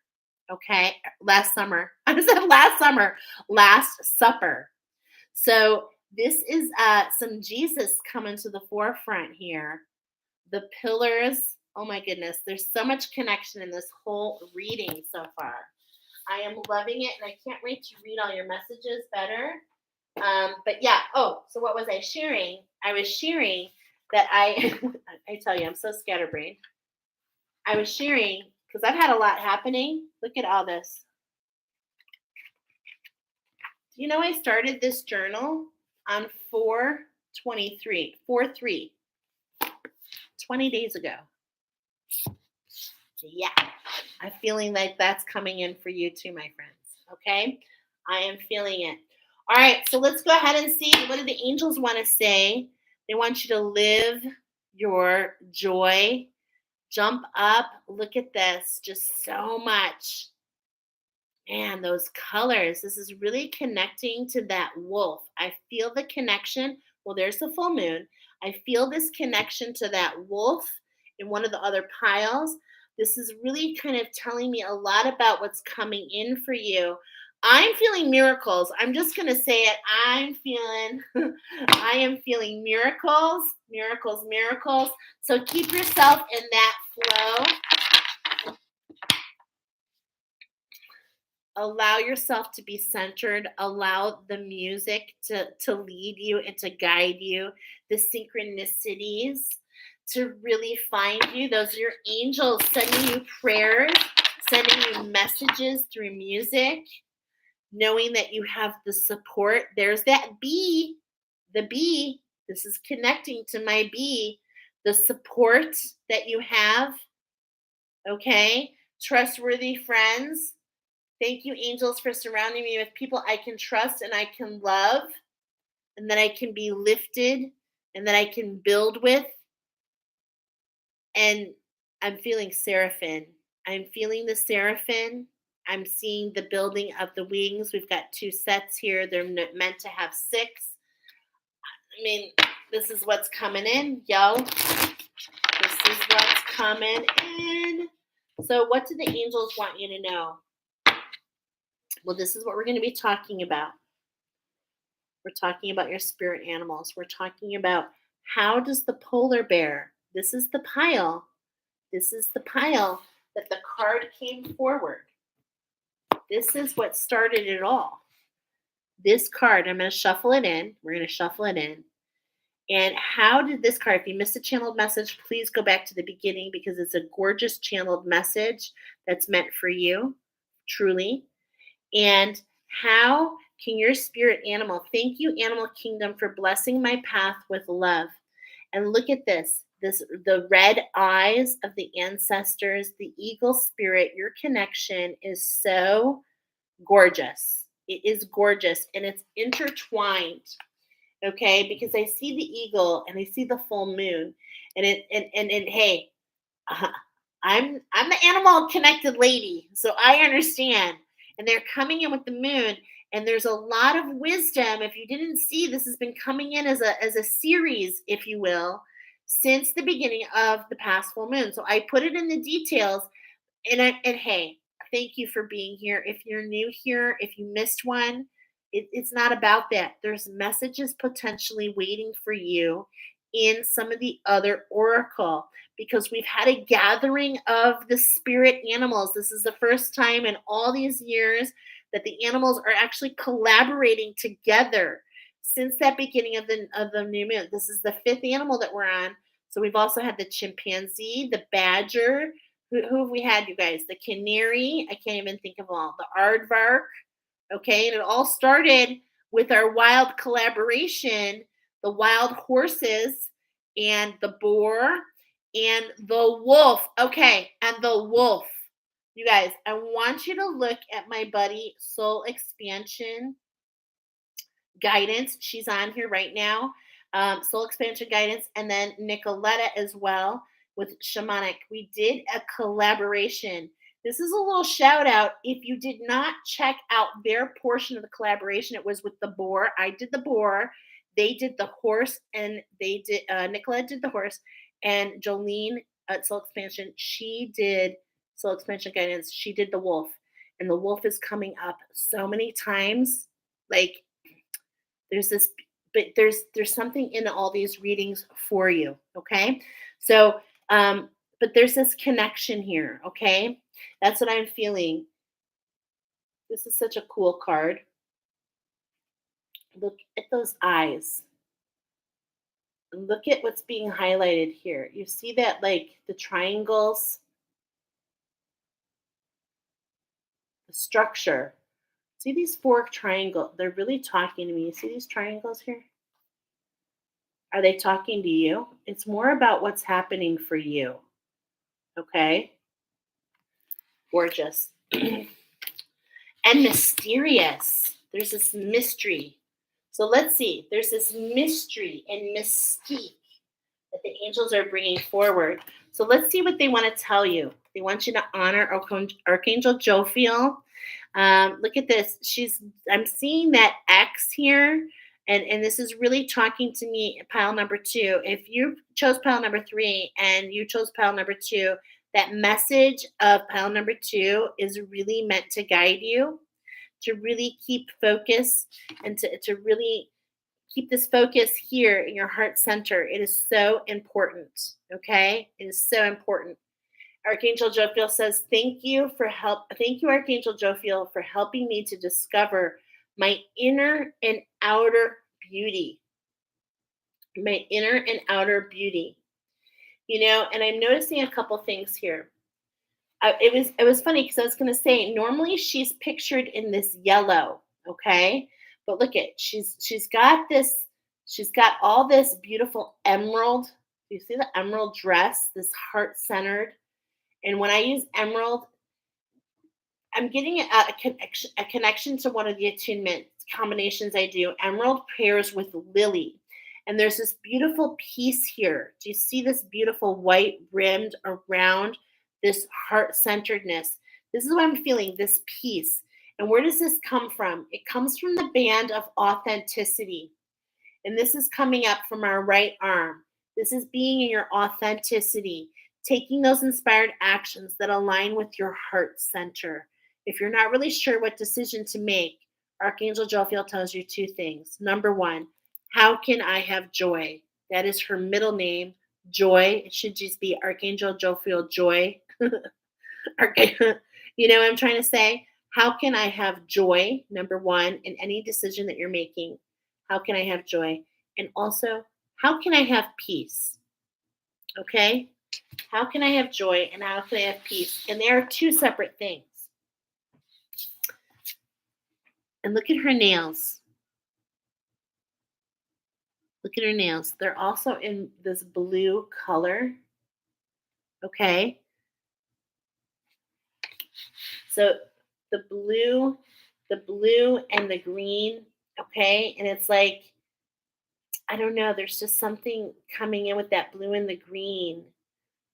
Okay, last summer. I said last summer, Last Supper. So this is some Jesus coming to the forefront here. The pillars. Oh my goodness, there's so much connection in this whole reading so far. I am loving it, and I can't wait to read all your messages better. But yeah. Oh, so what was I sharing? I was sharing that I tell you, I'm so scatterbrained. I was sharing because I've had a lot happening. Look at all this. Do you know I started this journal on 4/23, 4/3, 20 days ago. Yeah, I'm feeling like that's coming in for you too, my friends. Okay, I am feeling it. All right, so let's go ahead and see what do the angels want to say. They want you to live your joy. Jump up. Look at this. Just so much. Man, those colors. This is really connecting to that wolf. I feel the connection. Well, there's the full moon. I feel this connection to that wolf in one of the other piles. This is really kind of telling me a lot about what's coming in for you. I'm feeling miracles. I'm just going to say it. I am feeling miracles, miracles, miracles. So keep yourself in that flow. Allow yourself to be centered. Allow the music to lead you and to guide you. The synchronicities to really find you. Those are your angels sending you prayers, sending you messages through music, knowing that you have the support. There's that bee, the bee. This is connecting to my bee, the support that you have. Okay, trustworthy friends. Thank you, angels, for surrounding me with people I can trust and I can love, and that I can be lifted and that I can build with. And I'm feeling seraphim. I'm feeling the seraphim. I'm seeing the building of the wings. We've got 2 sets here. They're meant to have 6. I mean, this is what's coming in, yo. This is what's coming in. So what do the angels want you to know? Well, this is what we're going to be talking about. We're talking about your spirit animals. We're talking about how does the polar bear, this is the pile that the card came forward. This is what started it all. This card, I'm going to shuffle it in. We're going to shuffle it in. And how did this card, if you missed a channeled message, please go back to the beginning because it's a gorgeous channeled message that's meant for you, truly. And how can your spirit animal, thank you, Animal Kingdom, for blessing my path with love. And look at this, the red eyes of the ancestors, the eagle spirit, your connection is so gorgeous. It is gorgeous and it's intertwined. Okay, because I see the eagle and I see the full moon, and hey, I'm the animal connected lady, so I understand. And they're coming in with the moon, and there's a lot of wisdom. If you didn't see, this has been coming in as a series, if you will, since the beginning of the past full moon. So I put it in the details, and hey, thank you for being here. If you're new here, if you missed one, it's not about that. There's messages potentially waiting for you in some of the other oracle because we've had a gathering of the spirit animals. This is the first time in all these years that the animals are actually collaborating together since that beginning of the new moon. This is the fifth animal that we're on. So we've also had the chimpanzee, the badger. Who have we had, you guys? The canary. I can't even think of all. The aardvark. Okay, and it all started with our wild collaboration, the wild horses and the boar and the wolf. Okay, and the wolf. You guys, I want you to look at my buddy Soul Expansion Guidance. She's on here right now. Soul Expansion Guidance, and then Nicoletta as well with Shamanic. We did a collaboration. This is a little shout out. If you did not check out their portion of the collaboration, it was with the boar. I did the boar. They did the horse, and they did. Nicolette did the horse, and Jolene at Soul Expansion, she did Soul Expansion Guidance. She did the wolf, and the wolf is coming up so many times. Like there's this, but there's something in all these readings for you. Okay, so but there's this connection here. Okay, that's what I'm feeling. This is such a cool card. Look at those eyes. Look at what's being highlighted here. You see that, like the triangles, the structure. See these four triangles? They're really talking to me. You see these triangles here? Are they talking to you? It's more about what's happening for you. Okay? Gorgeous. And mysterious. There's this mystery. So let's see. There's this mystery and mystique that the angels are bringing forward. So let's see what they want to tell you. They want you to honor Archangel Jophiel. Look at this. I'm seeing that X here, and this is really talking to me, pile number 2. If you chose pile number 3 and you chose pile number 2, that message of pile number 2 is really meant to guide you, to really keep focus and to really keep this focus here in your heart center. It is so important. Okay? It is so important. Archangel Jophiel says, thank you, Archangel Jophiel, for helping me to discover my inner and outer beauty. My inner and outer beauty. You know, and I'm noticing a couple things here. It was funny because I was going to say, normally she's pictured in this yellow, okay? But look at, she's got all this beautiful emerald. You see the emerald dress, this heart-centered. And when I use emerald, I'm getting a connection to one of the attunement combinations I do. Emerald pairs with lily. And there's this beautiful piece here. Do you see this beautiful white rimmed around this heart-centeredness? This is what I'm feeling, this piece. And where does this come from? It comes from the band of authenticity. And this is coming up from our right arm. This is being in your authenticity, taking those inspired actions that align with your heart center. If you're not really sure what decision to make, Archangel Jophiel tells you two things. Number one, how can I have joy? That is her middle name, Joy. It should just be Archangel Jophiel Joy. You know what I'm trying to say? How can I have joy? Number one, in any decision that you're making, how can I have joy? And also, how can I have peace? Okay? How can I have joy and how can I have peace? And they are two separate things. And look at her nails. Look at her nails. They're also in this blue color. Okay? So the blue and the green, okay? And it's like, I don't know, there's just something coming in with that blue and the green.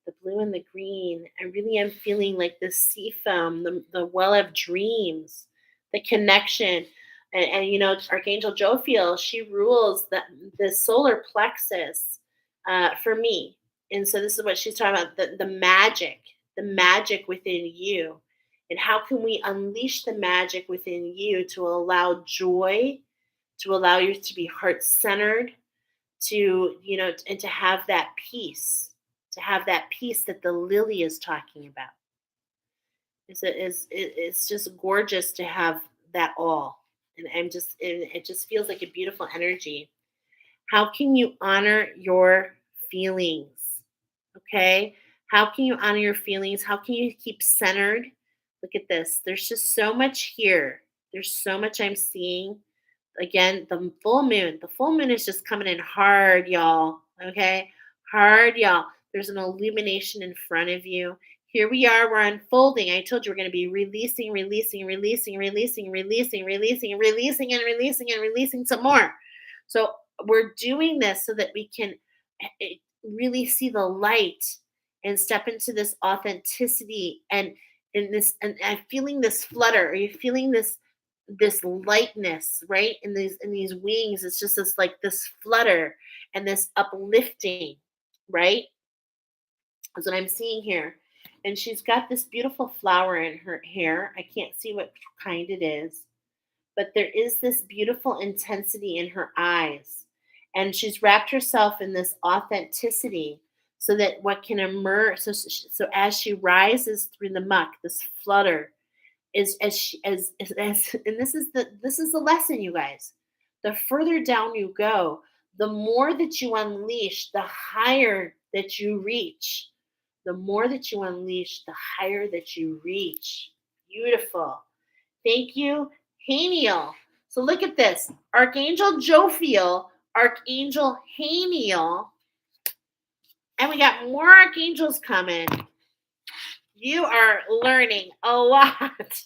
The blue and the green. I really am feeling like the sea foam, the well of dreams, the connection. And you know, Archangel Jophiel, she rules the solar plexus for me. And so this is what she's talking about, the magic within you. And how can we unleash the magic within you to allow joy, to allow you to be heart centered, to, you know, and to have that peace that the lily is talking about. It's just gorgeous to have that all. And it just feels like a beautiful energy. How can you honor your feelings? Okay? How can you honor your feelings? How can you keep centered? Look at this. There's just so much here. There's so much I'm seeing. Again, the full moon. The full moon is just coming in hard, y'all. Okay? Hard, y'all. There's an illumination in front of you. Here we are, we're unfolding. I told you we're going to be releasing, releasing, releasing, releasing, releasing, releasing, releasing, and releasing, and releasing some more. So we're doing this so that we can really see the light and step into this authenticity and in this, and I'm feeling this flutter. Are you feeling this lightness, right? In these wings, it's just this flutter and this uplifting, right? Is what I'm seeing here. And she's got this beautiful flower in her hair. I can't see what kind it is, but there is this beautiful intensity in her eyes. And she's wrapped herself in this authenticity so that what can emerge, so as she rises through the muck, this flutter is and this is the lesson, you guys. The further down you go, the more that you unleash, the higher that you reach. The more that you unleash, the higher that you reach. Beautiful. Thank you, Haniel. So look at this. Archangel Jophiel, Archangel Haniel, and we got more archangels coming. You are learning a lot.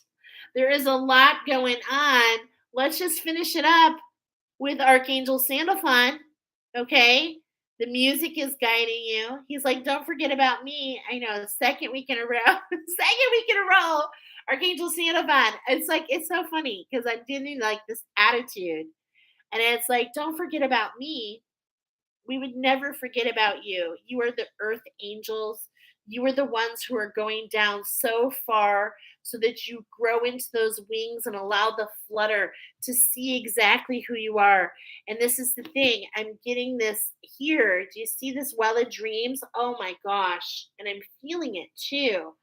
There is a lot going on. Let's just finish it up with Archangel Sandalphon. Okay? The music is guiding you. He's like, don't forget about me. I know, the second week in a row. Second week in a row. Archangel Sandalphon. It's like, it's so funny because I'm getting like this attitude. And it's like, don't forget about me. We would never forget about you. You are the earth angels. You are the ones who are going down so far so that you grow into those wings and allow the flutter to see exactly who you are. And this is the thing. I'm getting this here. Do you see this well of dreams? Oh my gosh. And I'm feeling it too.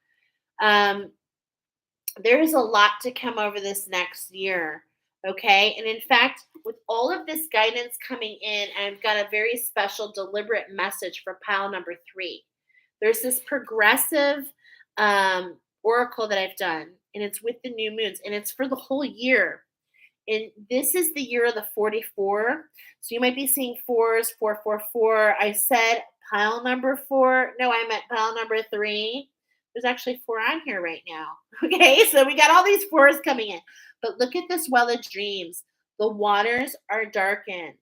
There is a lot to come over this next year. Okay. And in fact, with all of this guidance coming in, I've got a very special, deliberate message for pile number 3. There's this progressive oracle that I've done, and it's with the new moons, and it's for the whole year. And this is the year of the 44. So you might be seeing fours, 444. I said pile number 4. No, I meant pile number 3. There's actually 4 on here right now. Okay, so we got all these 4s coming in. But look at this well of dreams. The waters are darkened.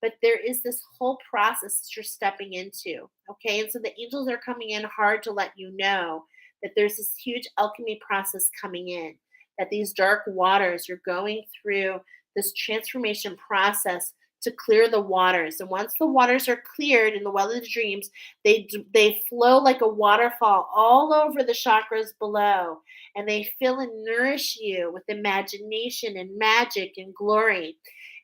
But there is this whole process that you're stepping into. Okay, and so the angels are coming in hard to let you know that there's this huge alchemy process coming in, that these dark waters, you're going through this transformation process to clear the waters. And once the waters are cleared in the well of the dreams, they flow like a waterfall all over the chakras below, and they fill and nourish you with imagination and magic and glory.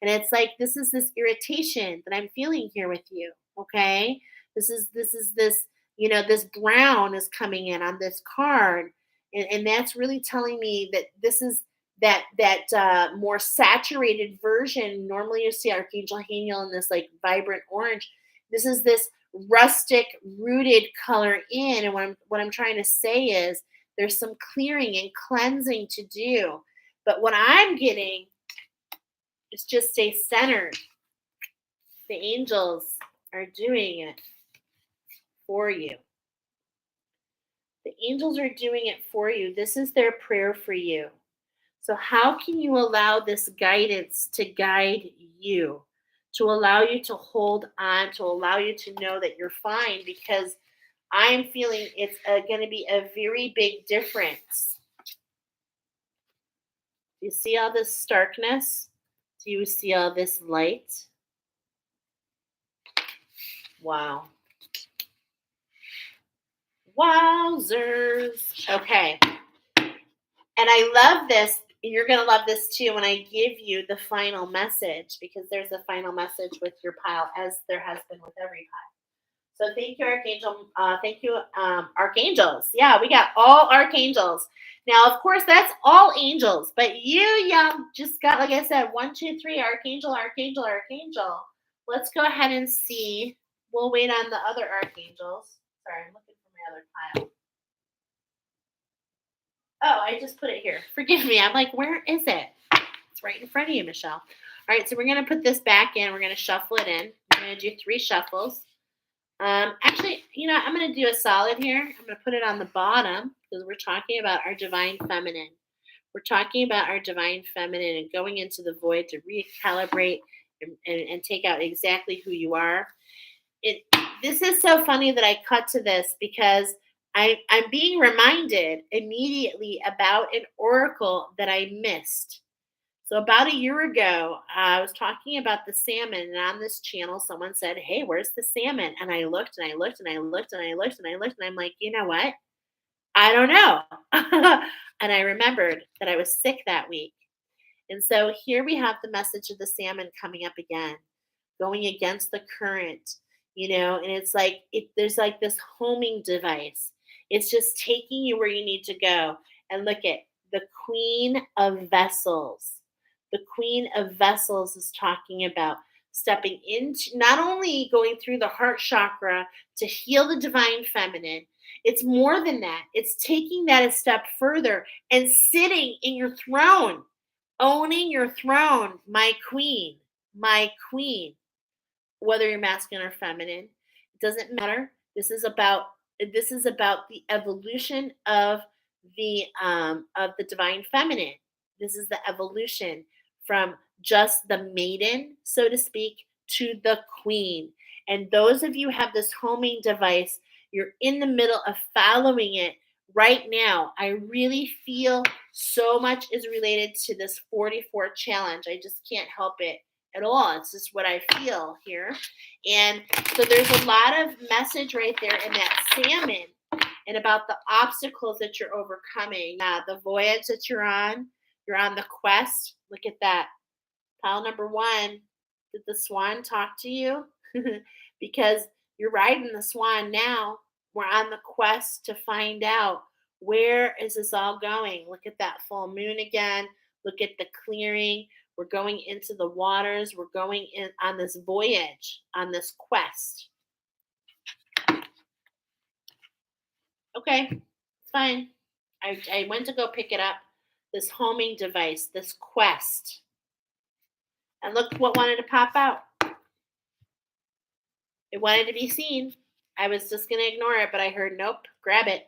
And it's like this irritation that I'm feeling here with you. Okay, this this brown is coming in on this card, and that's really telling me that this is that more saturated version. Normally you see Archangel Haniel in this like vibrant orange. This is this rustic rooted color in, and what I'm trying to say is there's some clearing and cleansing to do. But what I'm getting is just stay centered. The angels are doing it for you. The angels are doing it for you. This is their prayer for you. So, how can you allow this guidance to guide you, to allow you to hold on, to allow you to know that you're fine? Because I'm feeling it's going to be a very big difference. Do you see all this starkness? Do you see all this light? Wow. Wowzers. Okay. And I love this. You're going to love this too when I give you the final message, because there's a final message with your pile, as there has been with every pile. So thank you, Archangel. Thank you, Archangels. Yeah, we got all Archangels. Now, of course, that's all angels. But you just got, like I said, 1, 2, 3, Archangel, Archangel, Archangel. Let's go ahead and see. We'll wait on the other Archangels. Sorry, I'm looking for my other pile. Oh, I just put it here. Forgive me. I'm like, where is it? It's right in front of you, Michelle. All right, so we're going to put this back in. We're going to shuffle it in. I'm going to do 3 shuffles. Actually, I'm going to do a solid here. I'm going to put it on the bottom because we're talking about our divine feminine. We're talking about our divine feminine and going into the void to recalibrate and take out exactly who you are. This is so funny that I cut to this because I'm being reminded immediately about an oracle that I missed. So about a year ago, I was talking about the salmon, and on this channel, someone said, "Hey, where's the salmon?" And I looked, and I looked, and I looked, and I looked, and I looked, and I'm like, you know what? I don't know. And I remembered that I was sick that week. And so here we have the message of the salmon coming up again, going against the current, and it's like there's like this homing device. It's just taking you where you need to go. And look at the Queen of Vessels. The Queen of Vessels is talking about stepping into, not only going through the heart chakra to heal the divine feminine, it's more than that. It's taking that a step further and sitting in your throne, owning your throne, my queen, whether you're masculine or feminine, it doesn't matter. This is about the evolution of the divine feminine. This is the evolution from just the maiden, so to speak, to the queen. And those of you who have this homing device, you're in the middle of following it right now. I really feel so much is related to this 44 challenge. I just can't help it at all. It's just what I feel here. And so there's a lot of message right there in that salmon and about the obstacles that you're overcoming. The voyage that you're on the quest. Look at that. Pile number 1, did the swan talk to you? Because you're riding the swan now. We're on the quest to find out, where is this all going? Look at that full moon again. Look at the clearing. We're going into the waters. We're going in on this voyage, on this quest. Okay, it's fine. I went to go pick it up. This homing device, this quest. And look what wanted to pop out. It wanted to be seen. I was just going to ignore it, but I heard, nope, grab it.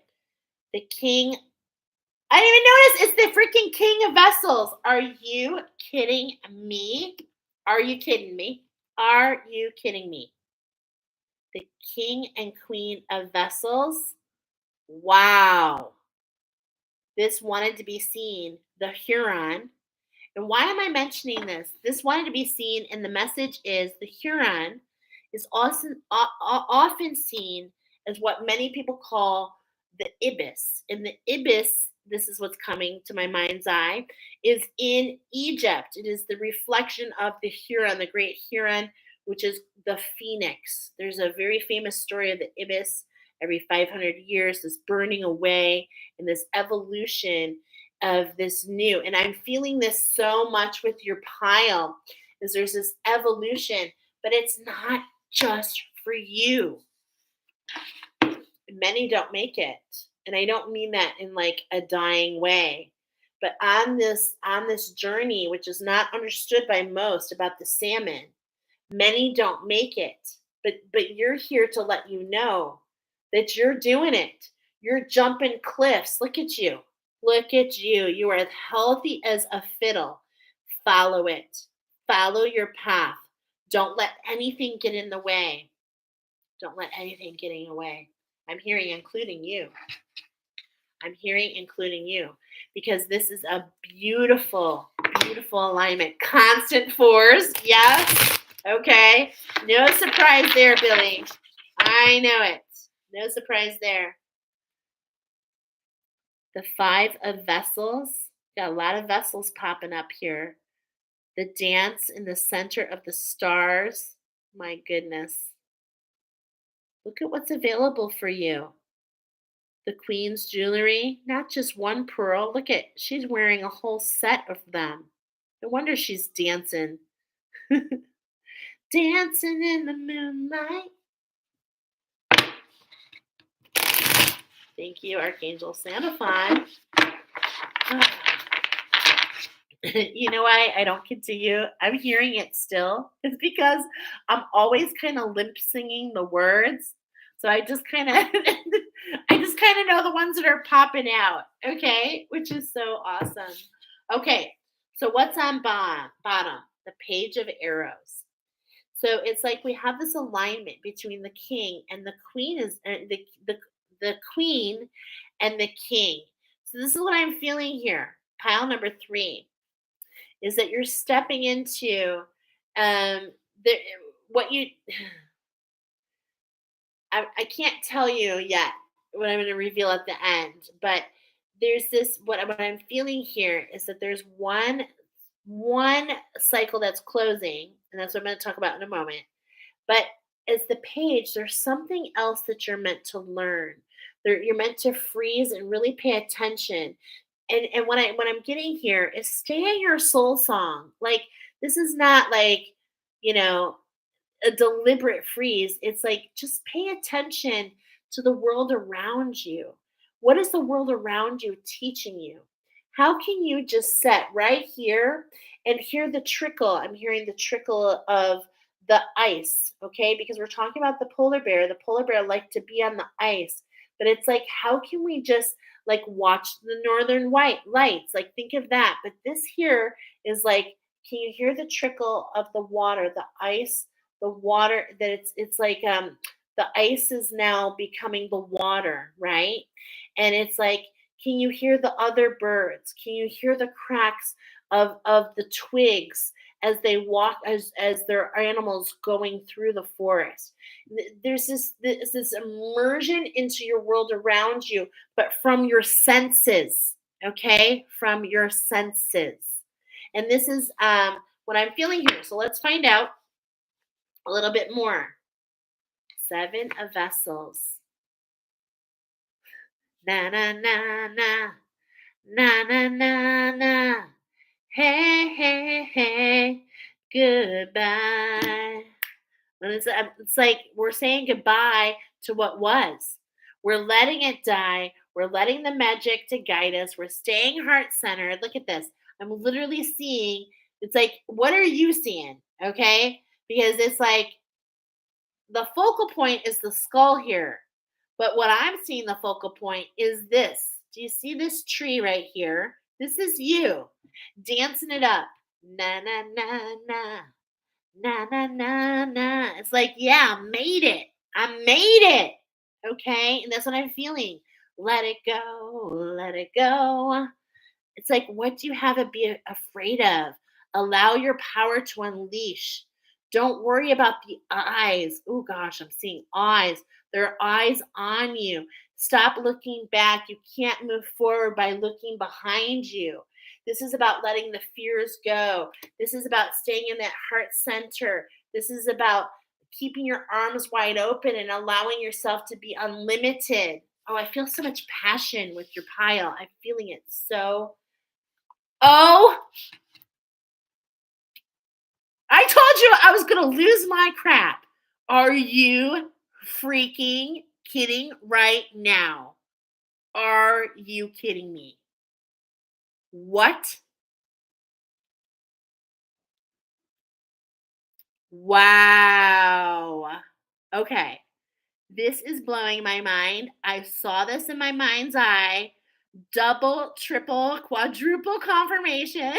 The king. I didn't even notice. It's the freaking King of Vessels. Are you kidding me? Are you kidding me? Are you kidding me? The King and Queen of Vessels. Wow. This wanted to be seen. The Huron. And why am I mentioning this? This wanted to be seen, and the message is the Huron is often seen as what many people call the Ibis. And the Ibis, this is what's coming to my mind's eye, is in Egypt. It is the reflection of the Huron, the great Huron, which is the phoenix. There's a very famous story of the Ibis every 500 years, this burning away and this evolution of this new. And I'm feeling this so much with your pile, is there's this evolution, but it's not just for you. Many don't make it. And I don't mean that in like a dying way. But on this journey, which is not understood by most about the salmon, many don't make it. But you're here to let you know that you're doing it. You're jumping cliffs. Look at you. Look at you. You are as healthy as a fiddle. Follow it. Follow your path. Don't let anything get in the way. Don't let anything get in the way. I'm hearing including you. I'm hearing including you because this is a beautiful, beautiful alignment. Constant fours. Yes. Okay. No surprise there, Billy. I know it. No surprise there. The 5 of vessels. Got a lot of vessels popping up here. The dance in the center of the stars. My goodness. Look at what's available for you. The queen's jewelry, not just one pearl. Look at, she's wearing a whole set of them. No wonder she's dancing. Dancing in the moonlight. Thank you, Archangel Santa 5. You know why I don't continue? I'm hearing it still. It's because I'm always kind of limp singing the words. So I just kind of know the ones that are popping out. Okay, which is so awesome. Okay, so what's on bottom? The page of arrows. So it's like we have this alignment between the king and the queen is the queen and the king. So this is what I'm feeling here. Pile number 3 is that you're stepping into the what you I can't tell you yet what I'm going to reveal at the end, but there's this what I'm feeling here is that there's one cycle that's closing, and that's what I'm going to talk about in a moment. But as the page, there's something else that you're meant to learn. You're meant to freeze and really pay attention. And what I'm getting here is stay in your soul song. Like this is not like, you know, a deliberate freeze. It's like just pay attention to the world around you. What is the world around you teaching you? How can you just sit right here and hear the trickle? I'm hearing the trickle of the ice, okay? Because we're talking about the polar bear. The polar bear like to be on the ice, but it's like, how can we just like watch the northern white lights? Like think of that. But this here is like, can you hear the trickle of the water, the ice, the water that it's like the ice is now becoming the water, right? And it's like, can you hear the other birds? Can you hear the cracks of the twigs as they walk as their animals going through the forest? There's this immersion into your world around you, but from your senses, okay? From your senses. And this is what I'm feeling here. So let's find out a little bit more. 7 of vessels. Na na na na. Na na na na. Hey, hey, hey. Goodbye. It's like we're saying goodbye to what was. We're letting it die. We're letting the magic to guide us. We're staying heart centered. Look at this. I'm literally seeing, it's like, what are you seeing? Okay. Because it's like, the focal point is the skull here. But what I'm seeing the focal point is this. Do you see this tree right here? This is you dancing it up. Na na na na. Na na na na. It's like, yeah, I made it. I made it. Okay? And that's what I'm feeling. Let it go. Let it go. It's like, what do you have to be afraid of? Allow your power to unleash. Don't worry about the eyes. Oh gosh, I'm seeing eyes. There are eyes on you. Stop looking back. You can't move forward by looking behind you. This is about letting the fears go. This is about staying in that heart center. This is about keeping your arms wide open and allowing yourself to be unlimited. Oh, I feel so much passion with your pile. I'm feeling it so. Oh, I told you I was going to lose my crap. Are you freaking kidding right now? Are you kidding me? What? Wow. Okay. This is blowing my mind. I saw this in my mind's eye. Double, triple, quadruple confirmation.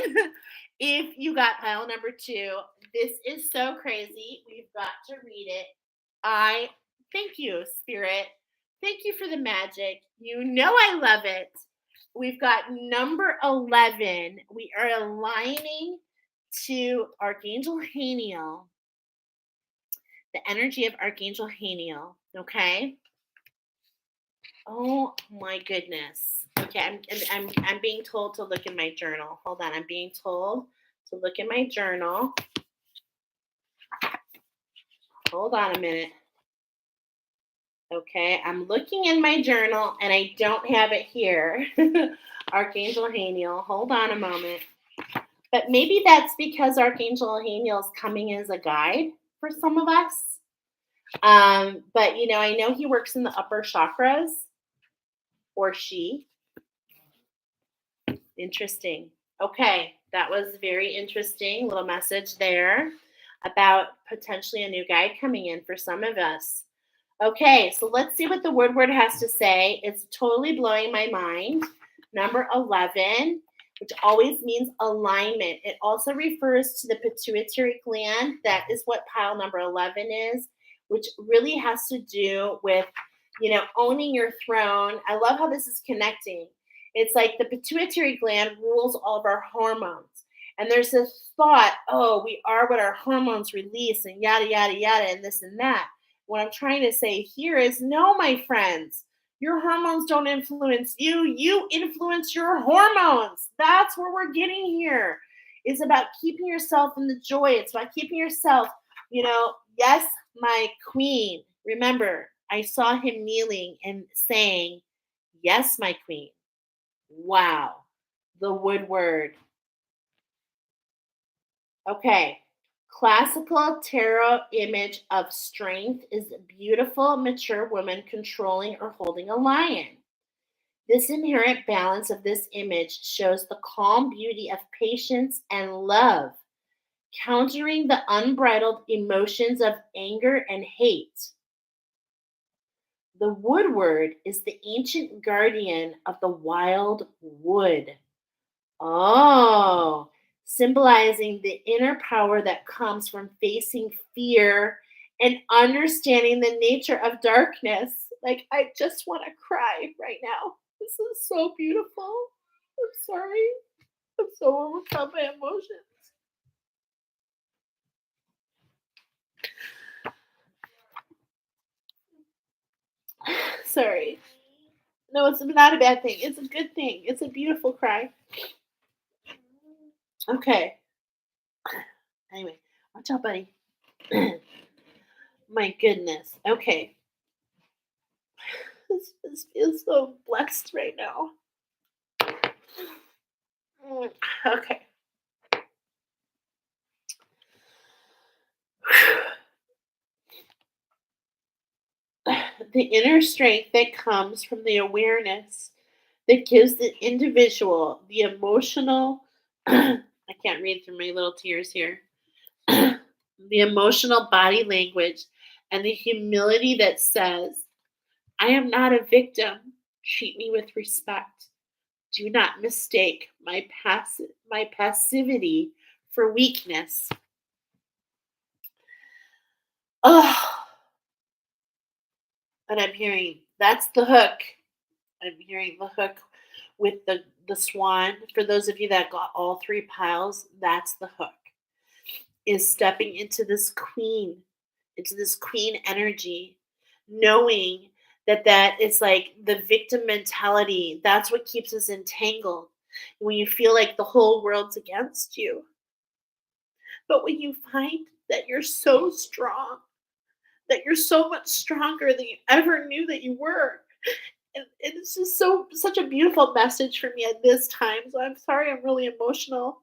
If you got pile number two, this is so crazy. We've got to read it. I thank you, Spirit. Thank you for the magic. You know I love it. We've got number 11. We are aligning to Archangel Haniel, the energy of Archangel Haniel. Okay. Oh my goodness. Okay, I'm being told to look in my journal. Hold on, I'm being told to look in my journal. Hold on a minute. Okay, I'm looking in my journal and I don't have it here. Archangel Haniel. Hold on a moment. But maybe that's because Archangel Haniel is coming as a guide for some of us. But I know he works in the upper chakras, or she. Interesting. Okay, that was very interesting. Little message there about potentially a new guide coming in for some of us. Okay, so let's see what the Woodward has to say. It's totally blowing my mind. Number 11, which always means alignment. It also refers to the pituitary gland. That is what pile number 11 is, which really has to do with, owning your throne. I love how this is connecting. It's like the pituitary gland rules all of our hormones. And there's this thought, oh, we are what our hormones release and yada, yada, yada, and this and that. What I'm trying to say here is no, my friends, your hormones don't influence you. You influence your hormones. That's where we're getting here. It's about keeping yourself in the joy. It's about keeping yourself, yes, my queen. Remember, I saw him kneeling and saying, yes, my queen. Wow. The Woodward. Okay. Classical tarot image of strength is a beautiful, mature woman controlling or holding a lion. This inherent balance of this image shows the calm beauty of patience and love, countering the unbridled emotions of anger and hate. The Woodward is the ancient guardian of the wild wood. Oh, symbolizing the inner power that comes from facing fear and understanding the nature of darkness. Like, I just want to cry right now. This is so beautiful. I'm sorry. I'm so overcome by emotions. Sorry. No, it's not a bad thing. It's a good thing. It's a beautiful cry. Okay. Anyway, watch out, buddy. My goodness. Okay. This feels so blessed right now. Okay. The inner strength that comes from the awareness that gives the individual the emotional, I can't read through my little tears here, the emotional body language and the humility that says, I am not a victim. Treat me with respect. Do not mistake my passivity for weakness. Oh, and I'm hearing that's the hook. I'm hearing the hook with the swan, for those of you that got all three piles, that's the hook, is stepping into this queen energy, knowing that that is like the victim mentality. That's what keeps us entangled. When you feel like the whole world's against you. But when you find that you're so strong, that you're so much stronger than you ever knew that you were. And it's just such a beautiful message for me at this time. So I'm sorry I'm really emotional.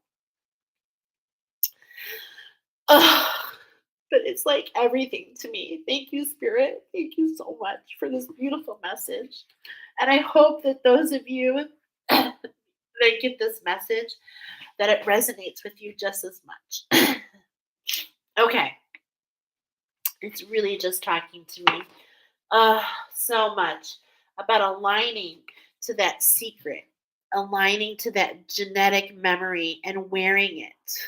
Ugh, but it's like everything to me. Thank you, Spirit. Thank you so much for this beautiful message. And I hope that those of you that get this message, that it resonates with you just as much. Okay. It's really just talking to me so much about aligning to that secret, aligning to that genetic memory and wearing it.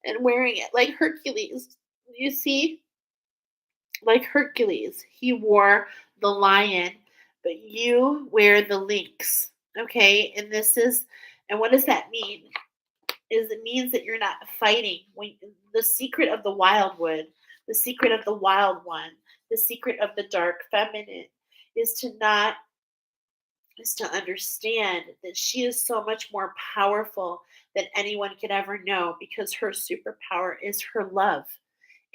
And wearing it like Hercules. You see? Like Hercules. He wore the lion, but you wear the lynx. Okay? And what does that mean? Is it means that you're not fighting. When the secret of the wildwood, the secret of the wild one, the secret of the dark feminine is to understand that she is so much more powerful than anyone could ever know, because her superpower is her love.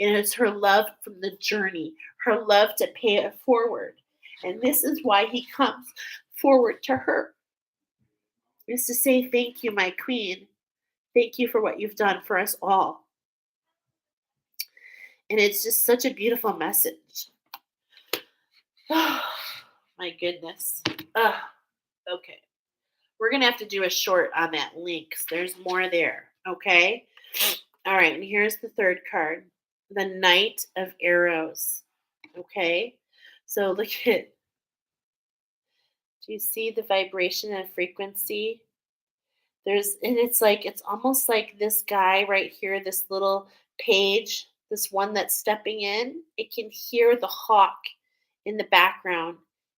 And it's her love from the journey, her love to pay it forward. And this is why he comes forward to her, is to say, thank you, my queen. Thank you for what you've done for us all. And it's just such a beautiful message. Oh, my goodness. Okay. We're going to have to do a short on that links. There's more there. Okay. All right. And here's the third card, the Knight of Arrows. Okay. So look at, do you see the vibration and frequency? And it's almost like this guy right here, this little page, this one that's stepping in, it can hear the hawk in the background.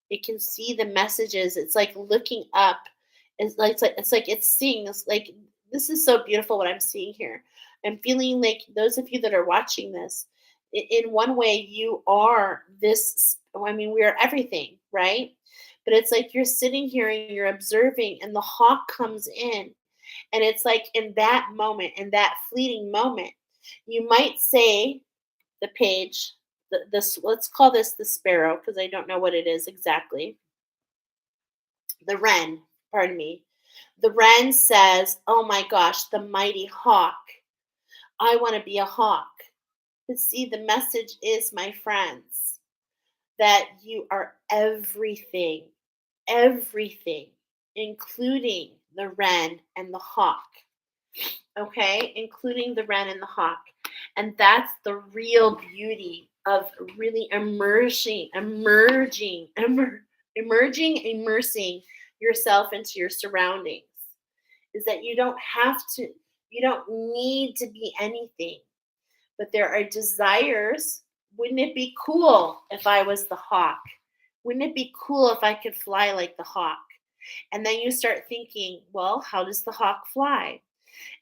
It can see the messages. It's like looking up. It's seeing this. Like, this is so beautiful what I'm seeing here. I'm feeling like those of you that are watching this, in one way, you are this. I mean, we are everything, right? But it's like you're sitting here and you're observing, and the hawk comes in. And it's like in that moment, in that fleeting moment, you might say the page, this, let's call this the sparrow, because I don't know what it is exactly. The wren, pardon me. The wren says, oh my gosh, the mighty hawk. I want to be a hawk. But see, the message is, my friends, that you are everything, everything, including the wren and the hawk. Okay, including the wren and the hawk. And that's the real beauty of really immersing yourself into your surroundings, is that you don't need to be anything, but there are desires. Wouldn't it be cool if I was the hawk? Wouldn't it be cool if I could fly like the hawk? And then you start thinking, well, how does the hawk fly?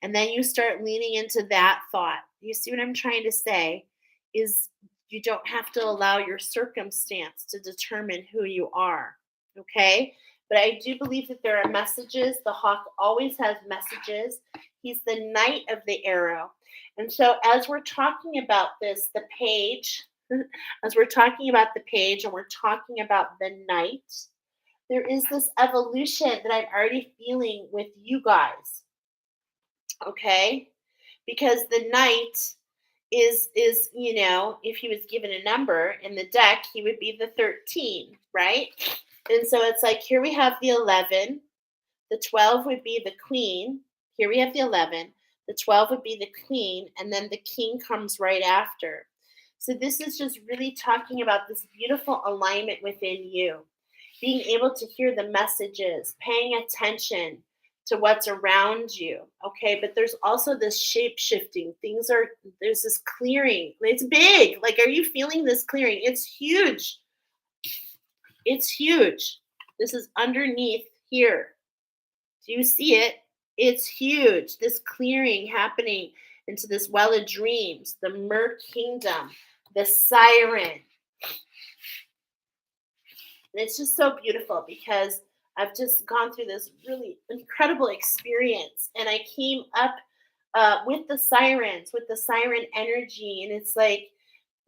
And then you start leaning into that thought. You see what I'm trying to say? Is you don't have to allow your circumstance to determine who you are. Okay? But I do believe that there are messages. The hawk always has messages. He's the knight of the arrow. And so as we're talking about this, the page, as we're talking about the page and we're talking about the knight, there is this evolution that I'm already feeling with you guys. Okay? Because the knight is if he was given a number in the deck, he would be the 13, right? And so it's like, here we have the 11, the 12 would be the queen. Here we have the 11, the 12 would be the queen, and then the king comes right after. So this is just really talking about this beautiful alignment within you, being able to hear the messages, paying attention to what's around you. Okay, but there's also this shape shifting. There's this clearing. It's big. Like, are you feeling this clearing? It's huge. It's huge. This is underneath here. Do you see it? It's huge. This clearing happening into this well of dreams, the Mer Kingdom, the siren. And it's just so beautiful because I've just gone through this really incredible experience. And I came up with the sirens, with the siren energy. And it's like,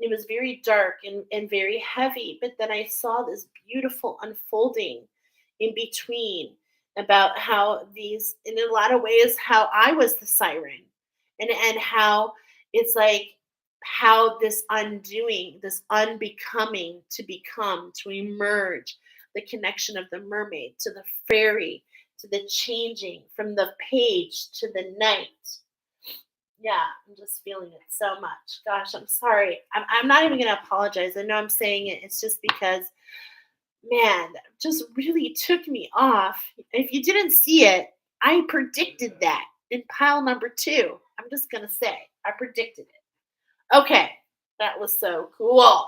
it was very dark and very heavy. But then I saw this beautiful unfolding in between about how these, in a lot of ways, how I was the siren, and how it's like how this undoing, this unbecoming to become, to emerge, the connection of the mermaid to the fairy, to the changing from the page to the night. Yeah, I'm just feeling it so much. Gosh, I'm sorry. I'm not even going to apologize. I know I'm saying it. It's just because, man, that just really took me off. If you didn't see it, I predicted that in pile number two. I'm just going to say, I predicted it. Okay, that was so cool.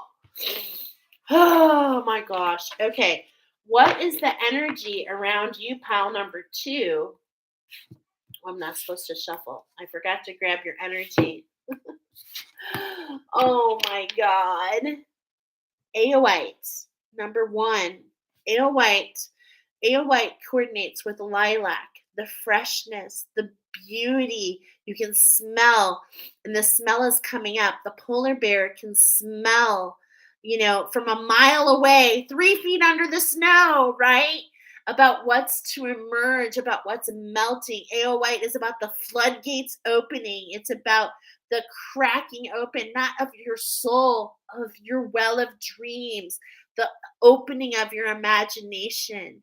Oh my gosh. Okay, what is the energy around you, pile number two? I'm not supposed to shuffle. I forgot to grab your energy. Oh my God. Aoite, number one. Aoite. Aoite coordinates with lilac, the freshness, the beauty. You can smell, and the smell is coming up. The polar bear can smell, from a mile away, 3 feet under the snow, right? About what's to emerge, about what's melting. Aoite is about the floodgates opening. It's about the cracking open, not of your soul, of your well of dreams, the opening of your imagination,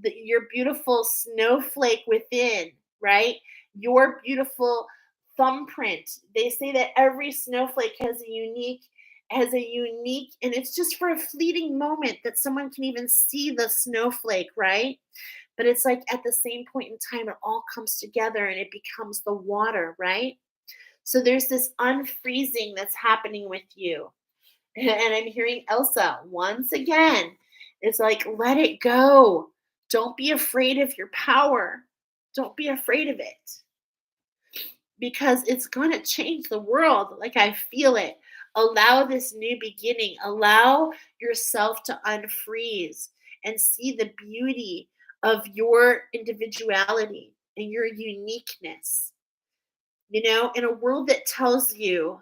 your beautiful snowflake within, right? Your beautiful thumbprint. They say that every snowflake has a unique, and it's just for a fleeting moment that someone can even see the snowflake, right? But it's like at the same point in time, it all comes together and it becomes the water, right? So there's this unfreezing that's happening with you. And I'm hearing Elsa once again. It's like, let it go. Don't be afraid of your power. Don't be afraid of it because it's going to change the world. Like I feel it. Allow this new beginning. Allow yourself to unfreeze and see the beauty of your individuality and your uniqueness. In a world that tells you,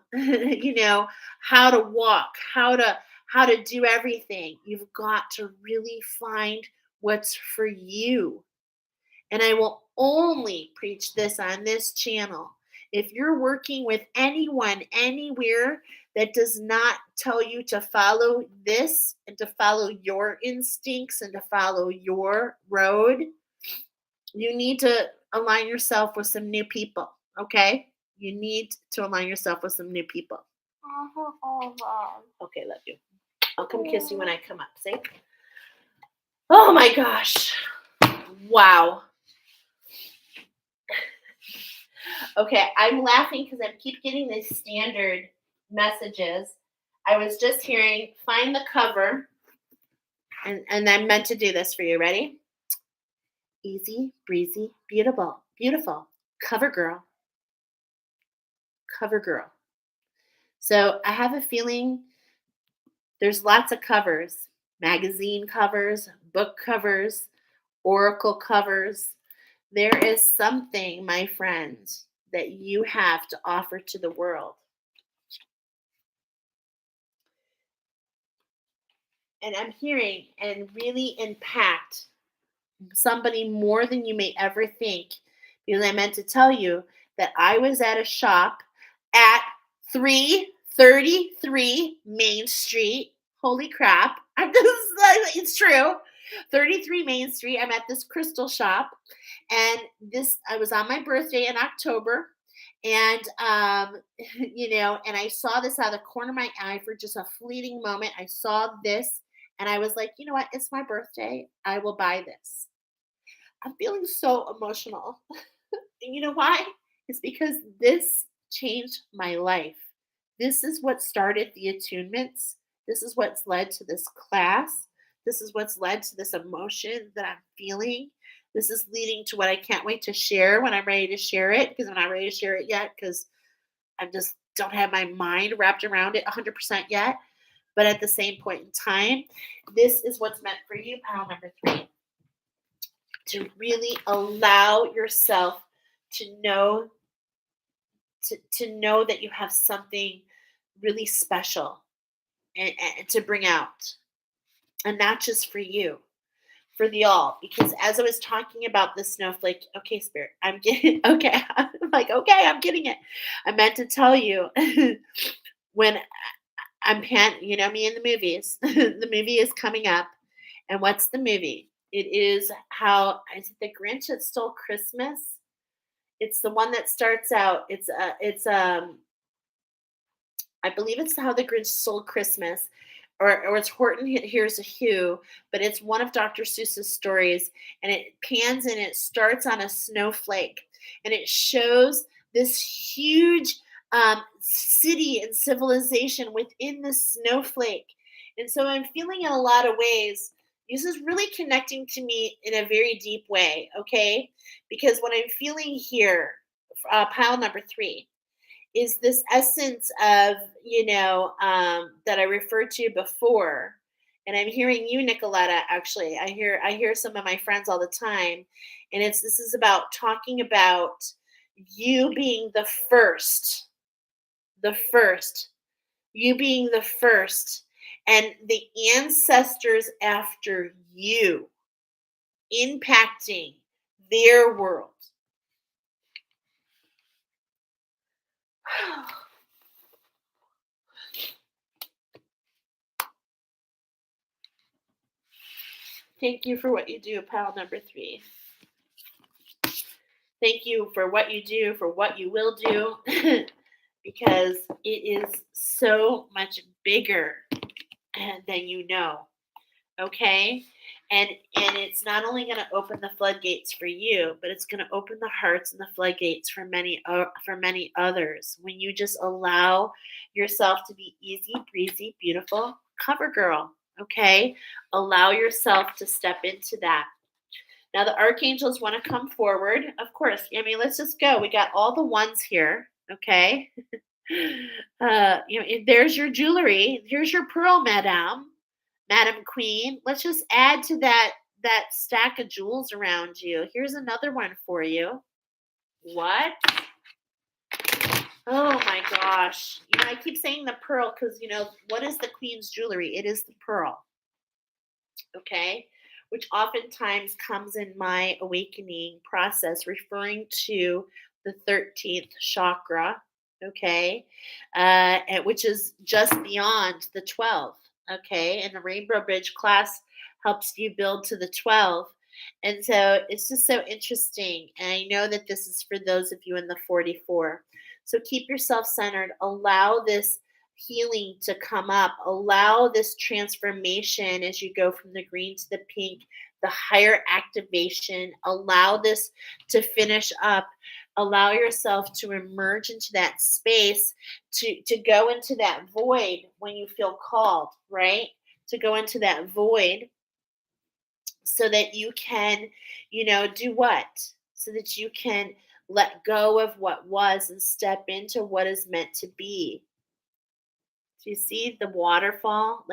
how to walk, how to do everything, you've got to really find what's for you. And I will only preach this on this channel. If you're working with anyone anywhere that does not tell you to follow this and to follow your instincts and to follow your road, you need to align yourself with some new people, okay? You need to align yourself with some new people. Okay, love you. I'll come kiss you when I come up, see? Oh my gosh. Wow. Okay, I'm laughing because I keep getting these standard messages. I was just hearing, find the cover, and I meant to do this for you. Ready? Easy, breezy, beautiful, beautiful. Cover girl. Cover girl. So I have a feeling there's lots of covers, magazine covers, book covers, oracle covers. There is something, my friend, that you have to offer to the world. And I'm hearing and really impact somebody more than you may ever think. Because I meant to tell you that I was at a shop at 333 Main Street. Holy crap. It's true. 33 Main Street. I'm at this crystal shop. And I was on my birthday in October. And, and I saw this out of the corner of my eye for just a fleeting moment. I saw this and I was like, you know what? It's my birthday. I will buy this. I'm feeling so emotional. And you know why? It's because this changed my life. This is what started the attunements. This is what's led to this class. This is what's led to this emotion that I'm feeling. This is leading to what I can't wait to share when I'm ready to share it, because I'm not ready to share it yet because I just don't have my mind wrapped around it 100% yet. But at the same point in time, this is what's meant for you, pile number 3, to really allow yourself to know to know that you have something really special and to bring out, and not just for you, for the all. Because as I was talking about the snowflake, okay, Spirit, I'm getting okay. I'm like, okay, I'm getting it. I meant to tell you when you know me in the movies. The movie is coming up, and what's the movie? It is how is it the Grinch that stole Christmas? It's the one that starts out. It's I believe it's how the Grinch stole Christmas, or it's Horton Hears a Who, but it's one of Dr. Seuss's stories, and it pans and it starts on a snowflake, and it shows this huge city and civilization within the snowflake. And so I'm feeling in a lot of ways. This is really connecting to me in a very deep way, okay? Because what I'm feeling here, pile number 3, is this essence of, that I referred to before. And I'm hearing you, Nicoletta, actually. I hear some of my friends all the time. And this is about talking about you being the first, you being the first, and the ancestors after you impacting their world. Thank you for what you do, pile number 3. Thank you for what you do, for what you will do, because it is so much bigger than you know. Okay, and it's not only going to open the floodgates for you, but it's going to open the hearts and the floodgates for many others when you just allow yourself to be easy breezy, beautiful cover girl. Okay, allow yourself to step into that. Now the archangels want to come forward, of course. I mean, let's just go. We got all the ones here. Okay. There's your jewelry. Here's your pearl, Madam Queen. Let's just add to that stack of jewels around you. Here's another one for you. What? Oh my gosh. I keep saying the pearl because, what is the Queen's jewelry? It is the pearl. Okay? Which oftentimes comes in my awakening process, referring to the 13th chakra, okay, which is just beyond the 12, okay, and the Rainbow Bridge class helps you build to the 12. And so it's just so interesting. And I know that this is for those of you in the 44. So keep yourself centered. Allow this healing to come up. Allow this transformation as you go from the green to the pink, the higher activation. Allow this to finish up. Allow yourself to emerge into that space, to go into that void when you feel called, right? To go into that void so that you can, do what? So that you can let go of what was and step into what is meant to be. Do you see the waterfall?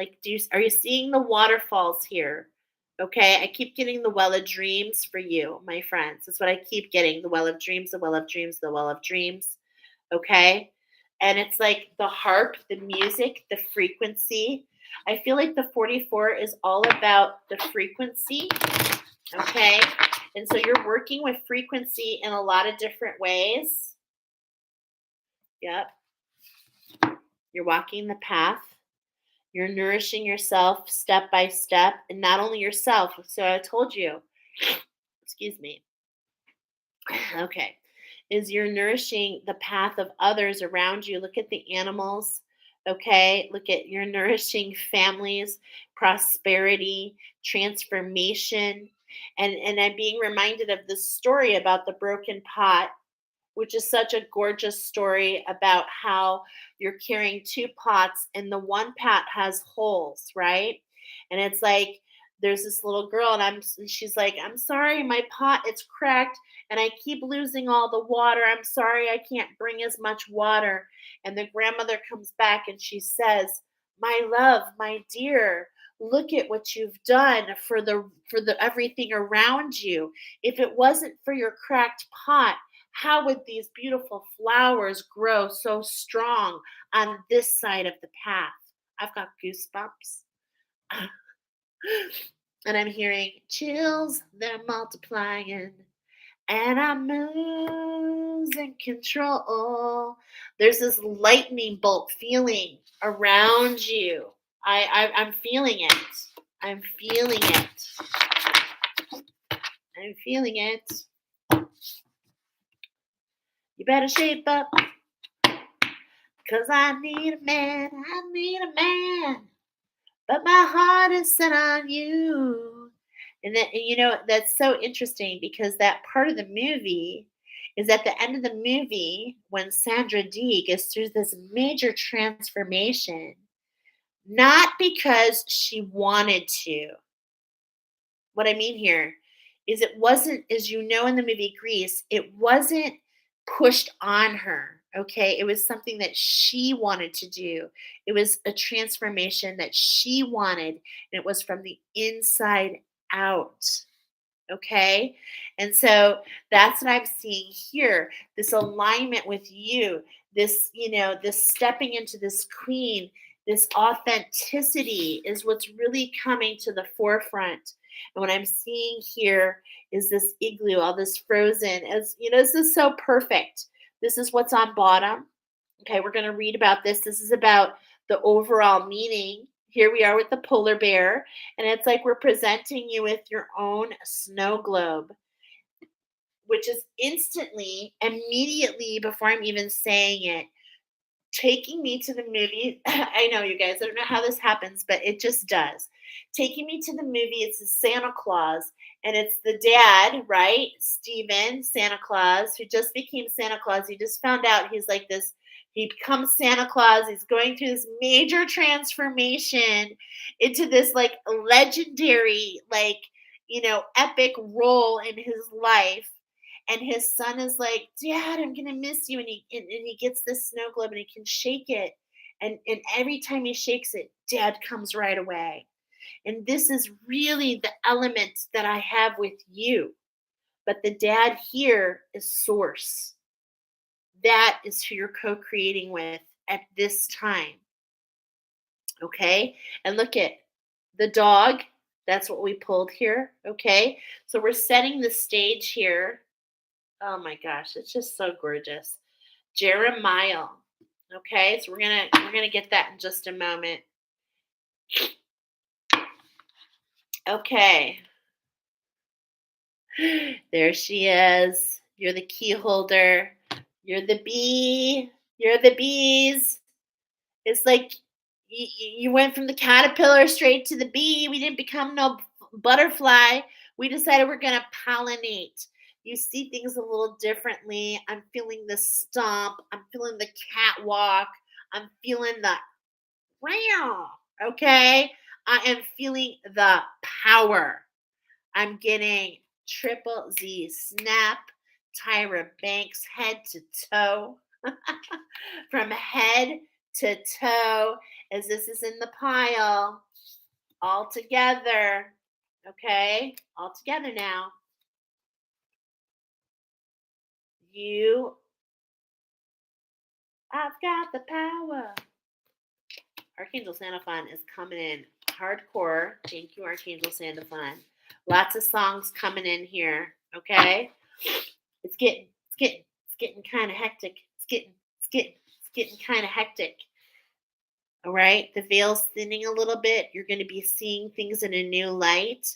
Are you seeing the waterfalls here? Okay, I keep getting the well of dreams for you, my friends. That's what I keep getting. The well of dreams, the well of dreams, the well of dreams. Okay? And it's like the harp, the music, the frequency. I feel like the 44 is all about the frequency. Okay? And so you're working with frequency in a lot of different ways. Yep. You're walking the path. You're nourishing yourself step by step, and not only yourself. So I told you, excuse me. Okay. Is you're nourishing the path of others around you. Look at the animals. Okay. You're nourishing families, prosperity, transformation. And I'm being reminded of this story about the broken pot, which is such a gorgeous story about how you're carrying two pots and the one pot has holes, right? And it's like there's this little girl, and she's like, I'm sorry, my pot, it's cracked, and I keep losing all the water. I'm sorry, I can't bring as much water. And the grandmother comes back and she says, my love, my dear, look at what you've done for the everything around you. If it wasn't for your cracked pot, how would these beautiful flowers grow so strong on this side of the path? I've got goosebumps. And I'm hearing chills, they're multiplying, and I'm losing control. There's this lightning bolt feeling around you. I'm feeling it. I'm feeling it. I'm feeling it. You better shape up, 'cause I need a man. I need a man. But my heart is set on you. And that, that's so interesting because that part of the movie is at the end of the movie when Sandra Dee goes through this major transformation, not because she wanted to. What I mean here is it wasn't, as you know, in the movie Grease, it wasn't pushed on her. Okay. It was something that she wanted to do. It was a transformation that she wanted, and it was from the inside out. Okay. And so that's what I'm seeing here, this alignment with you, this stepping into this queen, this authenticity is what's really coming to the forefront. And what I'm seeing here is this igloo, all this frozen, as this is so perfect. This is what's on bottom. Okay, we're going to read about this. This is about the overall meaning. Here we are with the polar bear, and it's like we're presenting you with your own snow globe, which is instantly, immediately, before I'm even saying it, taking me to the movie. I know, you guys, I don't know how this happens, but it just does. Taking me to the movie, it's a Santa Claus, and it's the dad, right? Steven, Santa Claus, who just became Santa Claus. He just found out he's like this. He becomes Santa Claus. He's going through this major transformation into this like legendary, like, epic role in his life. And his son is like, Dad, I'm gonna miss you. And he gets this snow globe and he can shake it. And every time he shakes it, Dad comes right away. And this is really the element that I have with you. But the dad here is source. That is who you're co-creating with at this time. Okay? And look at the dog. That's what we pulled here. Okay? So we're setting the stage here. Oh my gosh, it's just so gorgeous. Jeremiah. Okay, so we're gonna get that in just a moment. Okay. There she is. You're the key holder. You're the bee. You're the bees. It's like you went from the caterpillar straight to the bee. We didn't become no butterfly. We decided we're going to pollinate. You see things a little differently. I'm feeling the stomp. I'm feeling the catwalk. I'm feeling the wow. Okay. I am feeling the power. I'm getting Triple Z snap, Tyra Banks head to toe. From head to toe, as this is in the pile, all together. Okay, all together now. I've got the power. Archangel Santa Fun is coming in hardcore. Thank you, Archangel Santa Fun. Lots of songs coming in here. Okay, it's getting kind of hectic. It's getting kind of hectic. All right, the veil's thinning a little bit. You're going to be seeing things in a new light.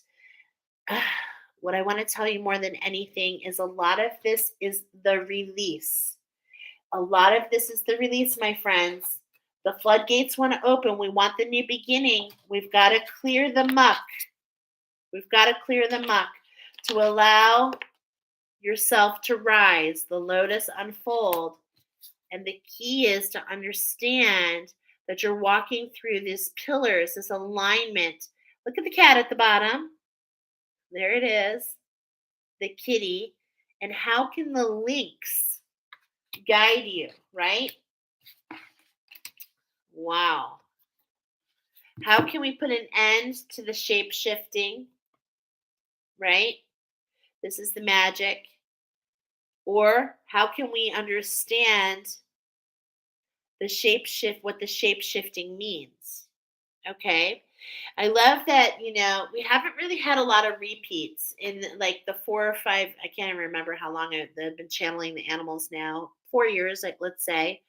What I want to tell you more than anything is a lot of this is the release. A lot of this is the release, my friends. The floodgates want to open. We want the new beginning. We've got to clear the muck. We've got to clear the muck to allow yourself to rise, the lotus unfold. And the key is to understand that you're walking through these pillars, this alignment Look at the cat at the bottom. There it is, the kitty. And how can the links guide you, right? Wow. How can we put an end to the shape shifting, right? This is the magic. Or how can we understand the shape shift, what the shape shifting means? Okay. I love that, we haven't really had a lot of repeats in like the 4 or 5. I can't even remember how long I've been channeling the animals now. 4 years, like let's say.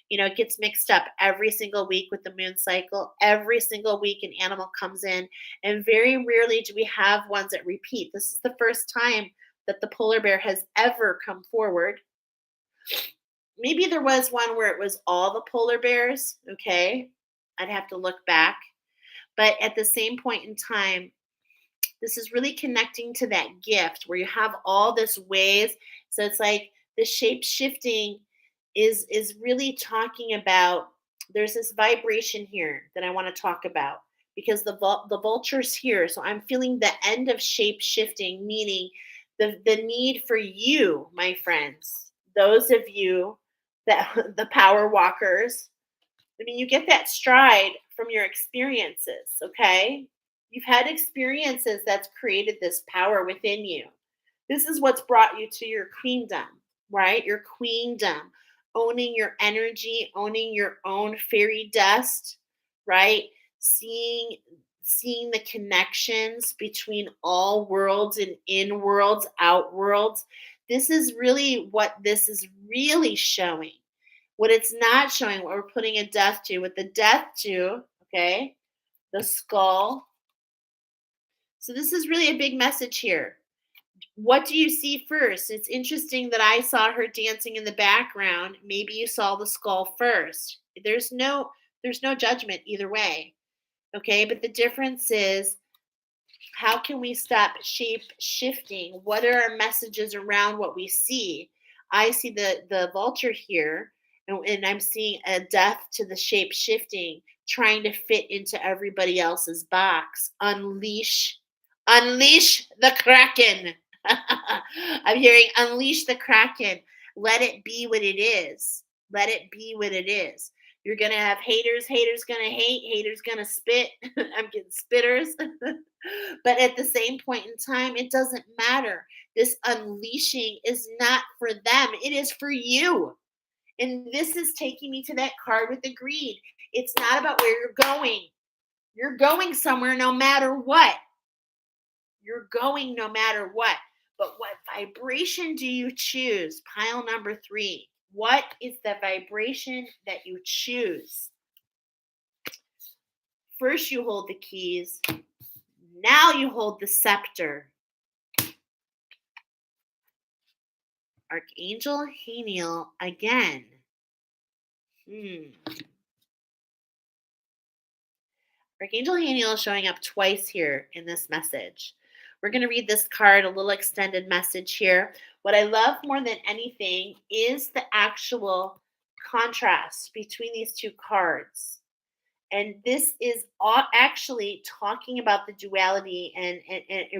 It gets mixed up every single week with the moon cycle. Every single week, an animal comes in, and very rarely do we have ones that repeat. This is the first time that the polar bear has ever come forward. Maybe there was one where it was all the polar bears. Okay. I'd have to look back. But at the same point in time, this is really connecting to that gift where you have all this ways. So it's like the shape shifting is really talking about, there's this vibration here that I want to talk about because the vulture's here. So I'm feeling the end of shape shifting, meaning the need for you, my friends, those of you that the power walkers. I mean, you get that stride from your experiences, okay? You've had experiences that's created this power within you. This is what's brought you to your queendom, right? Your queendom, owning your energy, owning your own fairy dust, right? Seeing the connections between all worlds and in worlds, out worlds. This is really what this is really showing. What it's not showing, what we're putting a death to, with the death to, okay, the skull. So this is really a big message here. What do you see first? It's interesting that I saw her dancing in the background. Maybe you saw the skull first. There's no judgment either way. Okay, but the difference is, how can we stop shape shifting? What are our messages around what we see? I see the vulture here, and I'm seeing a death to the shape shifting, trying to fit into everybody else's box. Unleash the kraken. I'm hearing unleash the kraken. Let it be what it is. Let it be what it is. You're gonna have haters gonna hate, haters gonna spit. I'm getting spitters. But at the same point in time, it doesn't matter. This unleashing is not for them, it is for you. And this is taking me to that card with the greed. It's not about where you're going. You're going somewhere no matter what. You're going no matter what. But what vibration do you choose? Pile number 3. What is the vibration that you choose? First, you hold the keys. Now you hold the scepter. Archangel Haniel again. Archangel Haniel is showing up twice here in this message. We're going to read this card, a little extended message here. What I love more than anything is the actual contrast between these two cards. And this is actually talking about the duality and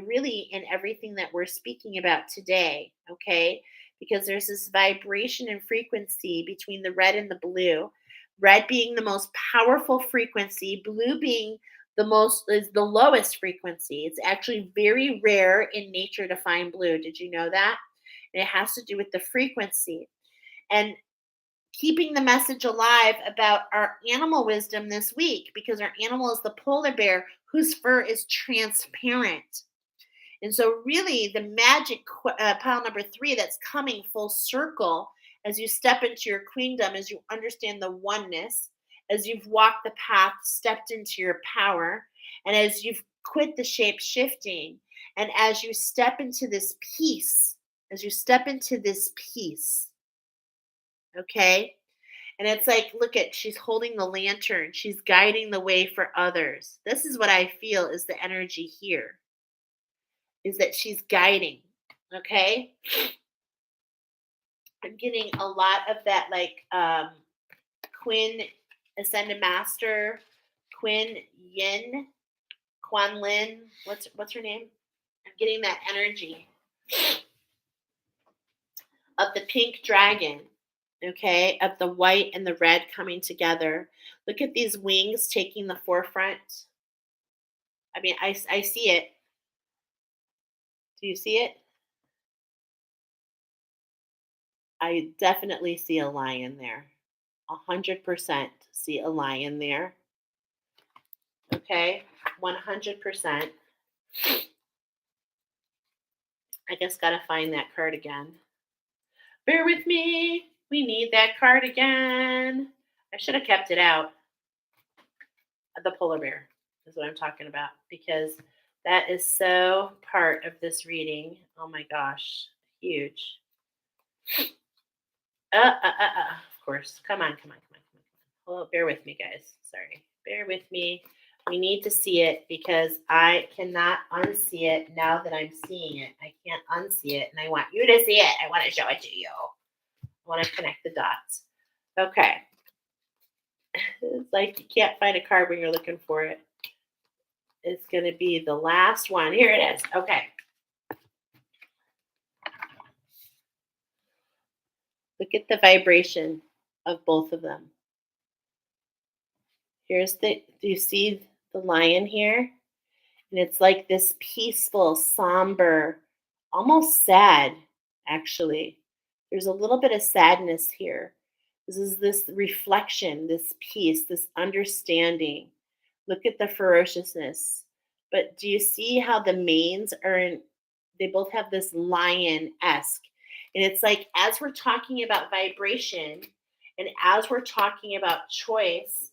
really in everything that we're speaking about today, okay? Because there's this vibration and frequency between the red and the blue. Red being the most powerful frequency, blue being is the lowest frequency. It's actually very rare in nature to find blue. Did you know that? And it has to do with the frequency. And keeping the message alive about our animal wisdom this week, because our animal is the polar bear whose fur is transparent. And so really the magic pile number 3 that's coming full circle as you step into your queendom, as you understand the oneness, as you've walked the path, stepped into your power, and as you've quit the shape shifting, and as you step into this peace, okay? And it's like, look at, she's holding the lantern. She's guiding the way for others. This is what I feel is the energy here, is that she's guiding, okay? I'm getting a lot of that, like Quinn Ascended Master, Quinn Yin, Kuan Lin. What's her name? I'm getting that energy of the pink dragon, okay, of the white and the red coming together. Look at these wings taking the forefront. I mean, I see it. Do you see it? I definitely see a lion there. 100% see a lion there. Okay, 100%. I just got to find that card again. Bear with me. We need that card again. I should have kept it out. The polar bear is what I'm talking about because that is so part of this reading. Oh my gosh, huge. Of course. Come on, come on, come on, come on. Oh, bear with me, guys. Sorry. Bear with me. We need to see it because I cannot unsee it now that I'm seeing it. I can't unsee it, and I want you to see it. I want to show it to you. I want to connect the dots. Okay. It's like you can't find a card when you're looking for it. It's going to be the last one. Here it is. Okay. Look at the vibration of both of them. Do you see the lion here? And it's like this peaceful, somber, almost sad, actually. There's a little bit of sadness here. This is this reflection, this peace, this understanding. Look at the ferociousness. But do you see how the manes they both have this lion esque? And it's like, as we're talking about vibration and as we're talking about choice,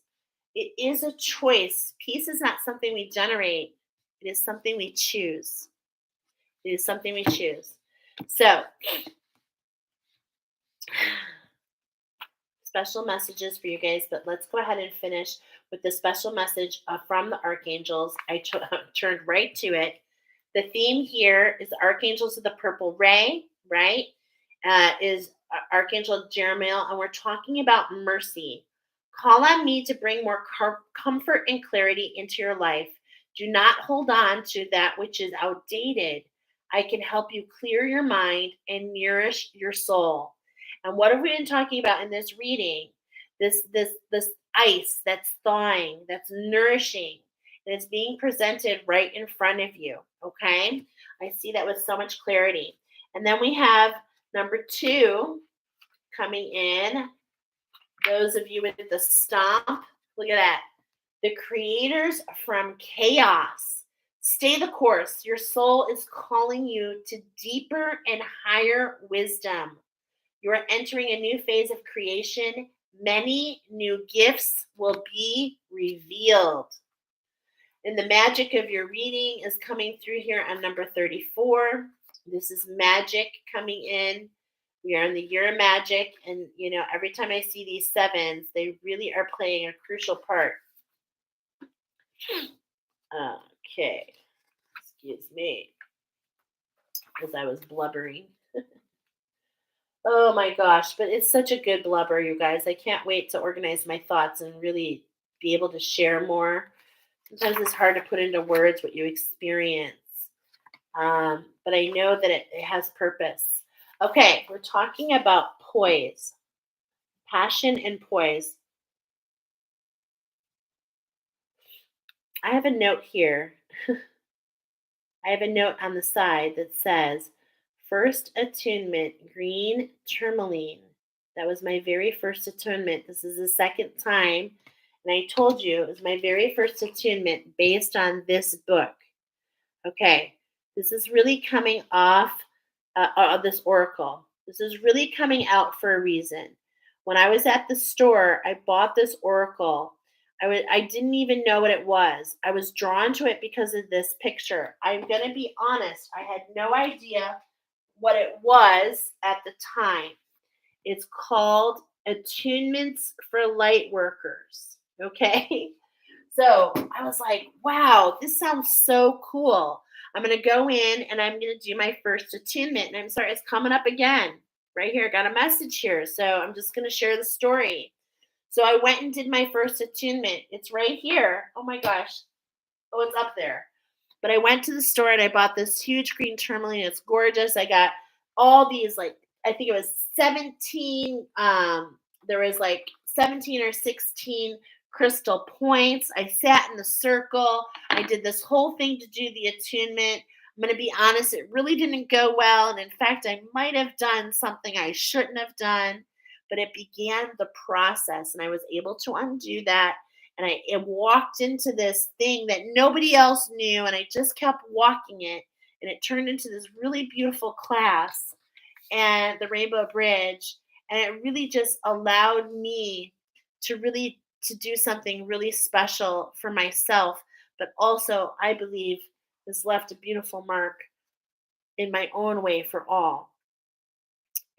it is a choice. Peace is not something we generate, it is something we choose. It is something we choose. So, special messages for you guys, but let's go ahead and finish with the special message from the archangels. I turned right to it. The theme here is the archangels of the purple ray, right? Is Archangel Jeremiel, and we're talking about mercy. Call on me to bring more comfort and clarity into your life. Do not hold on to that which is outdated. I can help you clear your mind and nourish your soul. And what have we been talking about in this reading? This ice that's thawing, that's nourishing, and it's being presented right in front of you. Okay, I see that with so much clarity. And then we have number 2 coming in. Those of you with the stomp, look at that. The creators from chaos. Stay the course. Your soul is calling you to deeper and higher wisdom. You are entering a new phase of creation. Many new gifts will be revealed. And the magic of your reading is coming through here on number 34. This is magic coming in. We are in the year of magic. And, every time I see these 7s, they really are playing a crucial part. Okay. Excuse me. Because I was blubbering. Oh my gosh, but it's such a good blubber, you guys. I can't wait to organize my thoughts and really be able to share more. Sometimes it's hard to put into words what you experience. But I know that it has purpose. Okay, we're talking about poise, passion and poise. I have a note here. I have a note on the side that says, first attunement, green tourmaline. That was my very first attunement. This is the second time. And I told you it was my very first attunement based on this book. Okay, this is really coming off this oracle. This is really coming out for a reason. When I was at the store, I bought this oracle. I didn't even know what it was. I was drawn to it because of this picture. I'm going to be honest. I had no idea what it was at the time. It's called Attunements for Light Workers. Okay. So I was like, wow, this sounds so cool. I'm going to go in and I'm going to do my first attunement. And I'm sorry, it's coming up again right here. I got a message here. So I'm just going to share the story. So I went and did my first attunement. It's right here. Oh my gosh. Oh, it's up there. But I went to the store and I bought this huge green tourmaline. It's gorgeous. I got all these, like, I think it was 17, there was like 17 or 16 crystal points. I sat in the circle. I did this whole thing to do the attunement. I'm going to be honest, it really didn't go well. And in fact, I might have done something I shouldn't have done, but it began the process and I was able to undo that. And I walked into this thing that nobody else knew. And I just kept walking it. And it turned into this really beautiful class and the Rainbow Bridge. And it really just allowed me to really to do something really special for myself, but also I believe has left a beautiful mark in my own way for all.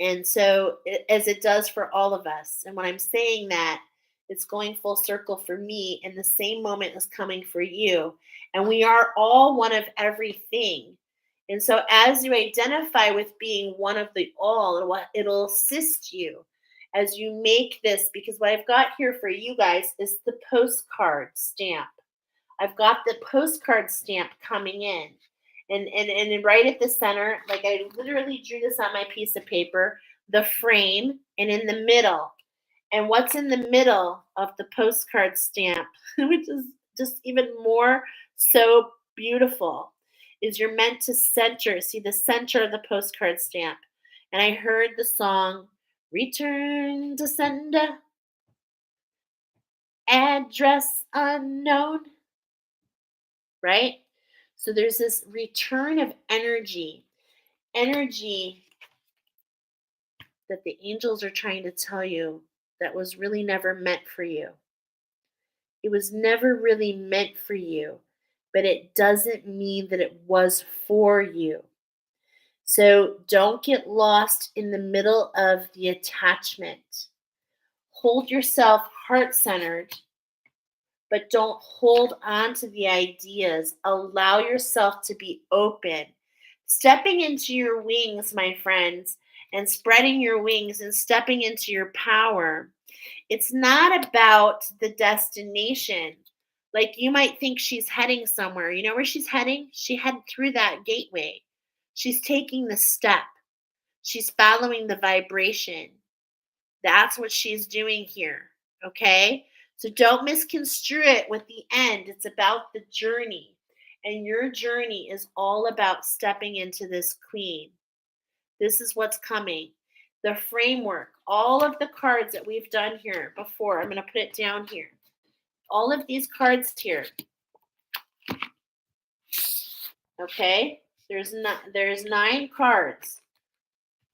And so, as it does for all of us. And when I'm saying that, it's going full circle for me, and the same moment is coming for you. And we are all one of everything. And so, as you identify with being one of the all, it'll assist you as you make this. Because what I've got here for you guys is the postcard stamp. I've got the postcard stamp coming in. And right at the center, like I literally drew this on my piece of paper, the frame, and in the middle. And what's in the middle of the postcard stamp, which is just even more so beautiful, is you're meant to center, see the center of the postcard stamp. And I heard the song, Return to Sender, Address Unknown, right? So there's this return of energy that the angels are trying to tell you that was really never meant for you. It was never really meant for you, but it doesn't mean that it was for you. So don't get lost in the middle of the attachment. Hold yourself heart centered, but don't hold on to the ideas. Allow yourself to be open. Stepping into your wings, my friends, and spreading your wings and stepping into your power. It's not about the destination. Like you might think she's heading somewhere. You know where she's heading? She headed through that gateway. She's taking the step. She's following the vibration. That's what she's doing here. Okay? So don't misconstrue it with the end. It's about the journey. And your journey is all about stepping into this queen. This is what's coming. The framework, all of the cards that we've done here before, I'm going to put it down here. All of these cards here. Okay? There's 9 cards.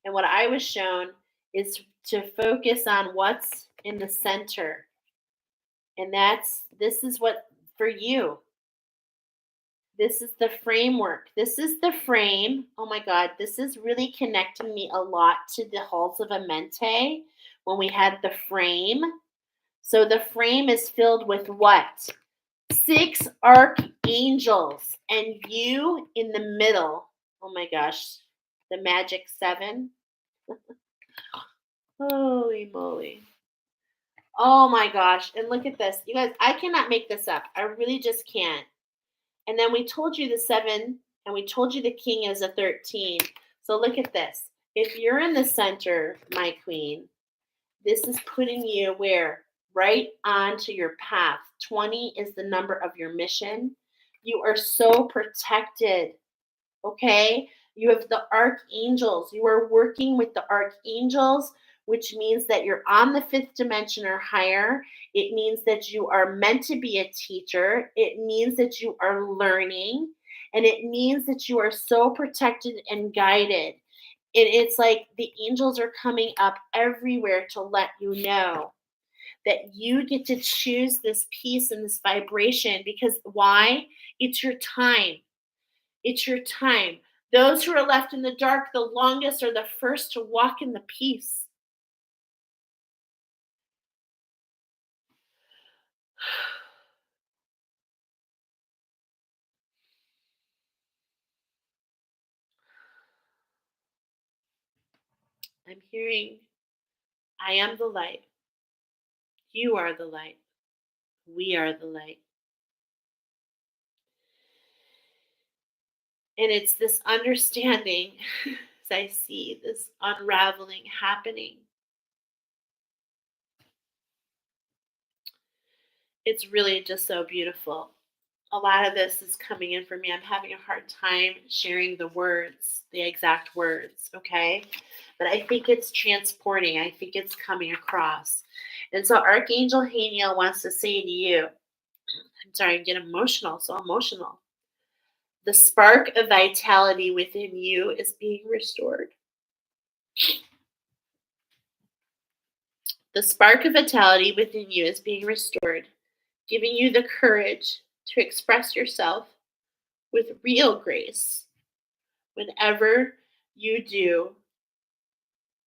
And what I was shown is to focus on what's in the center. And this is what for you. This is the framework. This is the frame. Oh my God, this is really connecting me a lot to the Halls of Amenti when we had the frame. So the frame is filled with what? 6 archangels and you in the middle. Oh my gosh, the magic 7. Holy moly. Oh my gosh. And look at this. You guys, I cannot make this up. I really just can't. And then we told you the 7 and we told you the king is a 13. So look at this. If you're in the center, my queen, this is putting you where? Right onto your path. 20 is the number of your mission. You are so protected. Okay? You have the archangels. You are working with the archangels, which means that you're on the 5th dimension or higher. It means that you are meant to be a teacher. It means that you are learning. And it means that you are so protected and guided. It's like the angels are coming up everywhere to let you know that you get to choose this peace and this vibration. Because why? It's your time. It's your time. Those who are left in the dark the longest are the first to walk in the peace. I'm hearing, I am the light. You are the light. We are the light. And it's this understanding as I see this unraveling happening. It's really just so beautiful. A lot of this is coming in for me. I'm having a hard time sharing the words, the exact words, okay? But I think it's transporting. I think it's coming across. And so Archangel Haniel wants to say to you, I'm sorry, I get emotional, so emotional. The spark of vitality within you is being restored. The spark of vitality within you is being restored, giving you the courage to express yourself with real grace. Whenever you do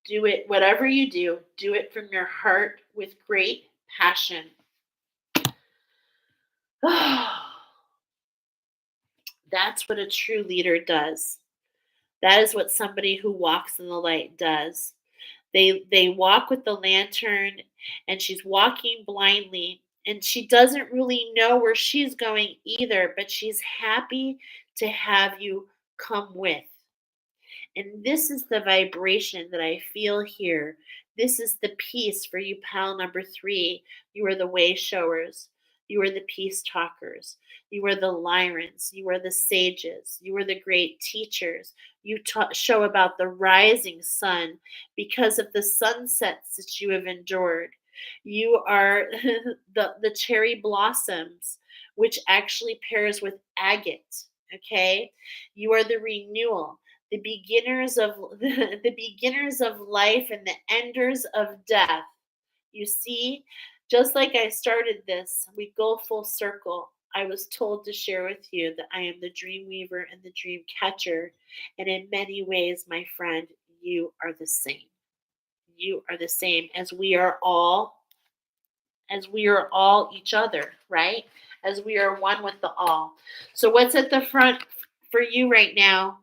it, whatever you do it from your heart with great passion. That's what a true leader does. That is what somebody who walks in the light does. They walk with the lantern, and she's walking blindly, and she doesn't really know where she's going either, but she's happy to have you come with. And this is the vibration that I feel here. This is the peace for you, pal number 3. You are the way showers. You are the peace talkers. You are the Lyrans. You are the sages. You are the great teachers. You show about the rising sun because of the sunsets that you have endured. You are the cherry blossoms, which actually pairs with agate. Okay, you are the renewal, the beginners of the beginners of life and the enders of death. You see, just like I started this, we go full circle. I was told to share with you that I am the dream weaver and the dream catcher, and in many ways, my friend, you are the same. You are the same as we are all each other, right? As we are one with the all. So what's at the front for you right now?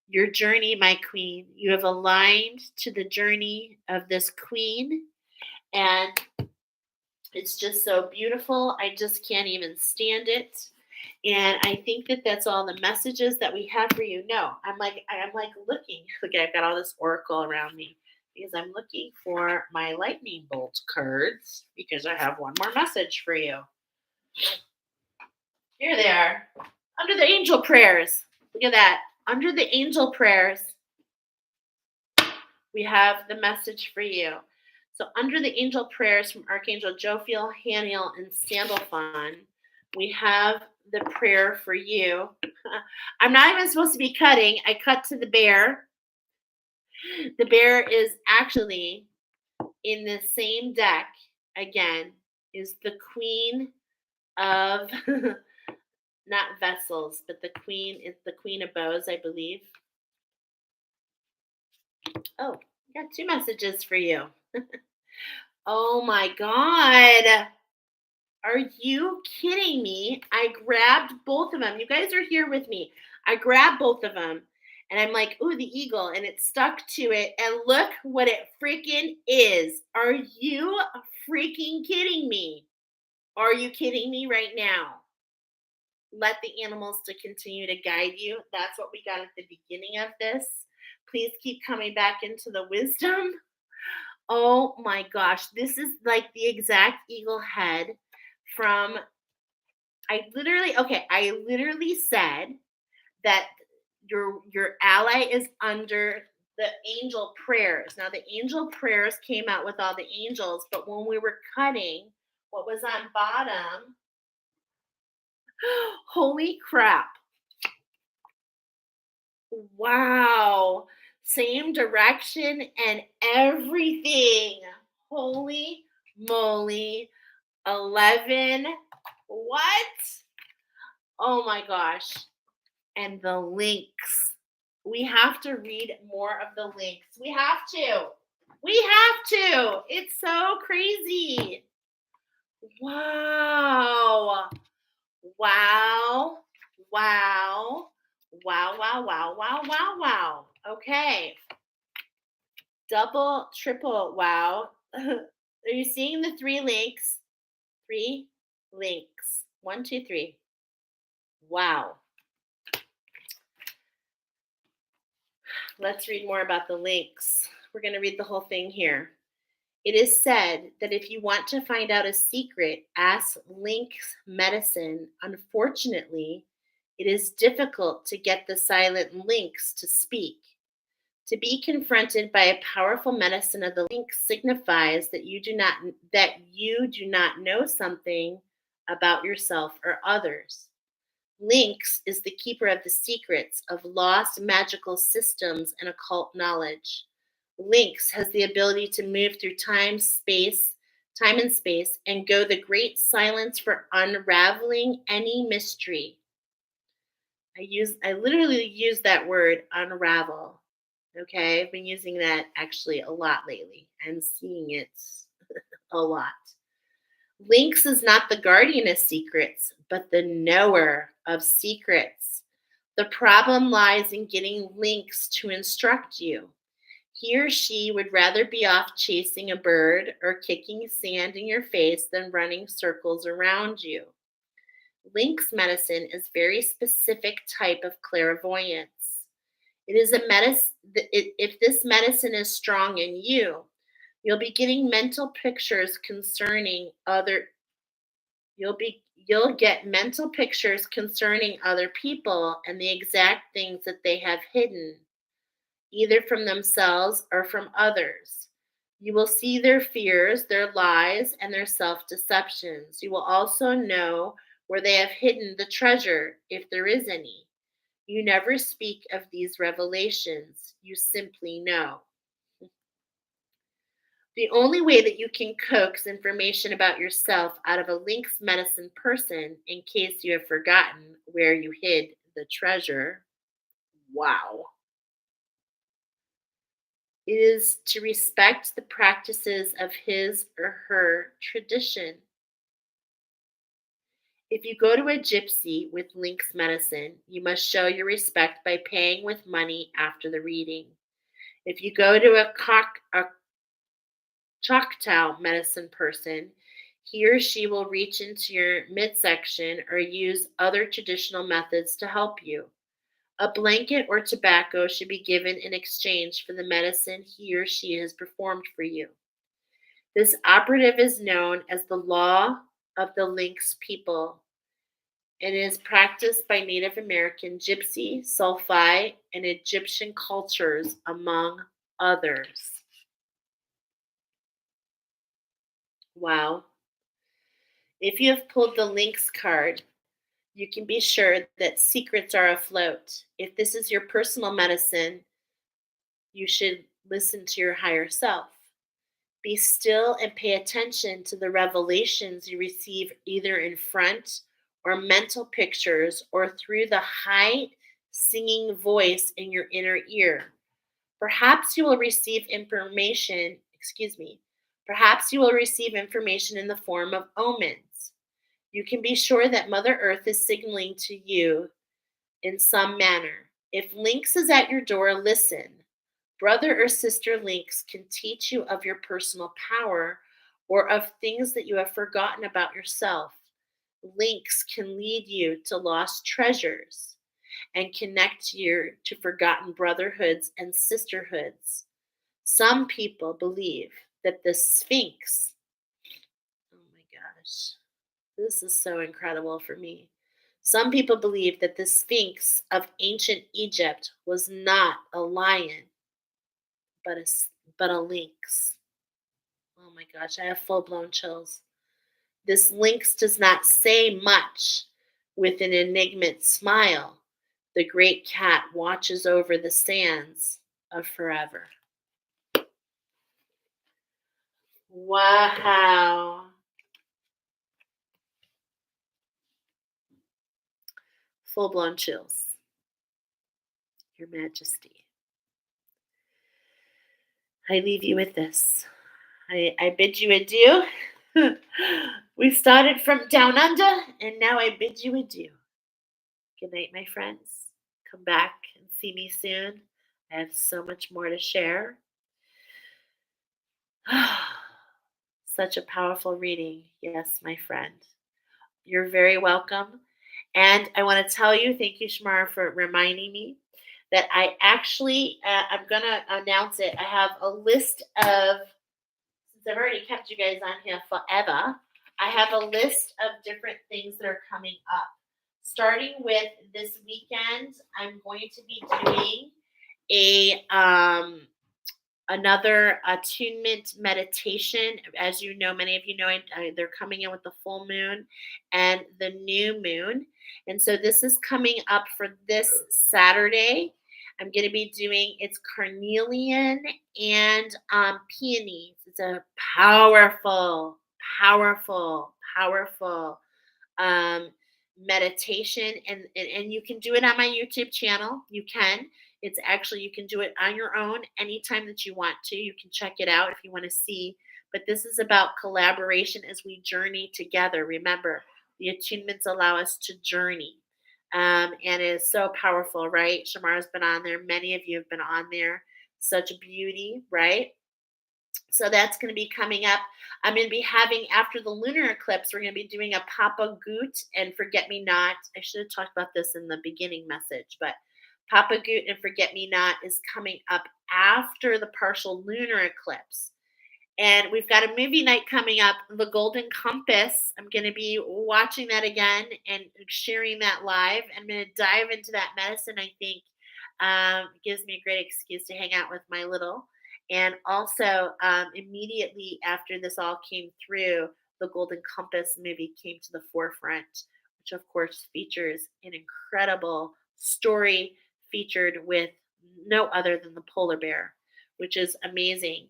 Your journey, my queen. You have aligned to the journey of this queen, and it's just so beautiful. I just can't even stand it. And I think that that's all the messages that we have for you. No, I'm like looking. Look, I've got all this oracle around me because I'm looking for my lightning bolt cards because I have one more message for you. Here they are. Under the angel prayers. Look at that. Under the angel prayers, we have the message for you. So, under the angel prayers from Archangel Jophiel, Haniel, and Sandalphon, we have the prayer for you. I'm not even supposed to be cutting. I cut to the bear. The bear is actually in the same deck again, is the queen of not vessels, but the queen is the queen of bows, I believe. Oh, I got 2 messages for you. Oh my God. Are you kidding me? I grabbed both of them. You guys are here with me. I grabbed both of them and I'm like, ooh, the eagle. And it stuck to it. And look what it freaking is. Are you freaking kidding me? Are you kidding me right now? Let the animals to continue to guide you. That's what we got at the beginning of this. Please keep coming back into the wisdom. Oh my gosh, this is like the exact eagle head from I literally said that your ally is under the angel prayers. Now the angel prayers came out with all the angels, but when we were cutting what was on bottom, holy crap. Wow. Same direction and everything. Holy moly. 11. What? Oh my gosh. And the links. We have to read more of the links. We have to. We have to. It's so crazy. Wow. Wow. Wow. Wow, wow, wow, wow, wow, wow. Okay. Double, triple, wow. Are you seeing the 3 links? 3 links. 1, 2, 3. Wow. Let's read more about the links. We're going to read the whole thing here. It is said that if you want to find out a secret, ask Lynx Medicine. Unfortunately, it is difficult to get the silent lynx to speak. To be confronted by a powerful medicine of the lynx signifies that you do not know something about yourself or others. Lynx is the keeper of the secrets of lost magical systems and occult knowledge. Lynx has the ability to move through time and space, and go the great silence for unraveling any mystery. I literally use that word unravel. Okay, I've been using that actually a lot lately and seeing it a lot. Lynx is not the guardian of secrets, but the knower of secrets. The problem lies in getting Lynx to instruct you. He or she would rather be off chasing a bird or kicking sand in your face than running circles around you. Lynx medicine is very specific type of clairvoyance. It is a medicine. If this medicine is strong in you, you'll be getting mental pictures concerning other. You'll get mental pictures concerning other people and the exact things that they have hidden, either from themselves or from others. You will see their fears, their lies, and their self deceptions. You will also know where they have hidden the treasure, if there is any. You never speak of these revelations, you simply know. The only way that you can coax information about yourself out of a Lynx medicine person, in case you have forgotten where you hid the treasure, wow, is to respect the practices of his or her tradition. If you go to a gypsy with Lynx medicine, you must show your respect by paying with money after the reading. If you go to a Choctaw medicine person, he or she will reach into your midsection or use other traditional methods to help you. A blanket or tobacco should be given in exchange for the medicine he or she has performed for you. This operative is known as the law of the Lynx people and is practiced by Native American, Gypsy, Sulfi, and Egyptian cultures, among others. Wow. If you have pulled the Lynx card, you can be sure that secrets are afloat. If this is your personal medicine, you should listen to your higher self. Be still and pay attention to the revelations you receive either in front or mental pictures or through the high singing voice in your inner ear. Perhaps you will receive information, excuse me, perhaps you will receive information in the form of omens. You can be sure that Mother Earth is signaling to you in some manner. If Lynx is at your door, listen. Brother or sister Lynx can teach you of your personal power or of things that you have forgotten about yourself. Lynx can lead you to lost treasures and connect you to forgotten brotherhoods and sisterhoods. Some people believe that the Sphinx, oh my gosh, this is so incredible for me. Some people believe that the Sphinx of ancient Egypt was not a lion, but a lynx. Oh my gosh, I have full blown chills. This lynx does not say much. With an enigmatic smile, the great cat watches over the sands of forever. Wow. Full blown chills. Your Majesty. I leave you with this. I bid you adieu. We started from down under, and now I bid you adieu. Good night, my friends. Come back and see me soon. I have so much more to share. Such a powerful reading. Yes, my friend. You're very welcome. And I want to tell you, thank you, Shamara, for reminding me that I actually, I'm going to announce it. I have a list of, since I've already kept you guys on here forever, I have a list of different things that are coming up. Starting with this weekend, I'm going to be doing a another attunement meditation. As you know, many of you know, they're coming in with the full moon and the new moon. And so this is coming up for this Saturday. I'm going to be doing it's carnelian and peonies. It's a powerful, powerful um, meditation, and you can do it on my YouTube channel. You can. It's actually you can do it on your own anytime that you want to. You can check it out if you want to see. But this is about collaboration as we journey together. Remember, the attunements allow us to journey. And it is so powerful, right? Shamara's been on there. Many of you have been on there. Such beauty, right? So that's going to be coming up. I'm going to be having, after the lunar eclipse, we're going to be doing a Papa Goot and Forget Me Not. I should have talked about this in the beginning message, but Papa Goot and Forget Me Not is coming up after the partial lunar eclipse. And we've got a movie night coming up, The Golden Compass. I'm going to be watching that again and sharing that live. I'm going to dive into that medicine, I think. It gives me a great excuse to hang out with my little. And also, immediately after this all came through, the Golden Compass movie came to the forefront, which of course features an incredible story featured with no other than the polar bear, which is amazing.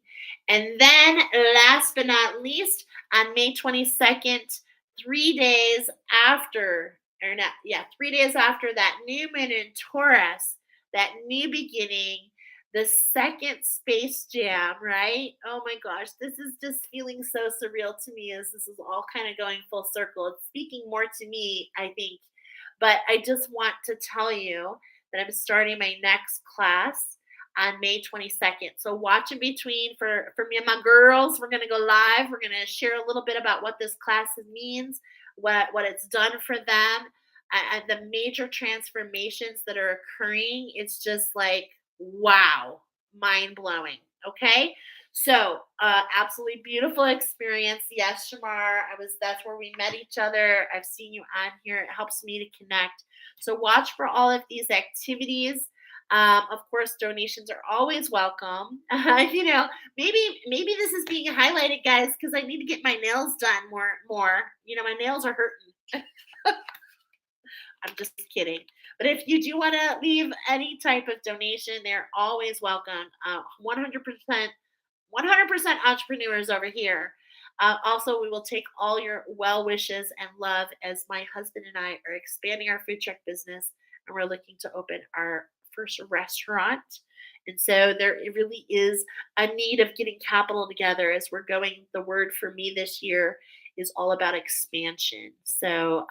And then, last but not least, on May 22nd, 3 days after, or not, yeah, 3 days after that new moon in Taurus, that new beginning, the second Space Jam, right? Oh my gosh, this is just feeling so surreal to me as this is all kind of going full circle. It's speaking more to me, I think. But I just want to tell you that I'm starting my next class on May 22nd. So watch in between for me and my girls. We're going to go live. We're going to share a little bit about what this class means, what it's done for them, and the major transformations that are occurring. It's just like, wow, mind blowing. Okay. So, absolutely beautiful experience. Yes, Shamar, that's where we met each other. I've seen you on here. It helps me to connect. So watch for all of these activities. Of course, donations are always welcome. You know, maybe this is being highlighted, guys, because I need to get my nails done more. You know, my nails are hurting. I'm just kidding. But if you do want to leave any type of donation, they're always welcome. 100%, 100% entrepreneurs over here. Also, we will take all your well wishes and love as my husband and I are expanding our food truck business and we're looking to open our first restaurant. And so there it really is a need of getting capital together as we're going. The word for me this year is all about expansion. So,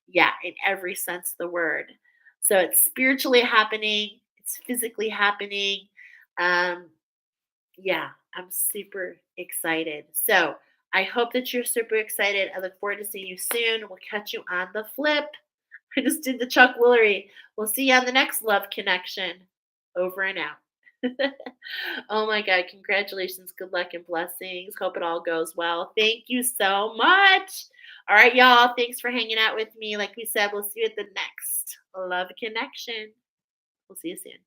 yeah, in every sense of the word. So it's spiritually happening, it's physically happening. Um, yeah, I'm super excited. So I hope that you're super excited. I look forward to seeing you soon. We'll catch you on the flip. I just did the Chuck Woolery. We'll see you on the next Love Connection. Over and out. Oh my God, congratulations. Good luck and blessings. Hope it all goes well. Thank you so much. All right, y'all. Thanks for hanging out with me. Like we said, we'll see you at the next Love Connection. We'll see you soon.